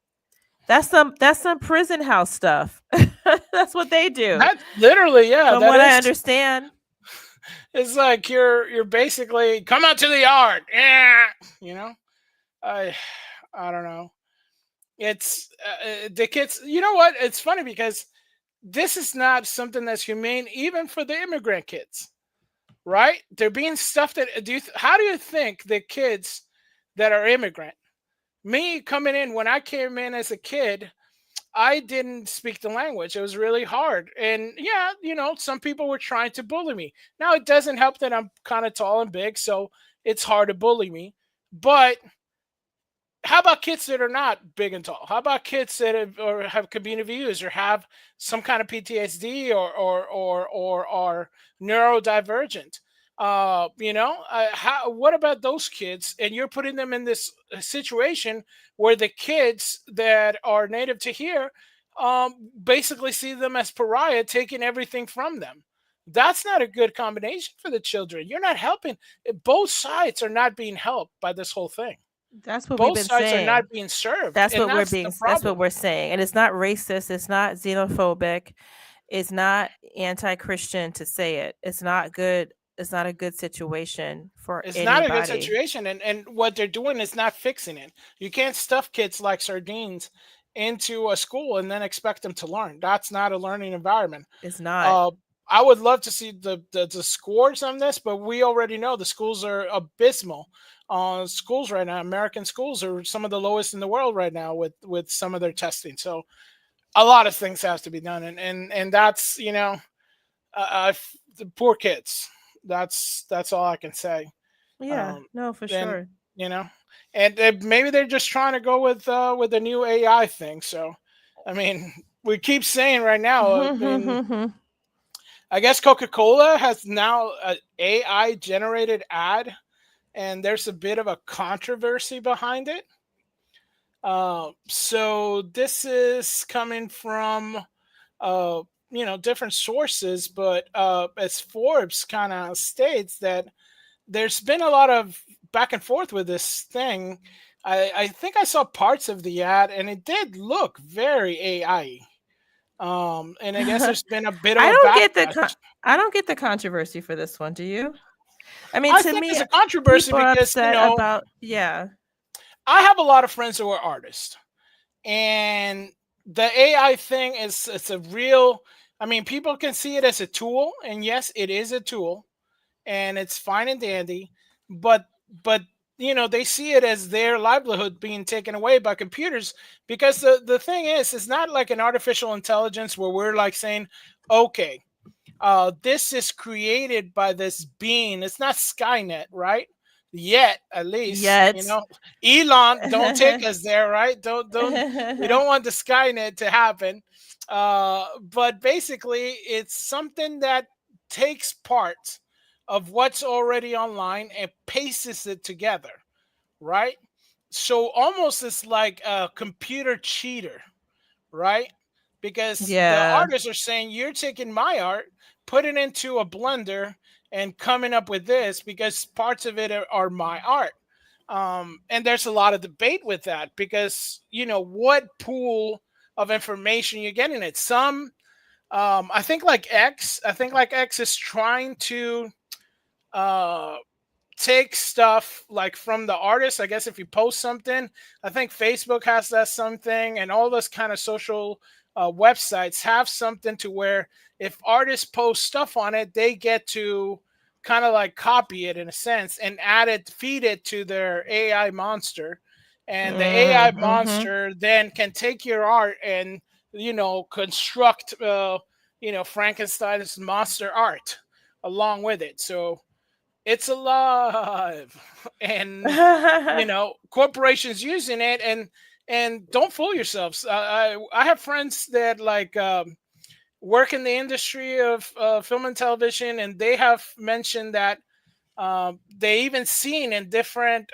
That's some prison house stuff. That's what they do. That's literally, yeah. From what I understand. It's like you're basically come out to the yard. Yeah. You know? I don't know. It's the kids, you know what? It's funny because this is not something that's humane even for the immigrant kids. Right? They're being stuffed at. How do you think the kids that are immigrant? Me coming in, when I came in as a kid, I didn't speak the language. It was really hard. And yeah, you know, some people were trying to bully me. Now, it doesn't help that I'm kind of tall and big, so it's hard to bully me. But how about kids that are not big and tall? How about kids that have community views or have some kind of PTSD or are neurodivergent? You know, what about those kids? And you're putting them in this situation where the kids that are native to here basically see them as pariah, taking everything from them. That's not a good combination for the children. You're not helping. Both sides are not being helped by this whole thing. That's what Both we've been sides saying. are not being served. That's and what that's what we're saying. And it's not racist. It's not xenophobic. It's not anti-Christian to say it. It's not good. It's not a good situation for It's anybody. not a good situation. And what they're doing is not fixing it. You can't stuff kids like sardines into a school and then expect them to learn. That's not a learning environment. It's not. I would love to see the scores on this, but we already know the schools are abysmal. Schools right now, American schools are some of the lowest in the world right now with some of their testing. So a lot of things have to be done. And that's, you know, the poor kids. That's all I can say. Yeah, no, for sure. You know, and maybe they're just trying to go with the new AI thing. So, I mean, we keep saying right now, I guess Coca-Cola has now an AI generated ad, and there's a bit of a controversy behind it. So this is coming from different sources, but as Forbes kind of states that there's been a lot of back and forth with this thing. I think I saw parts of the ad and it did look very AI. And I guess there's been a bit of I a don't get backlash. I don't get the controversy for this one. Do you? I mean, I to think me, it's a controversy people are because upset about I have a lot of friends who are artists, and the AI thing is it's a real. I mean, people can see it as a tool, and yes, it is a tool, and it's fine and dandy, but but they see it as their livelihood being taken away by computers because the thing is it's not like an artificial intelligence where we're like saying, okay, this is created by this being. It's not Skynet, right? Yet, at least, Elon, don't take us there, right? We don't want the Skynet to happen. But basically, it's something that takes part of what's already online and pastes it together, right? So almost it's like a computer cheater, right? Because the artists are saying you're taking my art, put it into a blender, and coming up with this because parts of it are my art. And there's a lot of debate with that because what pool of information you're getting it. Some, I think like X is trying to take stuff like from the artist. I guess if you post something, I think Facebook has that something, and all those kind of social websites have something to where if artists post stuff on it, they get to kind of like copy it in a sense and feed it to their AI monster. And the AI monster then can take your art and, construct, Frankenstein's monster art along with it. So it's alive, and corporations using it, and don't fool yourselves. I have friends that work in the industry of film and television, and they have mentioned that they even seen in different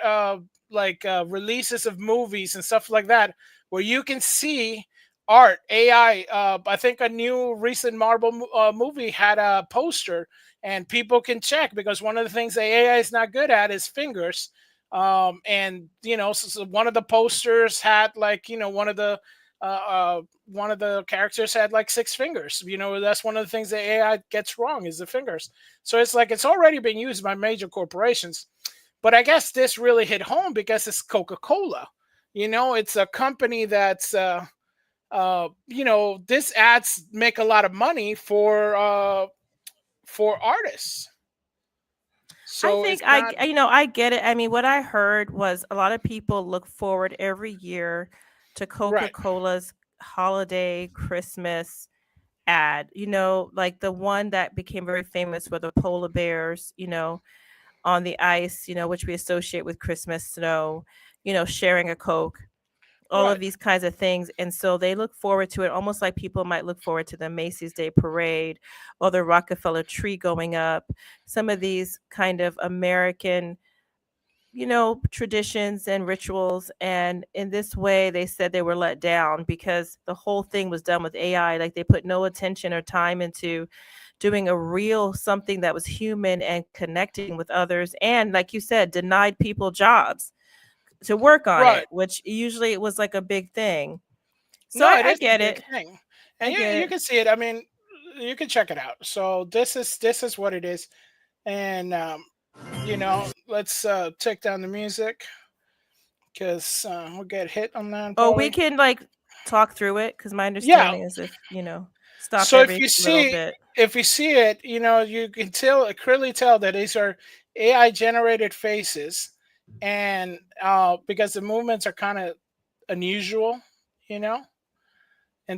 releases of movies and stuff like that where you can see art AI. I think a new recent Marvel movie had a poster, and people can check because one of the things the AI is not good at is fingers. And so one of the posters had one of the characters had like 6 fingers. That's one of the things that AI gets wrong is the fingers. So it's like it's already been used by major corporations. But I guess this really hit home because it's Coca-Cola. It's a company that's this ads make a lot of money for artists. So I think I get it. I mean, what I heard was a lot of people look forward every year to Coca-Cola's holiday Christmas ad. Like the one that became very famous were the polar bears, on the ice, which we associate with Christmas snow, sharing a Coke, all of these kinds of things. And so they look forward to it almost like people might look forward to the Macy's Day Parade or the Rockefeller tree going up. Some of these kind of American, traditions and rituals. And in this way, they said they were let down because the whole thing was done with AI. Like they put no attention or time into doing a real something that was human and connecting with others. And like you said, denied people jobs to work on it, which usually it was like a big thing. So I get it. Thing. And you can see it. I mean, you can check it out. So this is what it is. And let's take down the music because we'll get hit on that. Oh, we can talk through it because my understanding is if stop so every if you little see bit. If you see it, you can clearly tell that these are AI generated faces, and because the movements are kind of unusual, and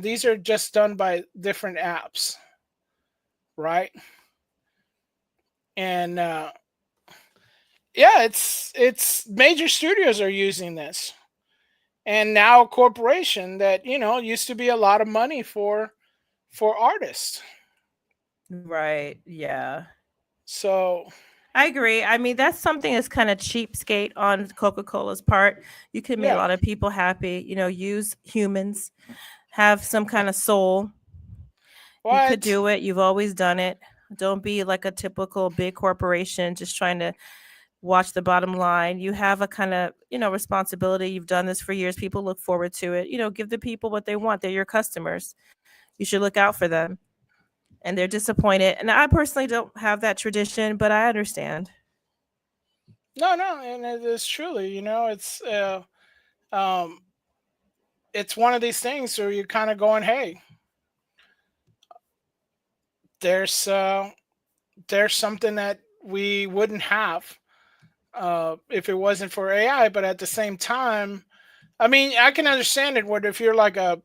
these are just done by different apps, right? And it's major studios are using this, and now a corporation that used to be a lot of money for artists. Right. Yeah. So I agree. I mean, that's something that's kind of cheapskate on Coca-Cola's part. You could make a lot of people happy. Use humans, have some kind of soul. You could do it. You've always done it. Don't be like a typical big corporation just trying to watch the bottom line. You have a kind of, responsibility. You've done this for years. People look forward to it. Give the people what they want. They're your customers. You should look out for them. And they're disappointed. And I personally don't have that tradition, but I understand. No, and it is truly, it's one of these things where you're kind of going, hey, there's something that we wouldn't have if it wasn't for AI. But at the same time, I mean, I can understand it. What if you're like a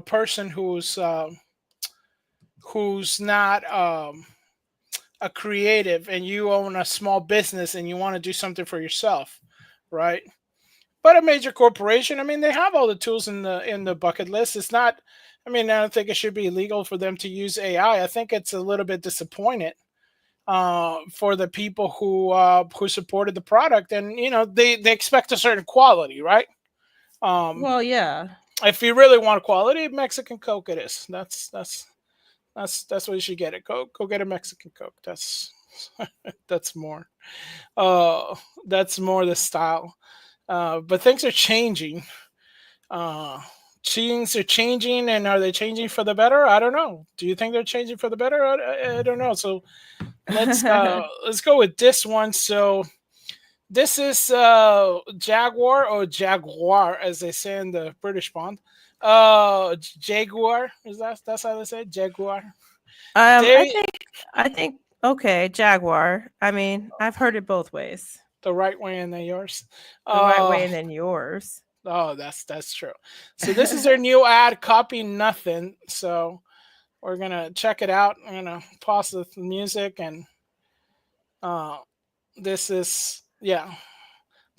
person who's not a creative, and you own a small business and you want to do something for yourself, right? But a major corporation, I mean, they have all the tools in the bucket list. It's not. I mean, I don't think it should be illegal for them to use AI. I think it's a little bit disappointing for the people who supported the product, and they expect a certain quality, right? Well, yeah. If you really want quality, Mexican Coke it is. That's what you should get. It go get a Mexican Coke. That's more the style. But things are changing. Things are changing, and are they changing for the better? I don't know. Do you think they're changing for the better? I don't know. So let's go with this one. So this is Jaguar, or Jaguar as they say in the British Bond. Jaguar, that's how they say it? Jaguar. I think okay, Jaguar. I mean, I've heard it both ways. The right way and then yours. The right way and then yours. Oh, that's true. So this is their new ad, Copy Nothing. So we're gonna check it out. I'm gonna pause the music, and this is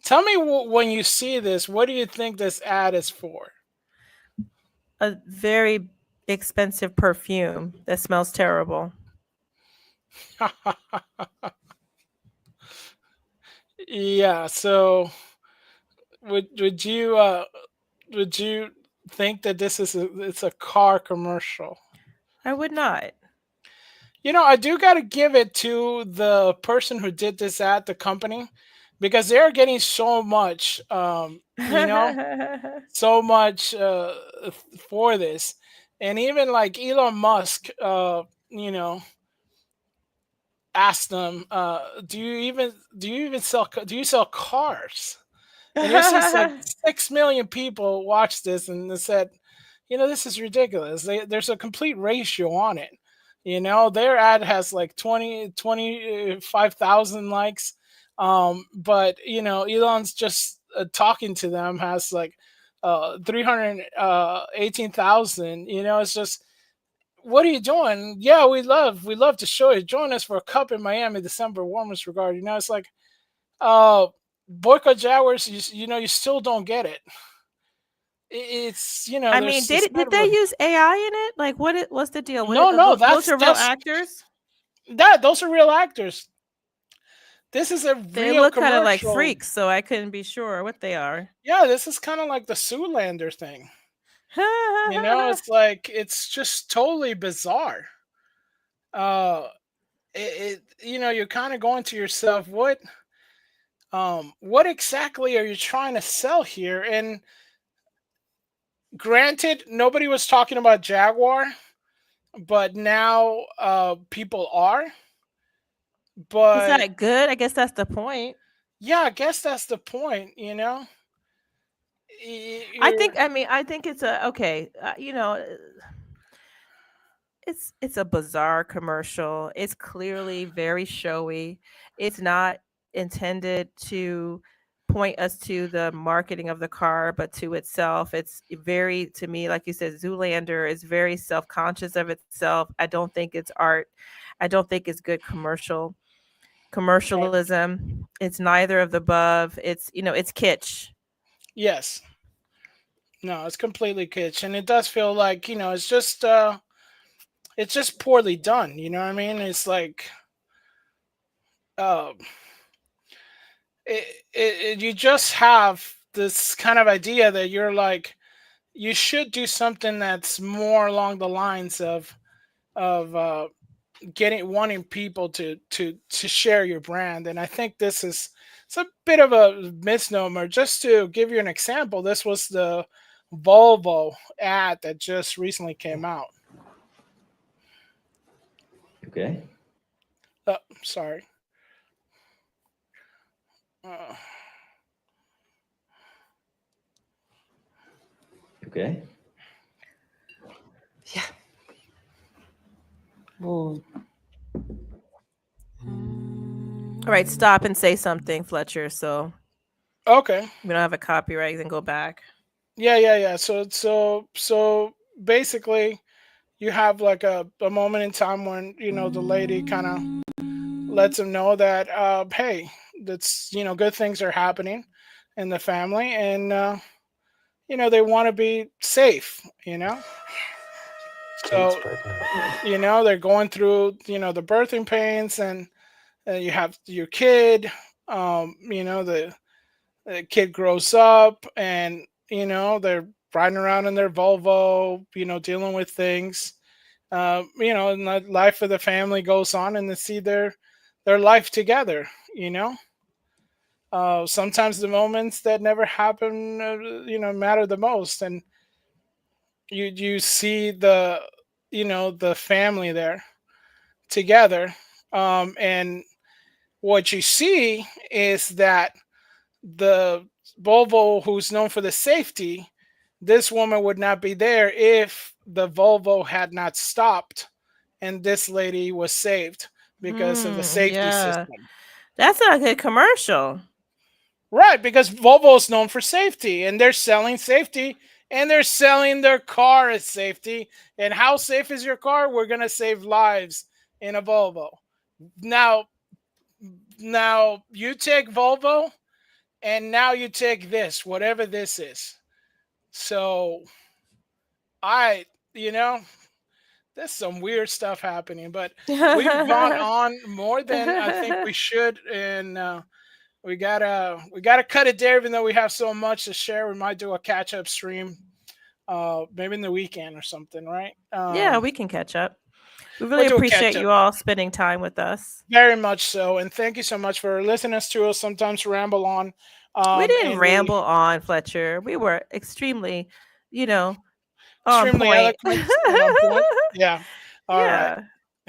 Tell me when you see this, what do you think this ad is for? A very expensive perfume that smells terrible. Yeah. So would you think that this is it's a car commercial? I would not. I do got to give it to the person who did this ad, the company, because they're getting so much, so much for this. And even like Elon Musk, asked them, do you sell cars? And you see like 6 million people watch this, and they said, this is ridiculous. There's a complete ratio on it. Their ad has like 25,000 likes. But Elon's just talking to them has like 318,000. It's just, what are you doing? Yeah, we love to show you. Join us for a cup in Miami, December. Warmest regard. It's like, boycott Jaguars. You still don't get it. It's I mean, did they use AI in it? Like, what's the deal? No, those are real actors. Those are real actors. This is They look kind of like freaks, so I couldn't be sure what they are. Yeah, this is kind of like the Zoolander thing. It's like, it's just totally bizarre. You're kind of going to yourself, what exactly are you trying to sell here? And granted, nobody was talking about Jaguar, but now people are. But is that good? I guess that's the point. Yeah, I guess that's the point. I think it's okay. It's a bizarre commercial. It's clearly very showy. It's not intended to point us to the marketing of the car, but to itself. It's very, to me, like you said, Zoolander is very self-conscious of itself. I don't think it's art. I don't think it's good commercialism. It's neither of the above. It's it's kitsch. Yes. No, it's completely kitsch, and it does feel like it's just poorly done. You know what I mean? It's like, you just have this kind of idea that you're like, you should do something that's more along the lines of wanting people to share your brand. And I think it's a bit of a misnomer. Just to give you an example, this was the Volvo ad that just recently came out. Okay. Sorry. Okay. Yeah. All right, stop and say something, Fletcher. So okay, we don't have a copyright, then go back. Yeah. So basically, you have like a moment in time when the lady kind of lets him know that hey, that's good things are happening in the family, and they want to be safe. So they're going through the birthing pains, and you have your kid. The kid grows up, and they're riding around in their Volvo, dealing with things. And the life of the family goes on, and they see their life together. Sometimes the moments that never happen, matter the most, and you see the the family there together, and what you see is that the Volvo, who's known for the safety, this woman would not be there if the Volvo had not stopped and this lady was saved because of the safety system. That's not a good commercial. Right, because Volvo is known for safety, and they're selling safety, and they're selling their car as safety. And how safe is your car? We're going to save lives in a Volvo. Now you take Volvo, and now you take this, whatever this is. So there's some weird stuff happening, but we've gone on more than I think we should, and we gotta cut it there. Even though we have so much to share, we might do a catch-up stream, maybe in the weekend or something, right? Yeah, we can catch up. We really appreciate you all spending time with us. Very much so, and thank you so much for listening to us sometimes ramble on. We didn't ramble on, Fletcher. We were extremely, extremely eloquent. On point. Yeah. All right.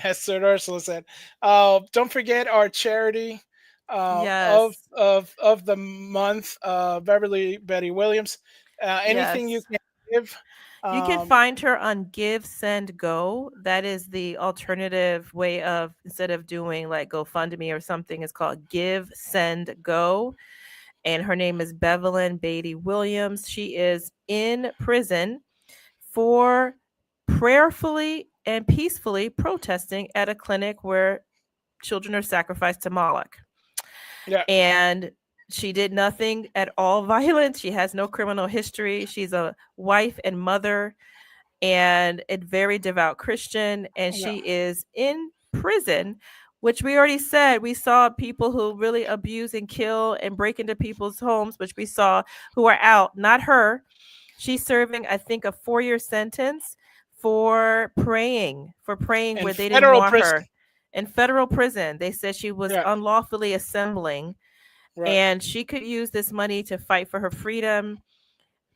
As Sir Ursula said. Don't forget our charity of the month, Beverly Betty Williams. Anything you can give. You can find her on Give, Send, Go. That is the alternative way of, instead of doing like GoFundMe or something, it's called Give, Send, Go. And her name is Bevelyn Beatty Williams. She is in prison for prayerfully and peacefully protesting at a clinic where children are sacrificed to Moloch. Yeah. And she did nothing at all violent. She has no criminal history. She's a wife and mother and a very devout Christian. And she is in prison, which we already said. We saw people who really abuse and kill and break into people's homes, which we saw, who are out. Not her. She's serving, I think, a 4-year sentence for praying where they didn't want her. In federal prison. They said she was unlawfully assembling. Right. And she could use this money to fight for her freedom.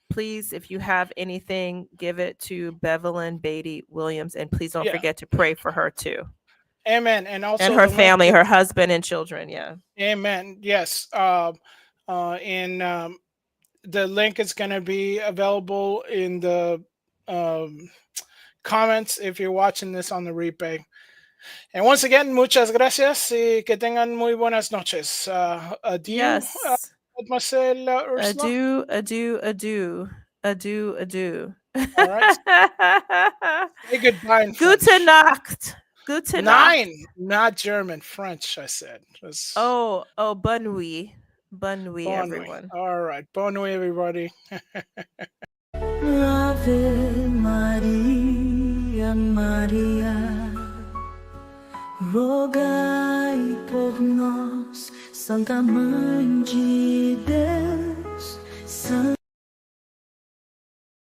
Please, if you have anything, give it to Bevelyn Beatty Williams. And please don't forget to pray for her too. Amen. And also and her family, her husband and children. Yeah. Amen. Yes. And the link is going to be available in the comments if you're watching this on the replay. And once again, muchas gracias y que tengan muy buenas noches. Adieu. Yes. Mademoiselle Ursula. Adieu. All right. Say goodbye in French. Gute Nacht. Gute Nacht. 9, not German, French, I said. Oh, bonne nuit. Bonne nuit, everyone. All right. Bonne nuit, everybody. Ave Maria, Maria, rogai por nós, Santa Mãe de Deus, Santa